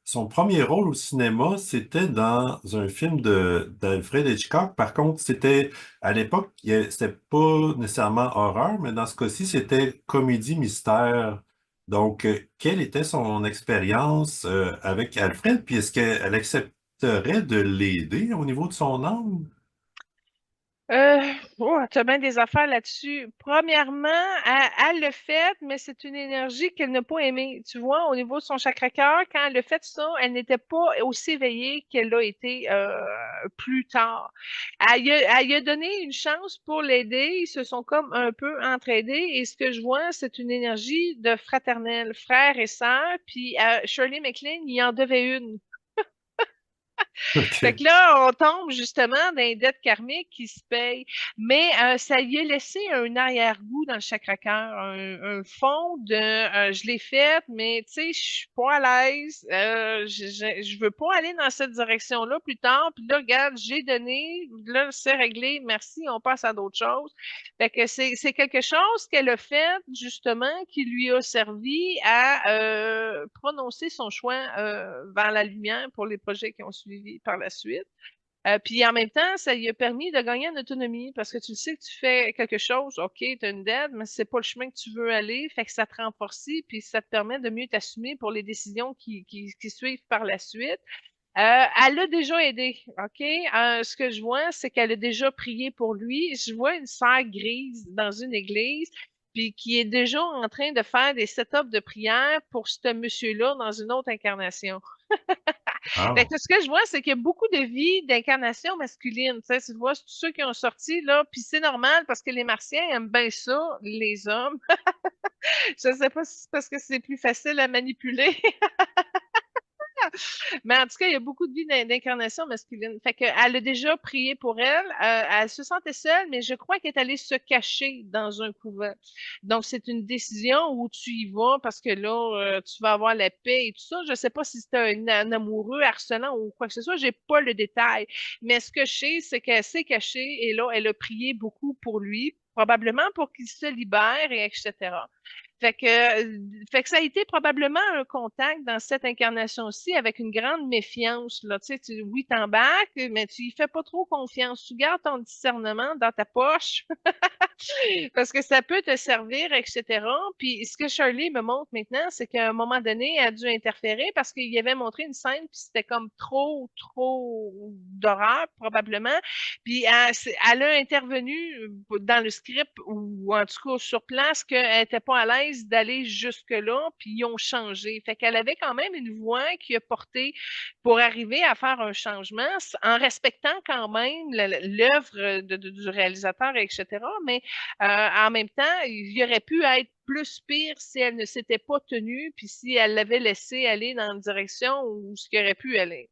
son premier rôle au cinéma, c'était dans un film d'Alfred Hitchcock. Par contre, c'était à l'époque, c'était pas nécessairement horreur, mais dans ce cas-ci, c'était comédie mystère. Donc, quelle était son expérience avec Alfred? Puis est-ce qu'elle accepterait de l'aider au niveau de son âme? Euh, tu as bien des affaires là-dessus. Premièrement, elle le fait, mais c'est une énergie qu'elle n'a pas aimée. Tu vois, au niveau de son chakra-cœur, quand elle a fait ça, elle n'était pas aussi éveillée qu'elle l'a été plus tard. Elle lui a donné une chance pour l'aider. Ils se sont comme un peu entraidés. Et ce que je vois, c'est une énergie de fraternel, frère et sœur. Puis Shirley MacLaine, il en devait une. Fait OK. que là, on tombe justement dans les dettes karmiques qui se payent. Mais ça lui a laissé un arrière-goût dans le chakra-cœur, un fond de je l'ai fait, mais tu sais, je suis pas à l'aise. Je veux pas aller dans cette direction-là plus tard. Puis là, regarde, j'ai donné, là, c'est réglé, merci, on passe à d'autres choses. Fait que c'est quelque chose qu'elle a fait, justement, qui lui a servi à prononcer son choix vers la lumière pour les projets qui ont suivi par la suite. Puis en même temps, ça lui a permis de gagner en autonomie parce que tu sais que tu fais quelque chose, OK, tu as une dette, mais c'est pas le chemin que tu veux aller, fait que ça te renforce puis ça te permet de mieux t'assumer pour les décisions qui suivent par la suite. Elle l'a déjà aidé, OK? Ce que je vois, c'est qu'elle a déjà prié pour lui. Je vois une sœur grise dans une église, puis qui est déjà en train de faire des setups de prière pour ce monsieur-là dans une autre incarnation. Fait Ah. que ce que je vois, c'est qu'il y a beaucoup de vies d'incarnation masculine. Tu sais, tu vois, c'est tous ceux qui ont sorti, là, puis c'est normal parce que les Martiens aiment bien ça, les hommes. Je sais pas si c'est parce que c'est plus facile à manipuler. Mais en tout cas, il y a beaucoup de vies d'incarnation masculine. Fait qu'elle a déjà prié pour elle. Elle se sentait seule, mais je crois qu'elle est allée se cacher dans un couvent. Donc, c'est une décision où tu y vas parce que là, tu vas avoir la paix et tout ça. Je sais pas si c'était un amoureux harcelant ou quoi que ce soit. J'ai pas le détail. Mais ce que je sais, c'est qu'elle s'est cachée et là, elle a prié beaucoup pour lui, probablement pour qu'il se libère et etc. Fait que ça a été probablement un contact dans cette incarnation-ci avec une grande méfiance, là. Tu sais, oui, t'embarques, mais tu y fais pas trop confiance. Tu gardes ton discernement dans ta poche parce que ça peut te servir, etc. Puis ce que Shirley me montre maintenant, c'est qu'à un moment donné, elle a dû interférer parce qu'il y avait montré une scène, puis c'était comme trop d'horreur, probablement. Puis elle a intervenu dans le script ou en tout cas sur place qu'elle n'était pas à l'aise d'aller jusque-là, puis ils ont changé. Fait qu'elle avait quand même une voix qui a porté pour arriver à faire un changement en respectant quand même l'œuvre du réalisateur, etc. Mais en même temps, il aurait pu être plus pire si elle ne s'était pas tenue, puis si elle l'avait laissé aller dans une direction où ce qui aurait pu aller.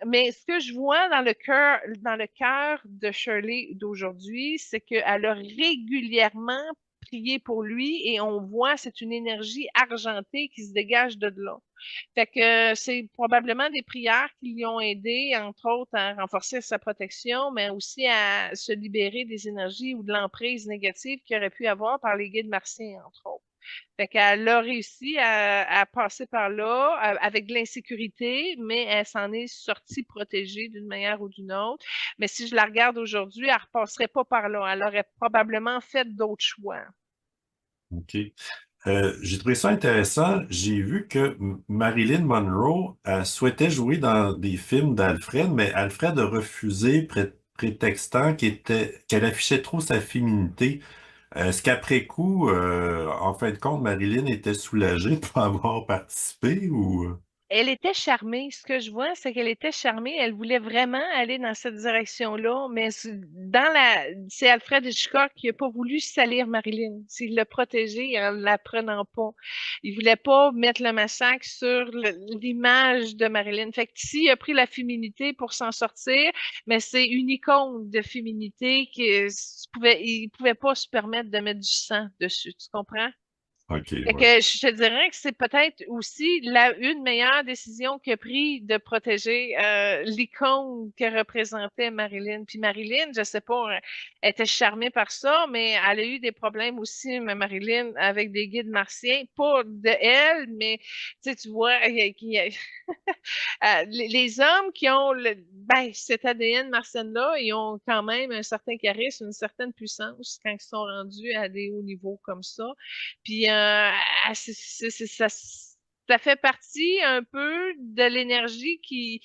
Mais ce que je vois dans le cœur de Shirley d'aujourd'hui, c'est qu'elle a régulièrement prié pour lui et on voit, c'est une énergie argentée qui se dégage de là. Fait que c'est probablement des prières qui lui ont aidé, entre autres, à renforcer sa protection, mais aussi à se libérer des énergies ou de l'emprise négative qu'il aurait pu avoir par les guides martiens, entre autres. Fait qu'elle a réussi à passer par là avec de l'insécurité, mais elle s'en est sortie protégée d'une manière ou d'une autre. Mais si je la regarde aujourd'hui, elle ne repasserait pas par là. Elle aurait probablement fait d'autres choix. OK. J'ai trouvé ça intéressant. J'ai vu que Marilyn Monroe souhaitait jouer dans des films d'Alfred, mais Alfred a refusé, prétextant qu'elle affichait trop sa féminité. Est-ce qu'après coup, en fin de compte, Marilyn était soulagée pour avoir participé ou... Elle était charmée. Ce que je vois, c'est qu'elle était charmée. Elle voulait vraiment aller dans cette direction-là, mais c'est Alfred Hitchcock qui n'a pas voulu salir Marilyn. Il l'a protégée en ne la prenant pas. Il voulait pas mettre le massacre sur l'image de Marilyn. Fait que ici, il a pris la féminité pour s'en sortir, mais c'est une icône de féminité il pouvait pas se permettre de mettre du sang dessus. Tu comprends? OK, Fait que ouais. je te dirais que c'est peut-être aussi une meilleure décision qu'il a pris de protéger l'icône que représentait Marilyn. Puis Marilyn, je sais pas, elle était charmée par ça, mais elle a eu des problèmes aussi, Marilyn, avec des guides martiens. Pas de elle, mais tu vois, les hommes qui ont cet ADN martien-là, ils ont quand même un certain charisme, une certaine puissance quand ils sont rendus à des hauts niveaux comme ça. Puis ça fait partie un peu de l'énergie qui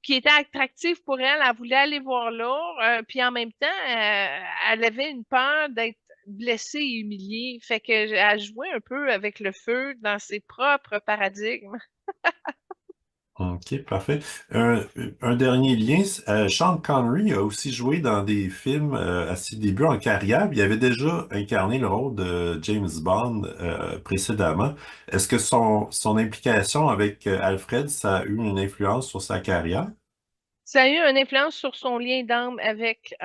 était attractive pour elle. Elle voulait aller voir là, puis en même temps, elle avait une peur d'être blessée et humiliée. Fait que elle jouait un peu avec le feu dans ses propres paradigmes. OK, parfait. Un, un dernier lien, Sean Connery a aussi joué dans des films à ses débuts en carrière. Il avait déjà incarné le rôle de James Bond précédemment. Est-ce que son implication avec Alfred, ça a eu une influence sur sa carrière? Ça a eu une influence sur son lien d'âme avec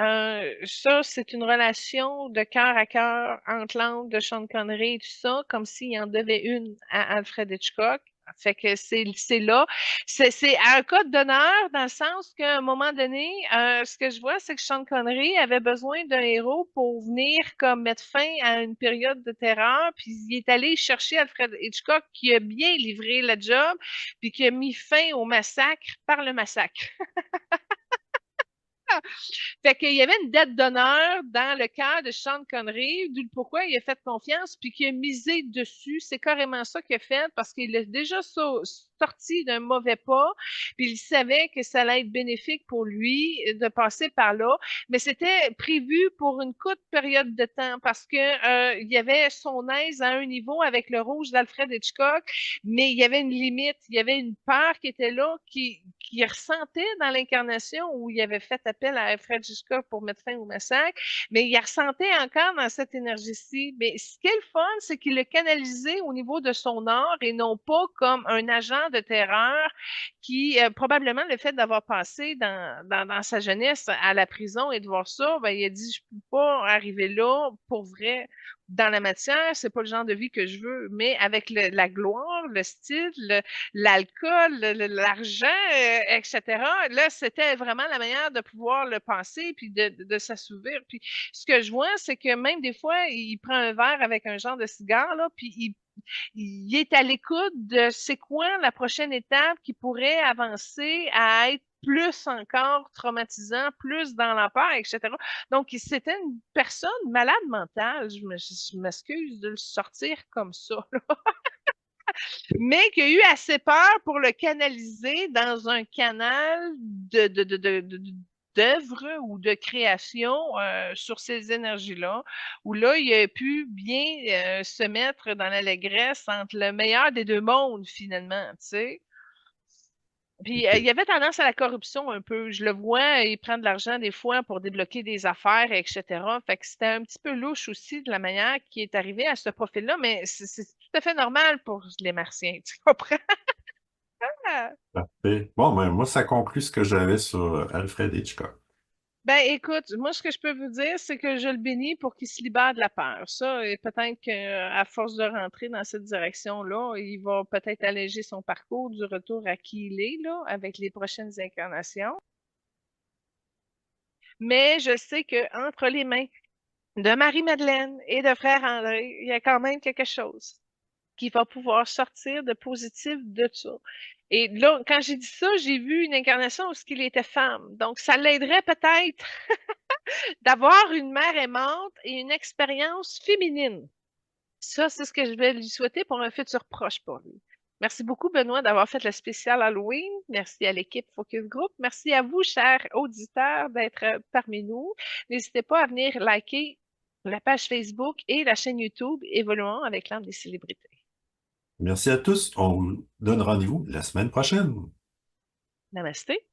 ça, c'est une relation de cœur à cœur entre l'âme de Sean Connery et tout ça, comme s'il y en devait une à Alfred Hitchcock. Fait que c'est là. C'est un code d'honneur dans le sens qu'à un moment donné, ce que je vois, c'est que Sean Connery avait besoin d'un héros pour venir comme mettre fin à une période de terreur. Puis il est allé chercher Alfred Hitchcock qui a bien livré le job, puis qui a mis fin au massacre par le massacre. Fait qu'il y avait une dette d'honneur dans le cœur de Sean Connery, d'où pourquoi il a fait confiance, puis qu'il a misé dessus. C'est carrément ça qu'il a fait, parce qu'il a déjà sorti d'un mauvais pas, puis il savait que ça allait être bénéfique pour lui de passer par là. Mais c'était prévu pour une courte période de temps, parce que il y avait son aise à un niveau avec le rouge d'Alfred Hitchcock, mais il y avait une limite, il y avait une peur qui était là, qui ressentait dans l'incarnation où il avait fait appel à Alfred Hitchcock pour mettre fin au massacre, mais il ressentait encore dans cette énergie-ci. Mais ce qui est le fun, c'est qu'il l'a canalisé au niveau de son art et non pas comme un agent de terreur qui, probablement, le fait d'avoir passé dans sa jeunesse à la prison et de voir ça, ben, il a dit, je peux pas arriver là pour vrai dans la matière, c'est pas le genre de vie que je veux, mais avec la gloire, le style, l'alcool, l'argent, etc., là, c'était vraiment la manière de pouvoir le penser puis de s'assouvir. Puis ce que je vois, c'est que même des fois, il prend un verre avec un genre de cigare, là, puis il est à l'écoute de c'est quoi la prochaine étape qui pourrait avancer à être plus encore traumatisant, plus dans la peur, etc. Donc, c'était une personne malade mentale. Je m'excuse de le sortir comme ça, là. Mais qui a eu assez peur pour le canaliser dans un canal d'œuvre ou de création sur ces énergies-là, où là, il a pu bien se mettre dans l'allégresse entre le meilleur des deux mondes, finalement, tu sais. Puis il avait tendance à la corruption un peu. Je le vois, il prend de l'argent des fois pour débloquer des affaires, etc. Fait que c'était un petit peu louche aussi de la manière qui est arrivé à ce profil-là, mais c'est tout à fait normal pour les Martiens, tu comprends? Parfait. Bon, ben, moi, ça conclut ce que j'avais sur Alfred Hitchcock. Ben, écoute, moi, ce que je peux vous dire, c'est que je le bénis pour qu'il se libère de la peur. Ça, et peut-être qu'à force de rentrer dans cette direction-là, il va peut-être alléger son parcours du retour à qui il est, là, avec les prochaines incarnations. Mais je sais que entre les mains de Marie-Madeleine et de frère André, il y a quand même quelque chose qui va pouvoir sortir de positif de ça. Et là, quand j'ai dit ça, j'ai vu une incarnation où il était femme. Donc, ça l'aiderait peut-être d'avoir une mère aimante et une expérience féminine. Ça, c'est ce que je vais lui souhaiter pour un futur proche pour lui. Merci beaucoup, Benoît, d'avoir fait le spécial Halloween. Merci à l'équipe Focus Group. Merci à vous, chers auditeurs, d'être parmi nous. N'hésitez pas à venir liker la page Facebook et la chaîne YouTube Évoluons avec l'âme des célébrités. Merci à tous. On vous donne rendez-vous la semaine prochaine. Namasté.